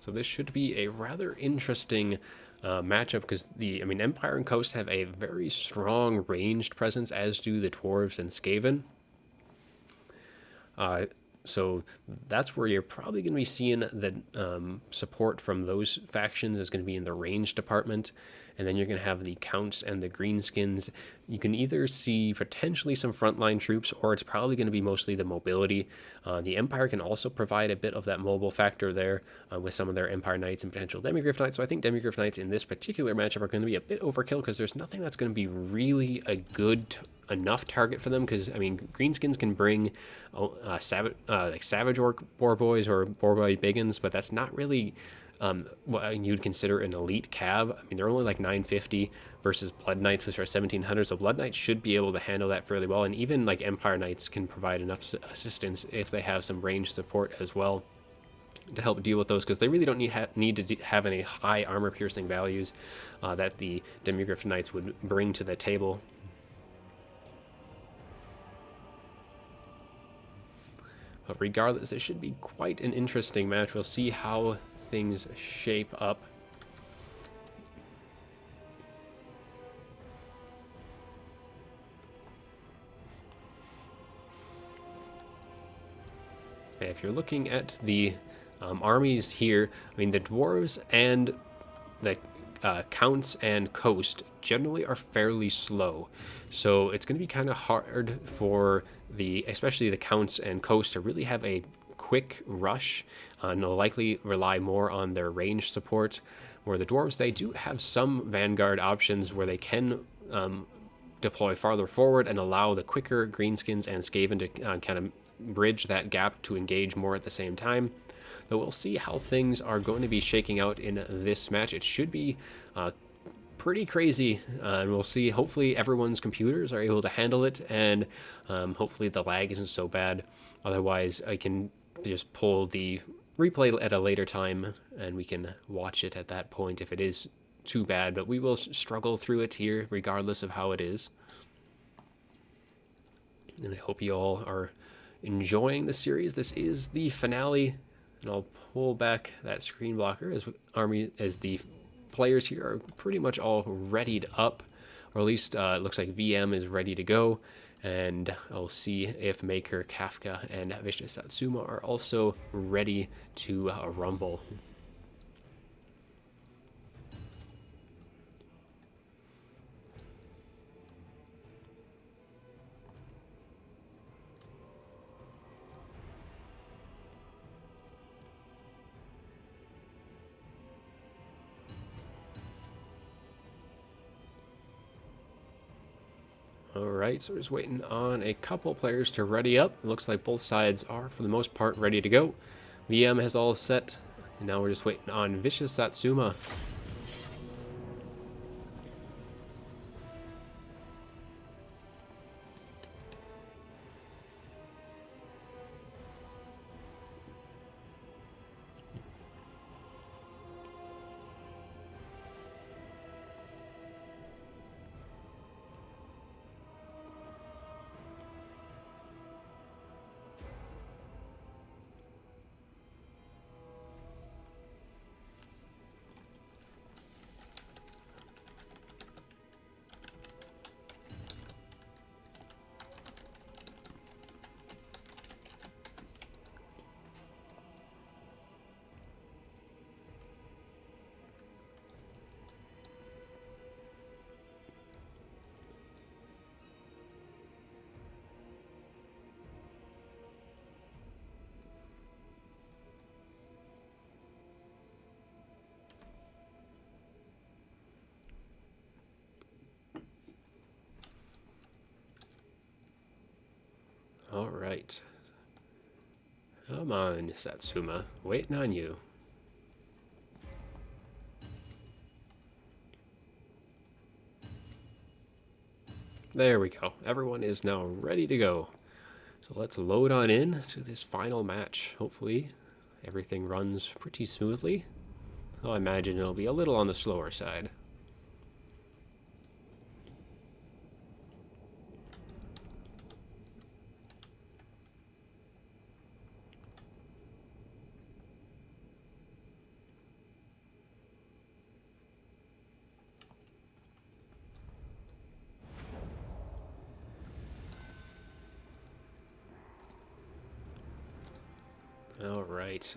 So this should be a rather interesting matchup because Empire and Coast have a very strong ranged presence, as do the Dwarves and Skaven. So that's where you're probably going to be seeing the support from those factions is going to be in the range department. And then you're going to have the Counts and the Greenskins. You can either see potentially some frontline troops, or it's probably going to be mostly the mobility. The Empire can also provide a bit of that mobile factor there with some of their Empire Knights and potential Demigryph Knights. So I think Demigryph Knights in this particular matchup are going to be a bit overkill because there's nothing that's going to be really a good enough target for them, because Greenskins can bring like Savage Orc Boar Boys or Boar Boy Biggins, but that's not really what you'd consider an elite cav. They're only like 950 versus Blood Knights, which are 1700, so Blood Knights should be able to handle that fairly well, and even like Empire Knights can provide enough assistance if they have some range support as well to help deal with those, because they really don't need to have any high armor piercing values that the Demigryph Knights would bring to the table. But regardless, it should be quite an interesting match. We'll see how things shape up. If you're looking at the armies here, the Dwarves and the Counts and Coast generally are fairly slow, so it's going to be kind of hard for especially the Counts and Coast to really have a quick rush, and they'll likely rely more on their range support, where the Dwarves, they do have some Vanguard options where they can deploy farther forward and allow the quicker Greenskins and Skaven to kind of bridge that gap to engage more at the same time. Though we'll see how things are going to be shaking out in this match. It should be pretty crazy, and we'll see. Hopefully everyone's computers are able to handle it, and hopefully the lag isn't so bad. Otherwise, I can just pull the replay at a later time, and we can watch it at that point if it is too bad. But we will struggle through it here, regardless of how it is. And I hope you all are enjoying the series. This is the finale, and I'll pull back that screen blocker as the players here are pretty much all readied up, or at least it looks like VM is ready to go. And I'll see if Maker, Kafka, and Vicious Satsuma are also ready to rumble. Alright, so we're just waiting on a couple players to ready up. It looks like both sides are, for the most part, ready to go. VM has all set, and now we're just waiting on Vicious Satsuma. All right. Come on, Satsuma. Waiting on you. There we go. Everyone is now ready to go. So let's load on in to this final match. Hopefully everything runs pretty smoothly. Though I imagine it'll be a little on the slower side. All right.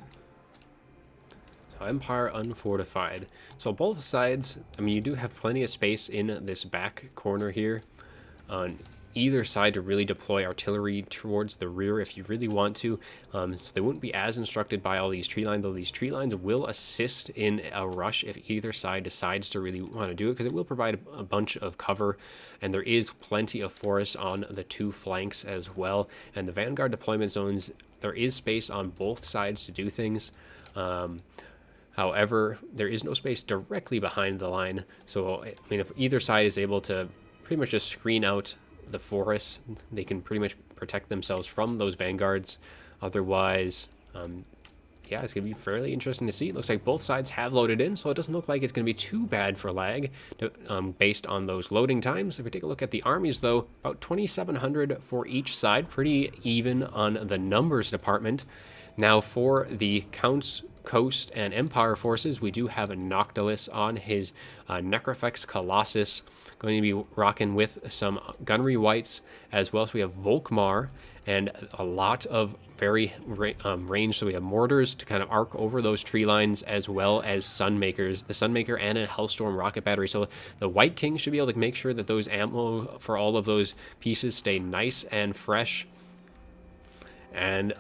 So Empire unfortified. So both sides, I mean, you do have plenty of space in this back corner here on either side to really deploy artillery towards the rear if you really want to. So they wouldn't be as instructed by all these tree lines, though these tree lines will assist in a rush if either side decides to really want to do it, because it will provide a bunch of cover, and there is plenty of forest on the two flanks as well. And the vanguard deployment zones, there is space on both sides to do things. However, there is no space directly behind the line. So, I mean, if either side is able to pretty much just screen out the forest, they can pretty much protect themselves from those vanguards. Otherwise, yeah, it's going to be fairly interesting to see. It looks like both sides have loaded in, so it doesn't look like it's going to be too bad for lag based on those loading times. If we take a look at the armies, though, about 2,700 for each side, pretty even on the numbers department. Now, for the Counts, Coast, and Empire forces, we do have a Noctilus on his Necrofex Colossus, going to be rocking with some gunnery whites as well. So we have Volkmar and a lot of very range. So we have mortars to kind of arc over those tree lines, as well as Sunmakers, the Sunmaker and a Hellstorm rocket battery. So the White King should be able to make sure that those ammo for all of those pieces stay nice and fresh. And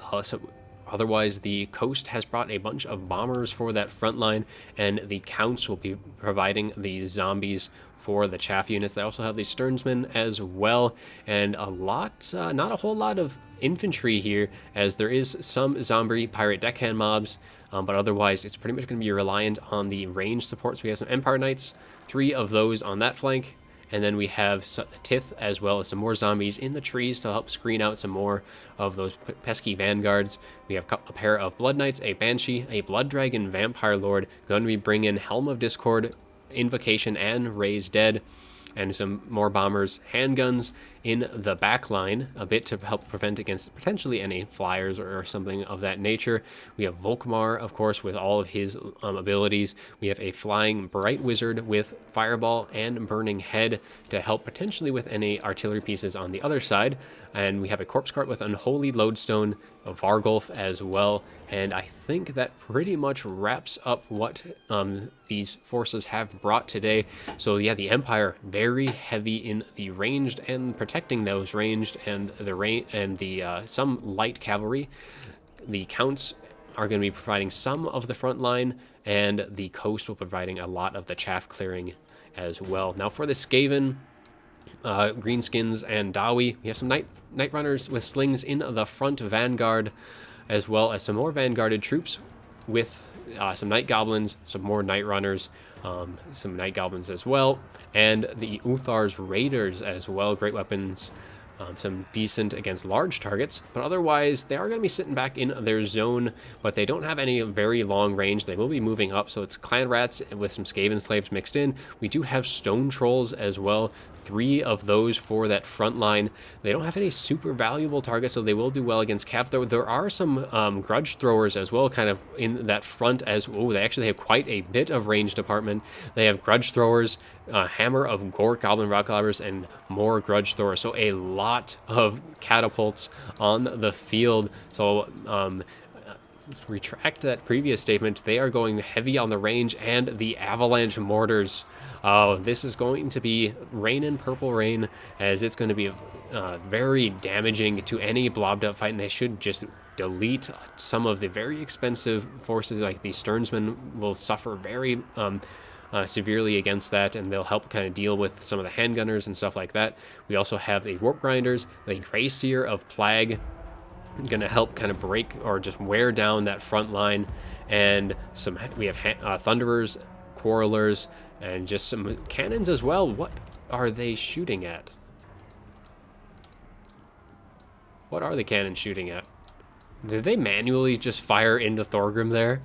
otherwise, the Coast has brought a bunch of bombers for that front line, and the Counts will be providing the zombies for the chaff units. They also have the Sternsmen as well, and a lot, not a whole lot of infantry here, as there is some zombie pirate deckhand mobs, but otherwise it's pretty much going to be reliant on the range support. So we have some Empire Knights, 3 of those on that flank, and then we have the Tith as well as some more zombies in the trees to help screen out some more of those pesky vanguards. We have a pair of Blood Knights, a Banshee, a Blood Dragon Vampire Lord, going to be bringing Helm of Discord, Invocation, and Raise Dead, and some more bombers, handguns in the back line, a bit to help prevent against potentially any flyers or something of that nature. We have Volkmar, of course, with all of his abilities. We have a flying Bright Wizard with Fireball and Burning Head to help potentially with any artillery pieces on the other side. And we have a Corpse Cart with Unholy Lodestone, a Vargulf as well. And I think that pretty much wraps up what these forces have brought today. So yeah, the Empire very heavy in the ranged and protecting those ranged and the some light cavalry. The Counts are going to be providing some of the front line, and the Coast will be providing a lot of the chaff clearing as well. Now for the Skaven, Greenskins, and Dawi, we have some Night Runners with slings in the front vanguard, as well as some more vanguarded troops with some Night Goblins, some more Night Runners, some Night Goblins as well, and the Uthar's Raiders as well. Great weapons, some decent against large targets, but otherwise they are going to be sitting back in their zone, but they don't have any very long range. They will be moving up, so it's Clan Rats with some Skaven Slaves mixed in. We do have Stone Trolls as well, 3 of those for that front line. They don't have any super valuable targets, so they will do well against Cav. There are some Grudge Throwers as well, kind of in that front as well. They actually have quite a bit of range department. They have Grudge Throwers, Hammer of Gork, Goblin Rock Climbers, and more Grudge Throwers. So a lot of catapults on the field. So retract that previous statement. They are going heavy on the range and the avalanche mortars. This is going to be rain and purple rain, as it's going to be very damaging to any blobbed up fight, and they should just delete some of the very expensive forces. Like the Sternsmen will suffer very severely against that, and they'll help kind of deal with some of the handgunners and stuff like that. We also have the Warp Grinders, the Grayseer of Plague, going to help kind of break or just wear down that front line, and we have Thunderers, Quarrelers, and just some cannons as well. What are they shooting at? What are the cannons shooting at? Did they manually just fire into Thorgrim there?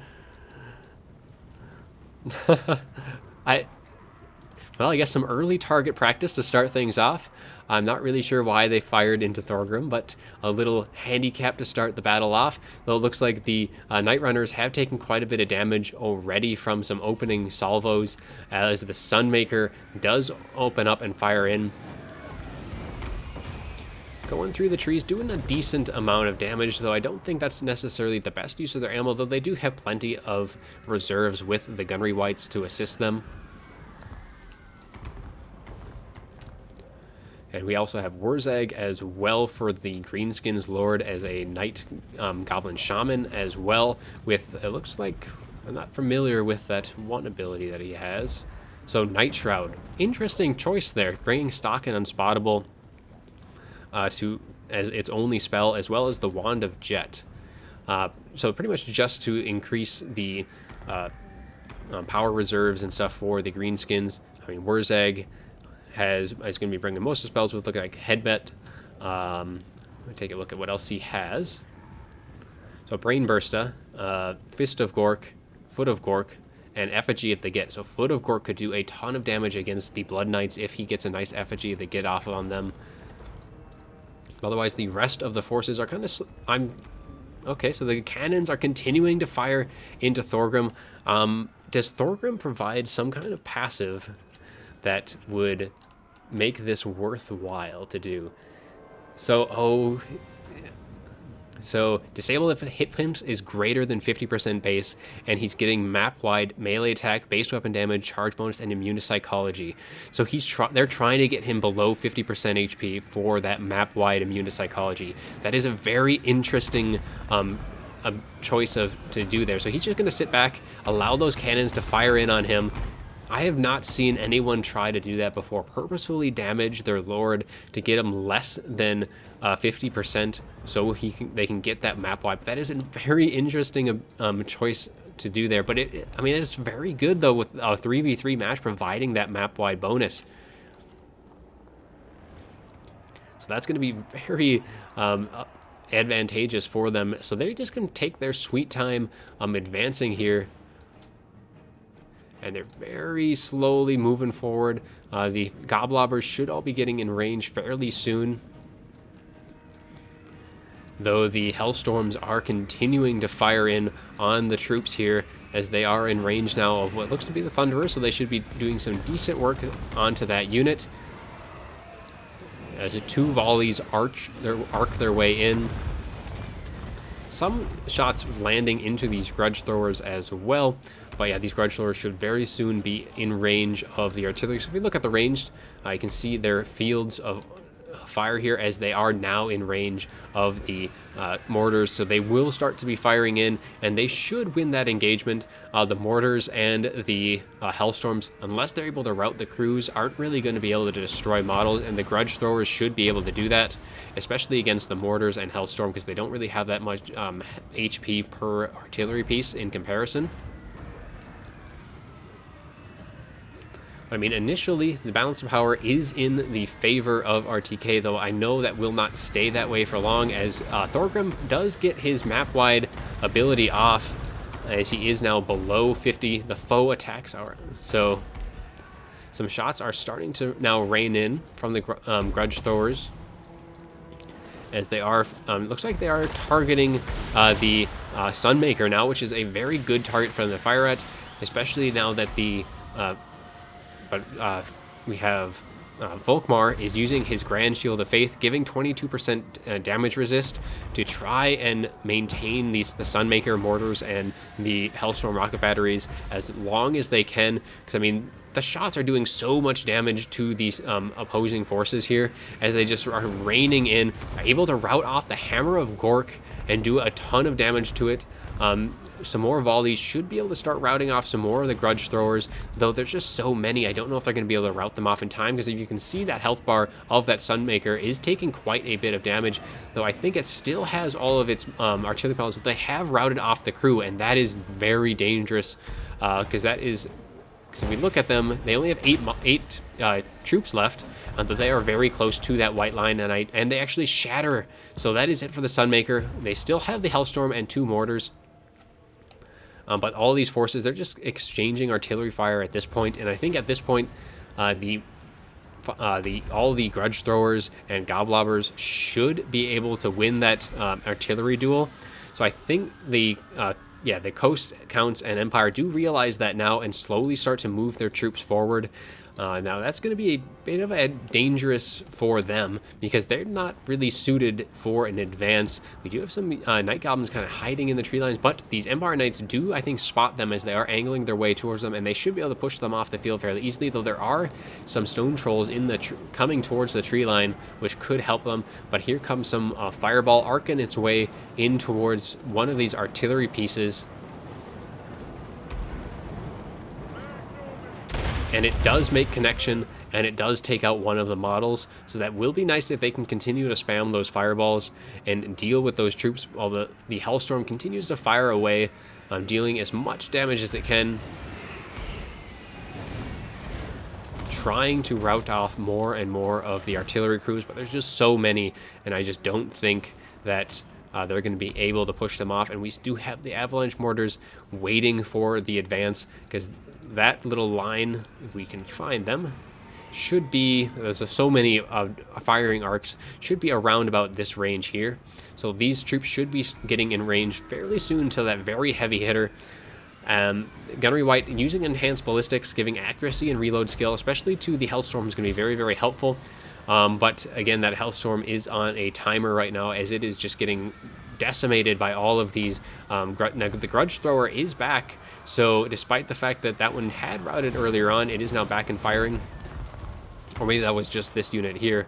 Well, I guess some early target practice to start things off. I'm not really sure why they fired into Thorgrim, but a little handicap to start the battle off. Though it looks like the Night Runners have taken quite a bit of damage already from some opening salvos, as the Sunmaker does open up and fire in. Going through the trees, doing a decent amount of damage, though I don't think that's necessarily the best use of their ammo, though they do have plenty of reserves with the Gunnery Wights to assist them. And we also have Wurzag as well for the Greenskins Lord as a Night Goblin Shaman as well, with, it looks like, I'm not familiar with that one ability that he has. So Night Shroud, interesting choice there, bringing stock and Unspottable as its only spell, as well as the Wand of Jet. So pretty much just to increase the power reserves and stuff for the Greenskins. I mean, Wurzag is going to be bringing most of the spells with, look like Headbutt. Let me take a look at what else he has. So Brain Bursta, Fist of Gork, Foot of Gork, and Effigy if they get. So Foot of Gork could do a ton of damage against the Blood Knights if he gets a nice Effigy to get off on them. Otherwise, the rest of the forces are kind of... Okay, so the cannons are continuing to fire into Thorgrim. Does Thorgrim provide some kind of passive that would make this worthwhile to do? So disable if hit points is greater than 50% base, and he's getting map-wide melee attack, base weapon damage, charge bonus, and immune to psychology. So they're trying to get him below 50% HP for that map-wide immune to psychology. That is a very interesting choice to do there. So he's just going to sit back, allow those cannons to fire in on him. I have not seen anyone try to do that before, purposefully damage their lord to get him less than 50% so they can get that map wipe. That is a very interesting choice to do there, but I mean, it's very good though with a 3v3 match providing that map wide bonus. So that's going to be very advantageous for them. So they're just going to take their sweet time advancing here. And they're very slowly moving forward. The Goblobbers should all be getting in range fairly soon, though the Hellstorms are continuing to fire in on the troops here, as they are in range now of what looks to be the Thunderer, so they should be doing some decent work onto that unit. As the two volleys arc their way in. Some shots landing into these Grudge Throwers as well. But yeah, these Grudge Throwers should very soon be in range of the artillery. So if we look at the ranged, you can see their fields of fire here, as they are now in range of the mortars. So they will start to be firing in, and they should win that engagement. The mortars and the Hellstorms, unless they're able to rout the crews, aren't really going to be able to destroy models, and the Grudge Throwers should be able to do that, especially against the mortars and Hellstorm, because they don't really have that much HP per artillery piece in comparison. I mean, initially, the balance of power is in the favor of RTK, though I know that will not stay that way for long, as Thorgrim does get his map-wide ability off, as he is now below 50. The foe attacks are... So, some shots are starting to now rain in from the Grudge Throwers, as they are... looks like they are targeting the Sunmaker now, which is a very good target for them to fire at, especially now that the... we have Volkmar is using his Grand Shield of Faith, giving 22% damage resist to try and maintain the Sunmaker mortars and the Hellstorm rocket batteries as long as they can. Because, I mean, the shots are doing so much damage to these opposing forces here, as they just are raining in, are able to rout off the Hammer of Gork and do a ton of damage to it. Some more volleys should be able to start routing off some more of the grudge throwers, though there's just so many. I don't know if they're going to be able to rout them off in time, because if you can see, that health bar of that Sunmaker is taking quite a bit of damage, though I think it still has all of its artillery pellets. They have routed off the crew, and that is very dangerous, because that is... because if we look at them, they only have eight troops left, but they are very close to that white line, and they actually shatter. So that is it for the Sunmaker. They still have the Hellstorm and 2 mortars. But all these forces, they're just exchanging artillery fire at this point, and I think at this point, all the grudge throwers and goblobbers should be able to win that artillery duel. So I think the Coast Counts and Empire do realize that now and slowly start to move their troops forward. Now that's going to be a bit of a dangerous for them, because they're not really suited for an advance. We do have some Night Goblins kind of hiding in the tree lines, but these Empire Knights do, I think, spot them as they are angling their way towards them, and they should be able to push them off the field fairly easily, though there are some Stone Trolls in the coming towards the tree line, which could help them. But here comes some Fireball arcing its way in towards one of these artillery pieces. And it does make connection, and it does take out one of the models, so that will be nice if they can continue to spam those fireballs and deal with those troops while the Hellstorm continues to fire away, dealing as much damage as it can, trying to rout off more and more of the artillery crews, but there's just so many, and I just don't think that they're going to be able to push them off. And we do have the Avalanche Mortars waiting for the advance, because that little line, if we can find them, should be, there's so many firing arcs, should be around about this range here. So these troops should be getting in range fairly soon to that very heavy hitter. Gunnery White using enhanced ballistics, giving accuracy and reload skill, especially to the Hellstorm, is going to be very, very helpful. But again, that Hellstorm is on a timer right now, as it is just getting decimated by all of these. Now, the Grudge Thrower is back, so despite the fact that that one had routed earlier on, it is now back and firing. Or maybe that was just this unit here.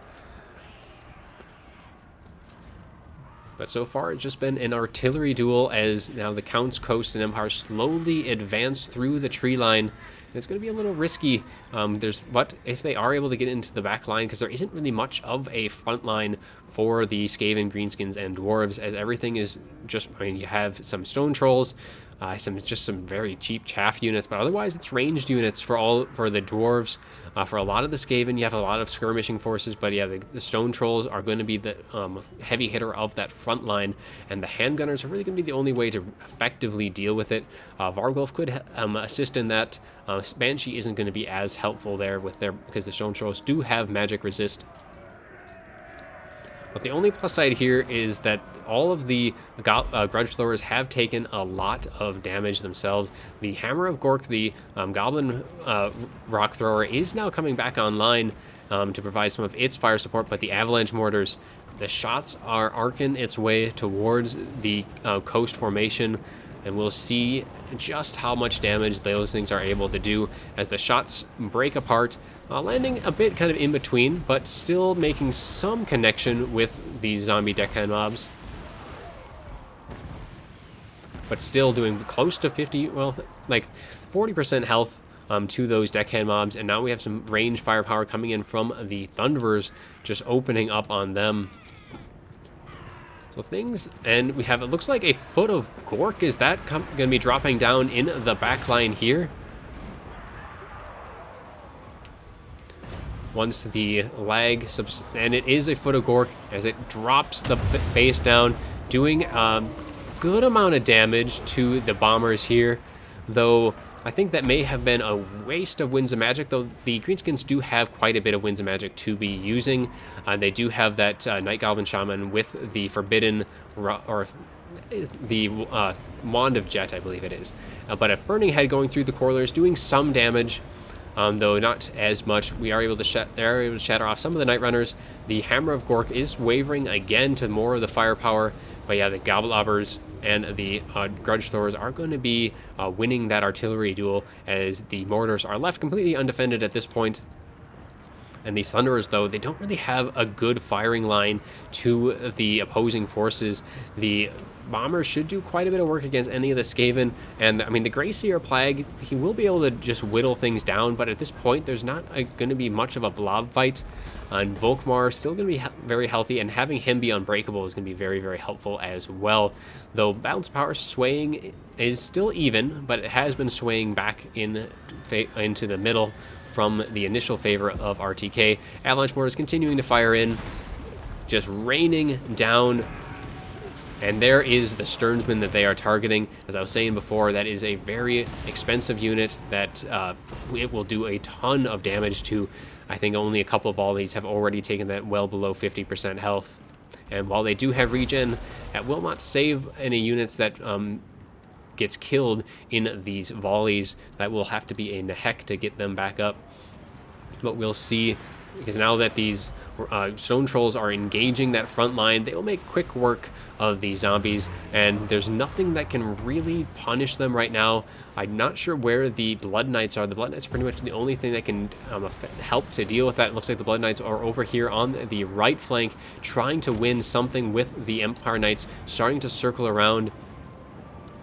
But so far, it's just been an artillery duel, as now the Counts, Coast, and Empire slowly advance through the tree line. And it's going to be a little risky. But if they are able to get into the back line, because there isn't really much of a front line for the Skaven, Greenskins, and Dwarves, as everything is just, I mean, you have some Stone Trolls, some very cheap chaff units, but otherwise it's ranged units for the Dwarves. For a lot of the Skaven, you have a lot of skirmishing forces, but yeah, the Stone Trolls are going to be the heavy hitter of that front line, and the handgunners are really going to be the only way to effectively deal with it. Vargulf could assist in that. Banshee isn't going to be as helpful there because the Stone Trolls do have magic resist. But the only plus side here is that all of the Grudge Throwers have taken a lot of damage themselves. The Hammer of Gork, the Goblin Rock Thrower, is now coming back online to provide some of its fire support, but the Avalanche Mortars, the shots are arcing its way towards the coast formation, and we'll see just how much damage those things are able to do as the shots break apart, landing a bit kind of in between, but still making some connection with these zombie deckhand mobs. But still doing close to 50, well, like 40% health to those deckhand mobs, and now we have some range firepower coming in from the Thunderers, just opening up on them. So things, and we have, it looks like a Foot of Gork. Is that going to be dropping down in the back line here? Once the lag, and it is a Foot of Gork, as it drops the base down, doing a good amount of damage to the bombers here, though I think that may have been a waste of Winds of Magic, though the Greenskins do have quite a bit of Winds of Magic to be using. They do have that Night Goblin Shaman with the Forbidden, or the Wand of Jet, I believe it is. But a Burning Head going through the Corridors, doing some damage. though not as much. We are able to they're able to shatter off some of the Night Runners. The Hammer of Gork is wavering again to more of the firepower, but yeah, the Gobbleobbers and the Grudge Throwers are going to be winning that artillery duel, as the mortars are left completely undefended at this point. And these Thunderers, though, they don't really have a good firing line to the opposing forces. The Bombers should do quite a bit of work against any of the Skaven. And, I mean, the Greyseer Plague, he will be able to just whittle things down. But at this point, there's not going to be much of a blob fight. And Volkmar still going to be very healthy. And having him be unbreakable is going to be very, very helpful as well. Though Balance Power swaying is still even, but it has been swaying back into the middle from the initial favor of RTK. Avalanche Mortars continuing to fire in, just raining down. And there is the Sternsman that they are targeting. As I was saying before, that is a very expensive unit that it will do a ton of damage to. I think only a couple of volleys have already taken that well below 50% health. And while they do have regen, that will not save any units that gets killed in these volleys. That will have to be a Nehek to get them back up. But we'll see, because now that these Stone Trolls are engaging that front line, they will make quick work of these zombies, and there's nothing that can really punish them right now. I'm not sure where the Blood Knights are. The Blood Knights are pretty much the only thing that can help to deal with that. It looks like the Blood Knights are over here on the right flank, trying to win something with the Empire Knights, starting to circle around.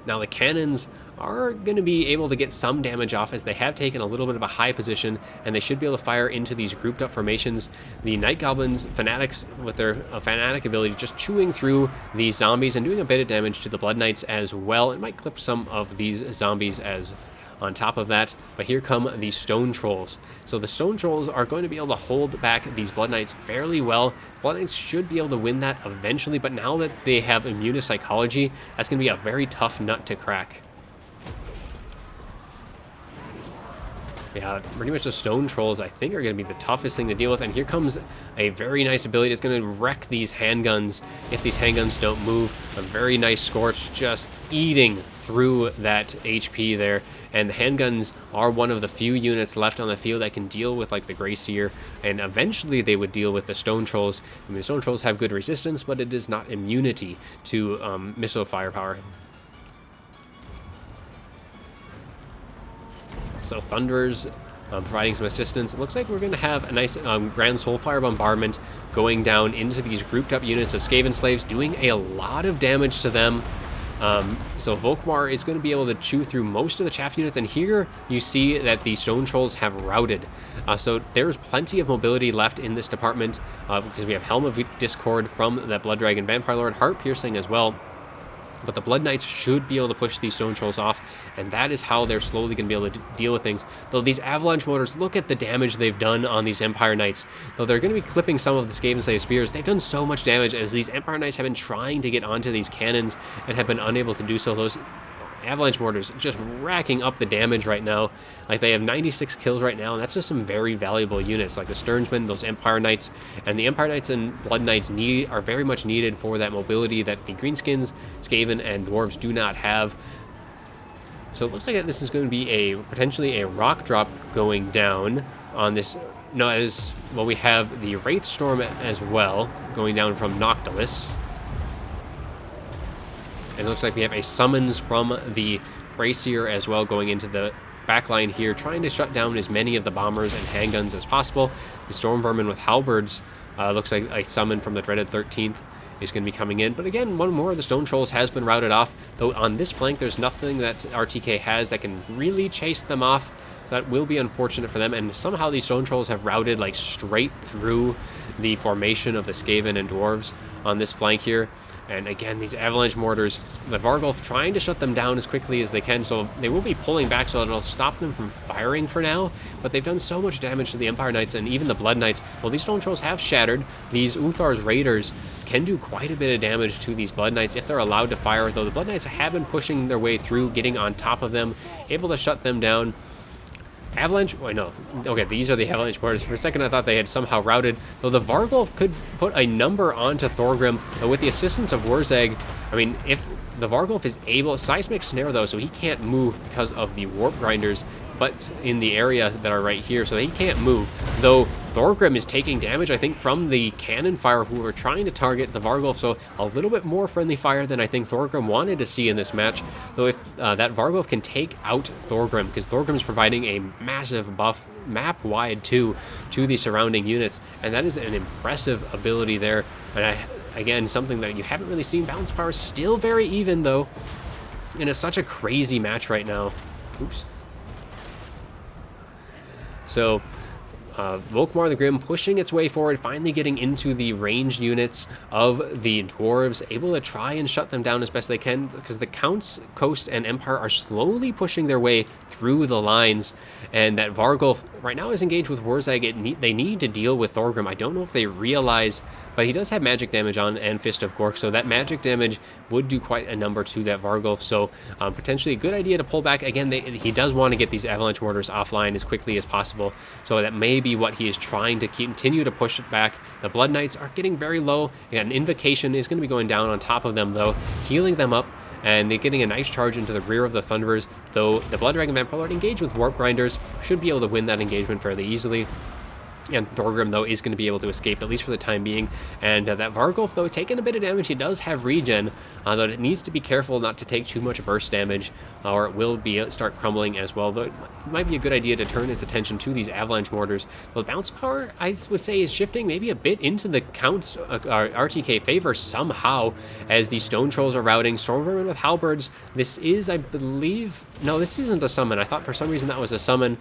Now the cannons are going to be able to get some damage off, as they have taken a little bit of a high position, and they should be able to fire into these grouped up formations. The Night Goblins, Fanatics, with their Fanatic ability, just chewing through these zombies and doing a bit of damage to the Blood Knights as well. It might clip some of these zombies as on top of that, but here come the Stone Trolls. So the Stone Trolls are going to be able to hold back these Blood Knights fairly well. Blood Knights should be able to win that eventually, but now that they have Immunopsychology, that's going to be a very tough nut to crack. Yeah, pretty much the Stone Trolls, I think, are going to be the toughest thing to deal with. And here comes a very nice ability. It's going to wreck these handguns if these handguns don't move. A very nice Scorch, just eating through that HP there. And the handguns are one of the few units left on the field that can deal with, like, the Greyseer. And eventually they would deal with the Stone Trolls. I mean, the Stone Trolls have good resistance, but it is not immunity to missile firepower. So Thunderers providing some assistance. It looks like we're going to have a nice Grand Soulfire bombardment going down into these grouped up units of Skaven slaves, doing a lot of damage to them. So Volkmar is going to be able to chew through most of the chaff units, and here you see that the Stone Trolls have routed. So there's plenty of mobility left in this department, because we have Helm of Discord from the Blood Dragon Vampire Lord, Heart Piercing as well. But the Blood Knights should be able to push these Stone Trolls off, and that is how they're slowly going to be able to deal with things. Though these Avalanche Mortars, look at the damage they've done on these Empire Knights. Though they're going to be clipping some of the Skaven Slave Spears, they've done so much damage, as these Empire Knights have been trying to get onto these cannons and have been unable to do so. Those Avalanche Mortars just racking up the damage right now. Like, they have 96 kills right now, and that's just some very valuable units, like the Sternsmen, those Empire Knights. And the Empire Knights and Blood Knights are very much needed for that mobility that the Greenskins, Skaven, and Dwarves do not have. So it looks like this is going to be potentially a rock drop going down on this. No, it is, well, we have the Wraith Storm as well going down from Noctilus. And it looks like we have a summons from the Greyseer as well going into the backline here, trying to shut down as many of the bombers and handguns as possible. The Storm Vermin with halberds looks like a summon from the Dreaded 13th is going to be coming in. But again, one more of the Stone Trolls has been routed off, though on this flank there's nothing that RTK has that can really chase them off. So that will be unfortunate for them, and somehow these Stone Trolls have routed like straight through the formation of the Skaven and Dwarves on this flank here. And again, these Avalanche Mortars, the Vargulf trying to shut them down as quickly as they can, so they will be pulling back so that it'll stop them from firing for now. But they've done so much damage to the Empire Knights and even the Blood Knights. Well, these Stone Trolls have shattered. These Uthar's Raiders can do quite a bit of damage to these Blood Knights if they're allowed to fire, though the Blood Knights have been pushing their way through, getting on top of them, able to shut them down. Avalanche, wait, no, okay, these are the Avalanche Mortars. For a second I thought they had somehow routed, though the Vargulf could put a number onto Thorgrim, though with the assistance of Wurzag. I mean, if the Vargulf is able, Seismic Snare though, so he can't move because of the Warp Grinders, but in the area that are right here, so he can't move. Though Thorgrim is taking damage, I think, from the cannon fire who are trying to target the Vargulf, so a little bit more friendly fire than I think Thorgrim wanted to see in this match. Though if that Vargulf can take out Thorgrim, because Thorgrim is providing a massive buff map-wide to the surrounding units, and that is an impressive ability there. And again, something that you haven't really seen. Balance power is still very even, though, and it's such a crazy match right now. Oops. So Volkmar the Grim pushing its way forward, finally getting into the ranged units of the dwarves, able to try and shut them down as best they can, because the Counts, Coast, and Empire are slowly pushing their way through the lines, and that Vargulf right now is engaged with Warzag. They need to deal with Thorgrim. I don't know if they realize, but he does have magic damage on and Fist of Gork, so that magic damage would do quite a number to that Vargulf, so potentially a good idea to pull back. Again, he does want to get these Avalanche Mortars offline as quickly as possible, so that may be what he is trying to continue to push it back. The Blood Knights are getting very low, and Invocation is going to be going down on top of them, though, healing them up, and they're getting a nice charge into the rear of the Thunderers, though the Blood Dragon Vampire Lord engaged with Warp Grinders should be able to win that engagement fairly easily. And Thorgrim, though, is going to be able to escape, at least for the time being. And that Vargulf, though, taking a bit of damage. He does have regen, though it needs to be careful not to take too much burst damage, or it will start crumbling as well. Though it might be a good idea to turn its attention to these Avalanche Mortars. Well, the bounce power, I would say, is shifting maybe a bit into the Count's RTK favor somehow, as the Stone Trolls are routing. Stormvermin with Halberds. This is, I believe... No, this isn't a summon. I thought for some reason that was a summon.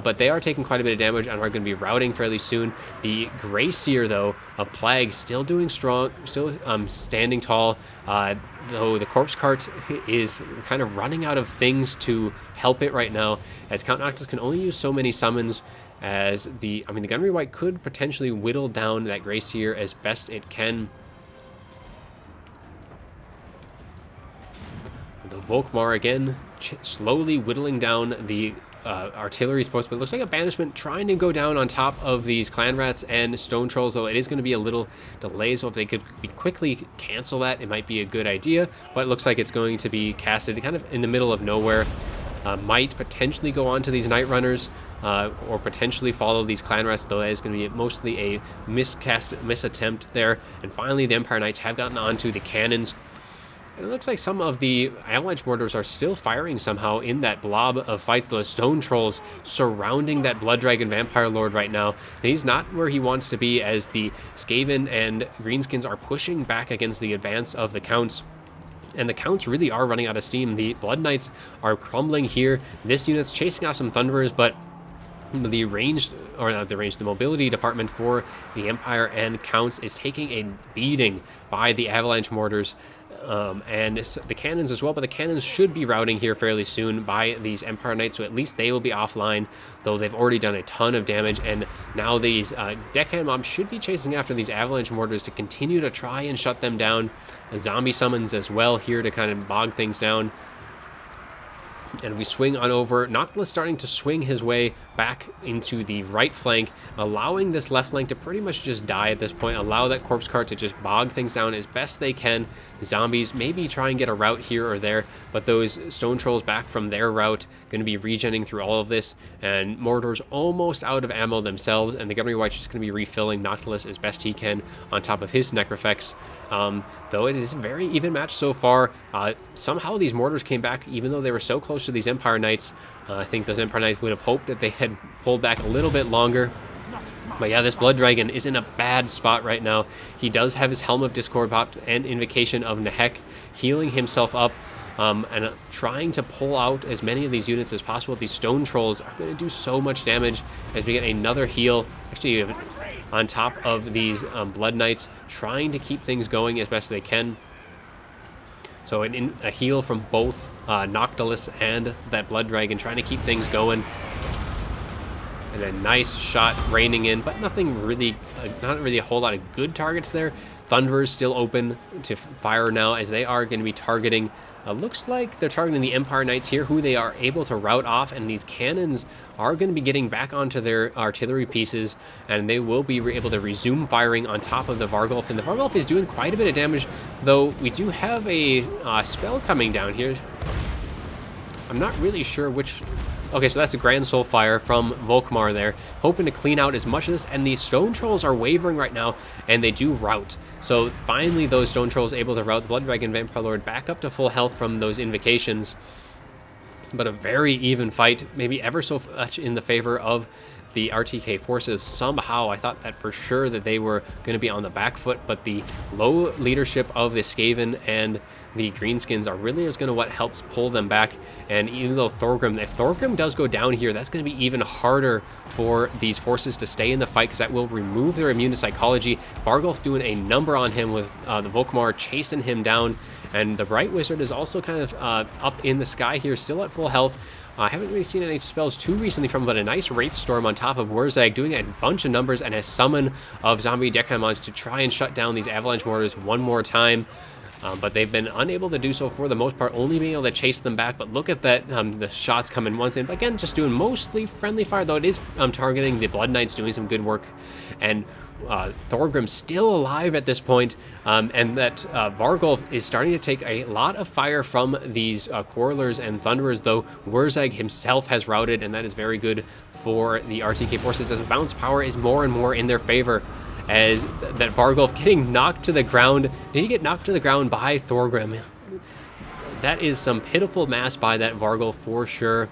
But they are taking quite a bit of damage and are going to be routing fairly soon. The Grey Seer, though, of Plague still doing strong, still standing tall, though the Corpse Cart is kind of running out of things to help it right now, as Count Noctis can only use so many summons, as the Gunnery Wight could potentially whittle down that Grey Seer as best it can. The Volkmar again slowly whittling down the artillery post, but it looks like a banishment trying to go down on top of these clan rats and stone trolls, though it is going to be a little delay, so if they could quickly cancel that, it might be a good idea. But it looks like it's going to be casted kind of in the middle of nowhere. Might potentially go on to these night runners, or potentially follow these clan rats, though that is going to be mostly a misattempt there. And finally, the Empire Knights have gotten onto the cannons. And it looks like some of the Avalanche Mortars are still firing somehow in that blob of fights. The Stone Trolls surrounding that Blood Dragon Vampire Lord right now. And he's not where he wants to be, as the Skaven and Greenskins are pushing back against the advance of the Counts. And the Counts really are running out of steam. The Blood Knights are crumbling here. This unit's chasing off some Thunderers, but the mobility department for the Empire and Counts is taking a beating by the Avalanche Mortars. And the cannons as well, but the cannons should be routing here fairly soon by these Empire Knights, so at least they will be offline, though they've already done a ton of damage. And now these Deckhand Mobs should be chasing after these Avalanche Mortars to continue to try and shut them down. Zombie summons as well here to kind of bog things down. And we swing on over. Noctilus starting to swing his way back into the right flank, allowing this left flank to pretty much just die at this point. Allow that Corpse Cart to just bog things down as best they can. The zombies maybe try and get a route here or there, but those Stone Trolls back from their route going to be regenning through all of this. And Mordor's almost out of ammo themselves, and the Gunnery Wight's just going to be refilling Noctilus as best he can on top of his Necrofex. Though it is a very even match so far. Somehow these Mortars came back, even though they were so close to these Empire Knights. I think those Empire Knights would have hoped that they had pulled back a little bit longer. But yeah, this Blood Dragon is in a bad spot right now. He does have his Helm of Discord popped and Invocation of Nehek, healing himself up, and trying to pull out as many of these units as possible. These Stone Trolls are going to do so much damage as we get another heal. Actually, on top of these Blood Knights, trying to keep things going as best they can. So a heal from both Noctilus and that Blood Dragon, trying to keep things going. And a nice shot raining in, but nothing really, not really a whole lot of good targets there. Thunderers still open to fire now, as they are going to be targeting. Looks like they're targeting the Empire Knights here, who they are able to rout off, and these cannons are going to be getting back onto their artillery pieces, and they will be able to resume firing on top of the Vargulf. And the Vargulf is doing quite a bit of damage, though we do have a spell coming down here. I'm not really sure which... Okay, so that's a Grand Soul Fire from Volkmar there, hoping to clean out as much of this, and these Stone Trolls are wavering right now, and they do rout. So finally those Stone Trolls able to rout the Blood Dragon Vampire Lord back up to full health from those invocations. But a very even fight, maybe ever so much in the favor of the RTK forces. Somehow I thought that for sure that they were going to be on the back foot, but the low leadership of the Skaven and the Greenskins are really just going to what helps pull them back. And even though Thorgrim, if Thorgrim does go down here, that's going to be even harder for these forces to stay in the fight, because that will remove their immune to psychology. Vargulf doing a number on him with the Volkmar chasing him down, and the Bright Wizard is also kind of up in the sky here, still at full health. I haven't really seen any spells too recently from him, but a nice Wraith Storm on top of Wurzag, doing a bunch of numbers, and a summon of zombie Decamons to try and shut down these Avalanche Mortars one more time. But they've been unable to do so for the most part, only being able to chase them back. But look at that, the shots coming once in. But again, just doing mostly friendly fire, though it is targeting the Blood Knights, doing some good work. And Thorgrim's still alive at this point, and that Vargulf is starting to take a lot of fire from these Quarrelers and Thunderers, though Wurzag himself has routed, and that is very good for the RTK forces, as the bounce power is more and more in their favor. As that Vargulf getting knocked to the ground. Did he get knocked to the ground by Thorgrim? That is some pitiful mass by that Vargulf for sure.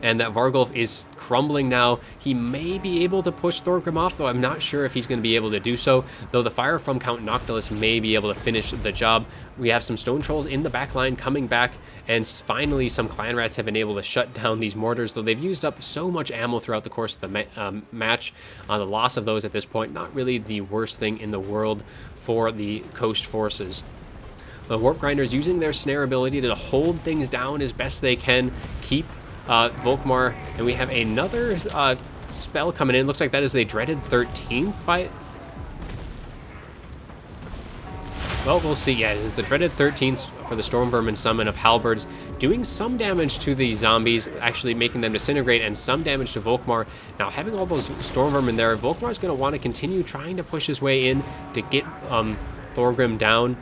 And that Vargulf is crumbling now. He may be able to push Thorgrim off, though I'm not sure if he's going to be able to do so. Though the fire from Count Noctilus may be able to finish the job. We have some Stone Trolls in the back line coming back, and finally some Clan Rats have been able to shut down these mortars, though they've used up so much ammo throughout the course of the match. The loss of those at this point, not really the worst thing in the world for the Coast forces. The Warp Grinders using their snare ability to hold things down as best they can, keep Volkmar, and we have another spell coming in. Looks like that is the dreaded 13th by... Well, we'll see. Yeah, it's the dreaded 13th for the Storm Vermin summon of Halberds, doing some damage to the zombies, actually making them disintegrate, and some damage to Volkmar. Now, having all those Storm Vermin there, Volkmar is going to want to continue trying to push his way in to get Thorgrim down.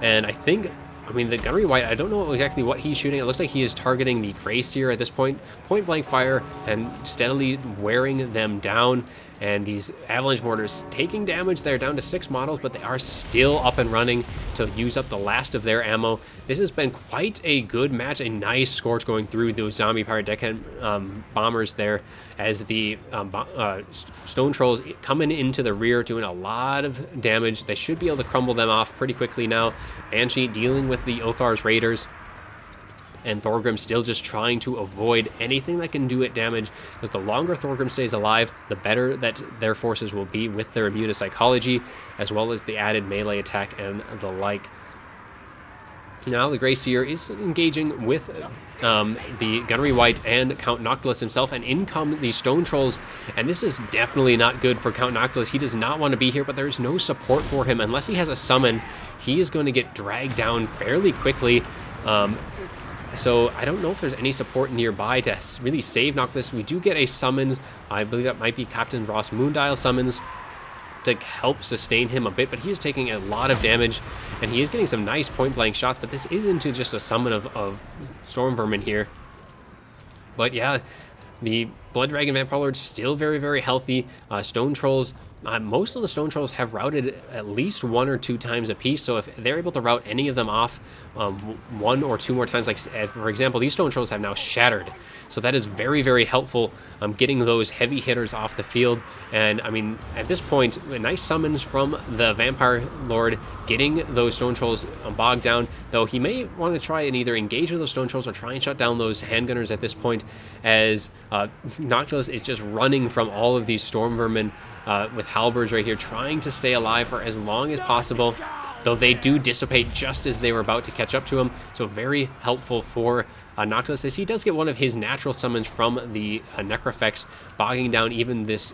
And I think... I mean, the Gunnery White, I don't know exactly what he's shooting. It looks like he is targeting the Grey Seer at this point. Point blank fire and steadily wearing them down. And these Avalanche Mortars taking damage. They're down to 6 models, but they are still up and running to use up the last of their ammo. This has been quite a good match. A nice scorch going through those zombie pirate deckhand bombers there, as the Stone Trolls coming into the rear, doing a lot of damage. They should be able to crumble them off pretty quickly now. Banshee dealing with the Othar's Raiders, and Thorgrim still just trying to avoid anything that can do it damage, because the longer Thorgrim stays alive, the better that their forces will be with their immune to psychology, as well as the added melee attack and the like. Now the Grey Seer is engaging with the Gunnery White and Count Noctilus himself, and in come the Stone Trolls, and this is definitely not good for Count Noctilus. He does not want to be here, but there's no support for him. Unless he has a summon, he is going to get dragged down fairly quickly. So I don't know if there's any support nearby to really save Noctilus. We do get a summons. I believe that might be Captain Ross Moondial summons to help sustain him a bit, but he is taking a lot of damage, and he is getting some nice point-blank shots, but this isn't just a summon of Storm Vermin here. But yeah, the Blood Dragon Vampire Lord still very, very healthy. Stone Trolls, most of the Stone Trolls have routed at least 1 or 2 times a piece, so if they're able to rout any of them off 1 or 2 more times, like for example, these Stone Trolls have now shattered, so that is very, very helpful, getting those heavy hitters off the field. And I mean, at this point, nice summons from the Vampire Lord, getting those Stone Trolls bogged down, though he may want to try and either engage with those Stone Trolls or try and shut down those handgunners at this point, as Noctilus is just running from all of these Storm Vermin with halberds right here, trying to stay alive for as long as possible, though they do dissipate just as they were about to catch up to him. So very helpful for Noctilus, as he does get one of his natural summons from the Necrofex, bogging down even this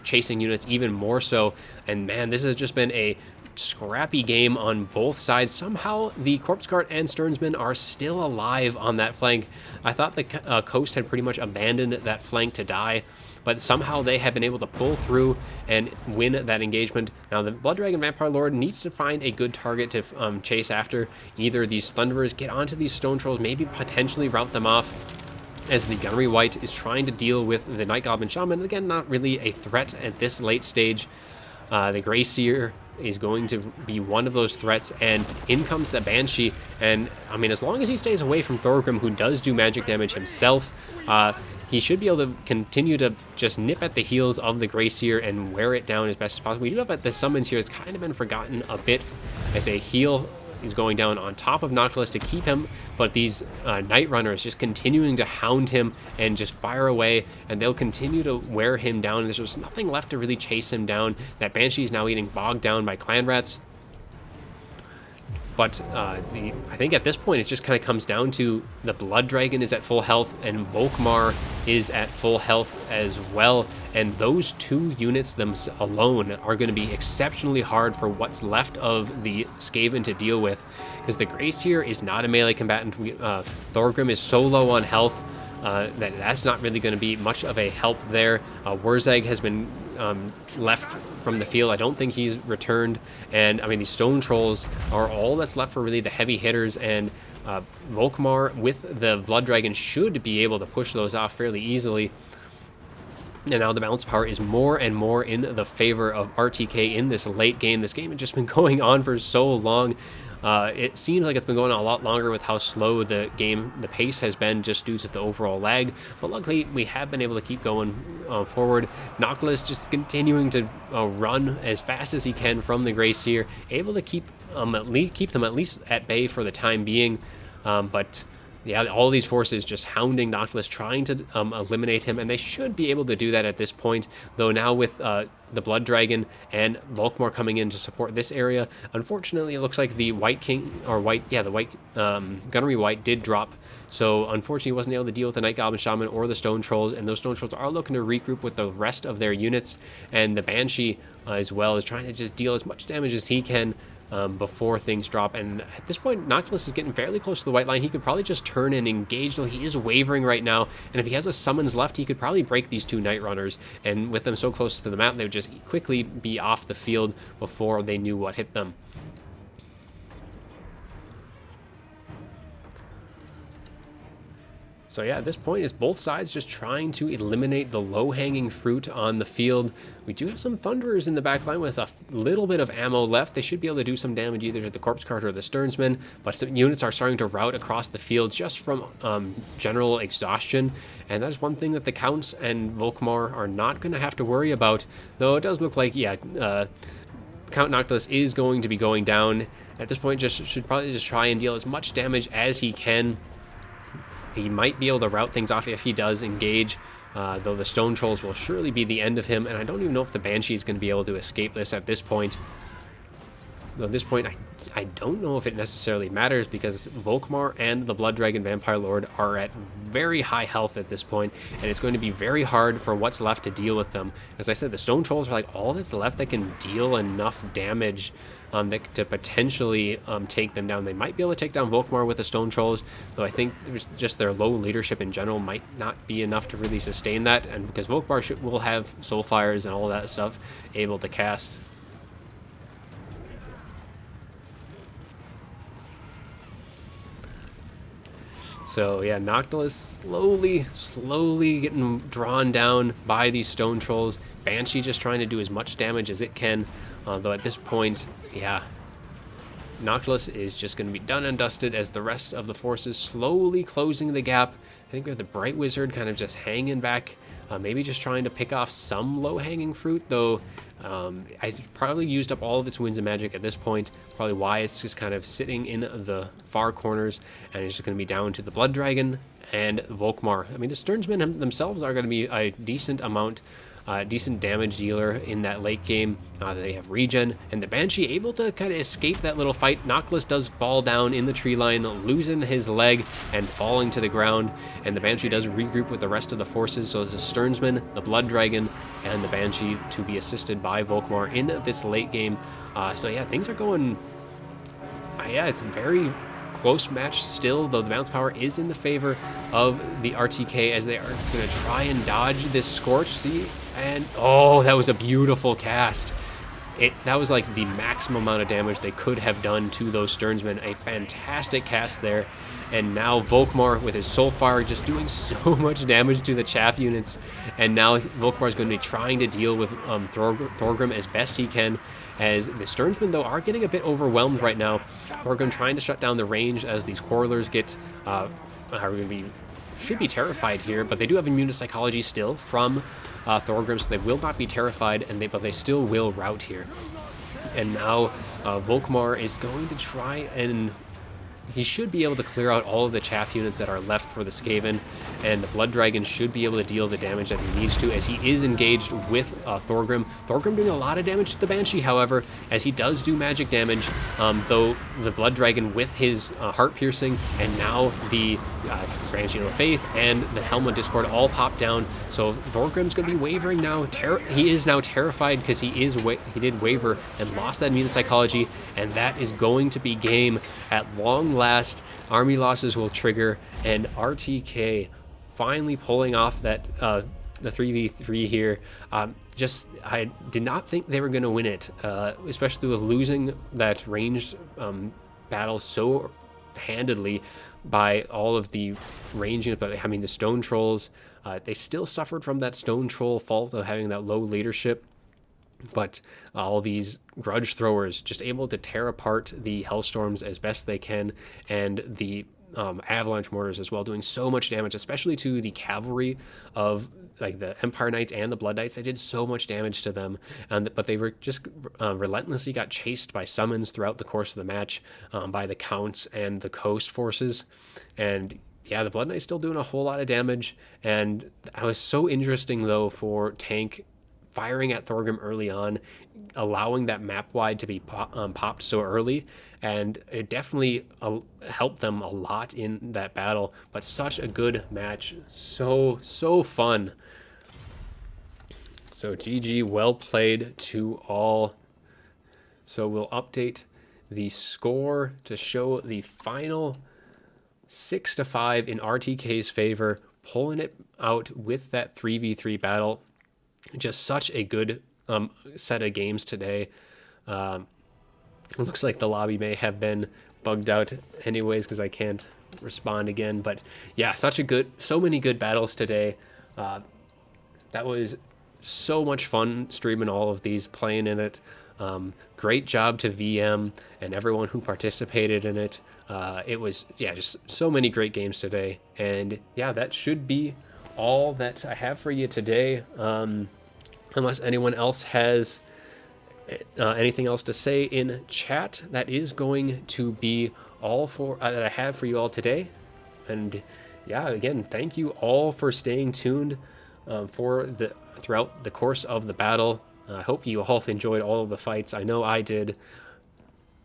chasing units even more so. And man, this has just been a scrappy game on both sides. Somehow the Corpse Guard and Stearnsmen are still alive on that flank. I thought the Coast had pretty much abandoned that flank to die, but somehow they have been able to pull through and win that engagement. Now the Blood Dragon Vampire Lord needs to find a good target to chase after. Either these Thunderers get onto these Stone Trolls, maybe potentially rout them off, as the Gunnery Wight is trying to deal with the Night Goblin Shaman. Again, not really a threat at this late stage. The Grey Seer is going to be one of those threats, and in comes the Banshee. And I mean, as long as he stays away from Thorgrim, who does do magic damage himself, he should be able to continue to just nip at the heels of the Grey Seer and wear it down as best as possible. We do have the summons here. It's kind of been forgotten a bit as a heal is going down on top of Noctilus to keep him, but these Night Runners just continuing to hound him and just fire away, and they'll continue to wear him down. There's just nothing left to really chase him down. That Banshee is now getting bogged down by clan rats. But I think at this point it just kind of comes down to the Blood Dragon is at full health and Volkmar is at full health as well. And those two units alone are going to be exceptionally hard for what's left of the Skaven to deal with, because the Grey Seer is not a melee combatant. Thorgrim is so low on health that's not really going to be much of a help there. Wurzag has been left from the field. I don't think he's returned, and I mean these Stone Trolls are all that's left for really the heavy hitters, and Volkmar with the Blood Dragon should be able to push those off fairly easily. And now the balance power is more and more in the favor of RTK in this late game. This game has just been going on for so long. It seems like it's been going on a lot longer with how slow the pace has been just due to the overall lag. But luckily, we have been able to keep going forward. Noctilus just continuing to run as fast as he can from the Grey Seer, able to keep them at least at bay for the time being. But yeah, all these forces just hounding Noctilus, trying to eliminate him, and they should be able to do that at this point. Though now with the Blood Dragon and Volkmar coming in to support this area, unfortunately, it looks like the White King, or the White Gunnery Wight did drop. So unfortunately, he wasn't able to deal with the Night Goblin Shaman or the Stone Trolls, and those Stone Trolls are looking to regroup with the rest of their units. And the Banshee as well is trying to just deal as much damage as he can before things drop. And at this point, Noctilus is getting fairly close to the white line. He could probably just turn and engage, though he is wavering right now. And if he has a summons left, he could probably break these two Night Runners. And with them so close to the map, they would just quickly be off the field before they knew what hit them. So yeah, at this point, it's both sides just trying to eliminate the low-hanging fruit on the field. We do have some Thunderers in the back line with a little bit of ammo left. They should be able to do some damage either to the Corpse Cart or the Stearnsmen, but some units are starting to rout across the field just from general exhaustion. And that is one thing that the Counts and Volkmar are not going to have to worry about, though it does look like, yeah, Count Noctilus is going to be going down. At this point, should probably just try and deal as much damage as he can. He might be able to route things off if he does engage, though the Stone Trolls will surely be the end of him, and I don't even know if the Banshee is going to be able to escape this at this point. Though at this point, I don't know if it necessarily matters, because Volkmar and the Blood Dragon Vampire Lord are at very high health at this point, and it's going to be very hard for what's left to deal with them. As I said, the Stone Trolls are like all that's left that can deal enough damage to potentially take them down. They might be able to take down Volkmar with the Stone Trolls, though I think just their low leadership in general might not be enough to really sustain that, and because Volkmar will have Soulfires and all that stuff able to cast. So yeah, Noctilus slowly getting drawn down by these Stone Trolls. Banshee just trying to do as much damage as it can, though at this point, yeah, Noctilus is just going to be done and dusted as the rest of the forces slowly closing the gap. I think we have the Bright Wizard kind of just hanging back, maybe just trying to pick off some low-hanging fruit, though I probably used up all of its winds of magic at this point, probably why it's just kind of sitting in the far corners, and it's just going to be down to the Blood Dragon and Volkmar. I mean, the Stearnsmen themselves are going to be a decent amount, decent damage dealer in that late game. They have regen, and the Banshee able to kind of escape that little fight. Noctis does fall down in the tree line, losing his leg and falling to the ground, and the Banshee does regroup with the rest of the forces. So it's the Stearnsman, the Blood Dragon, and the Banshee to be assisted by Volkmar in this late game. So yeah, things are going... yeah, it's very close match still, though the bounce power is in the favor of the RTK as they are going to try and dodge this Scorch. See, and oh, that was a beautiful cast. That was like the maximum amount of damage they could have done to those Stearnsmen. A fantastic cast there. And now Volkmar with his Soulfire just doing so much damage to the chaff units. And now Volkmar is going to be trying to deal with Thorgrim as best he can, as the Stearnsmen, though, are getting a bit overwhelmed right now. Thorgrim trying to shut down the range as these Quarrelers get... should be terrified here, but they do have immune to psychology still from Thorgrim, so they will not be terrified, but they still will rout here. And now Volkmar is going to try and... he should be able to clear out all of the chaff units that are left for the Skaven, and the Blood Dragon should be able to deal the damage that he needs to, as he is engaged with Thorgrim. Thorgrim doing a lot of damage to the Banshee, however, as he does do magic damage, though the Blood Dragon with his Heart Piercing, and now the Grand Shield of Faith and the Helm of Discord all pop down, so Thorgrim's going to be wavering now. He is now terrified because he did waver and lost that immune psychology, and that is going to be game at long last. Army losses will trigger, and RTK finally pulling off that the 3v3 here. I did not think they were going to win it, especially with losing that ranged battle so handedly by all of the ranging. But I mean, the Stone Trolls, they still suffered from that Stone Troll fault of having that low leadership. But all these grudge throwers just able to tear apart the Hellstorms as best they can, and the Avalanche Mortars as well, doing so much damage, especially to the cavalry of like the Empire Knights and the Blood Knights. They did so much damage to them, but they were just relentlessly got chased by summons throughout the course of the match by the Counts and the Coast forces. And yeah, the Blood Knights still doing a whole lot of damage, and that was so interesting though for Tank firing at Thorgrim early on, allowing that map wide to be popped so early, and it definitely helped them a lot in that battle. But such a good match, so fun. So GG, well played to all. So we'll update the score to show the final 6-5 in RTK's favor, pulling it out with that 3v3 battle. Just such a good set of games today. It looks like the lobby may have been bugged out anyways because I can't respond again. But yeah, so many good battles today. That was so much fun streaming all of these, playing in it. Great job to VM and everyone who participated in it. It was, yeah, just so many great games today. And yeah, that should be all that I have for you today, unless anyone else has anything else to say in chat. That is going to be all for that I have for you all today. And yeah, again, thank you all for staying tuned throughout the course of the battle. I hope you all enjoyed all of the fights. I know I did.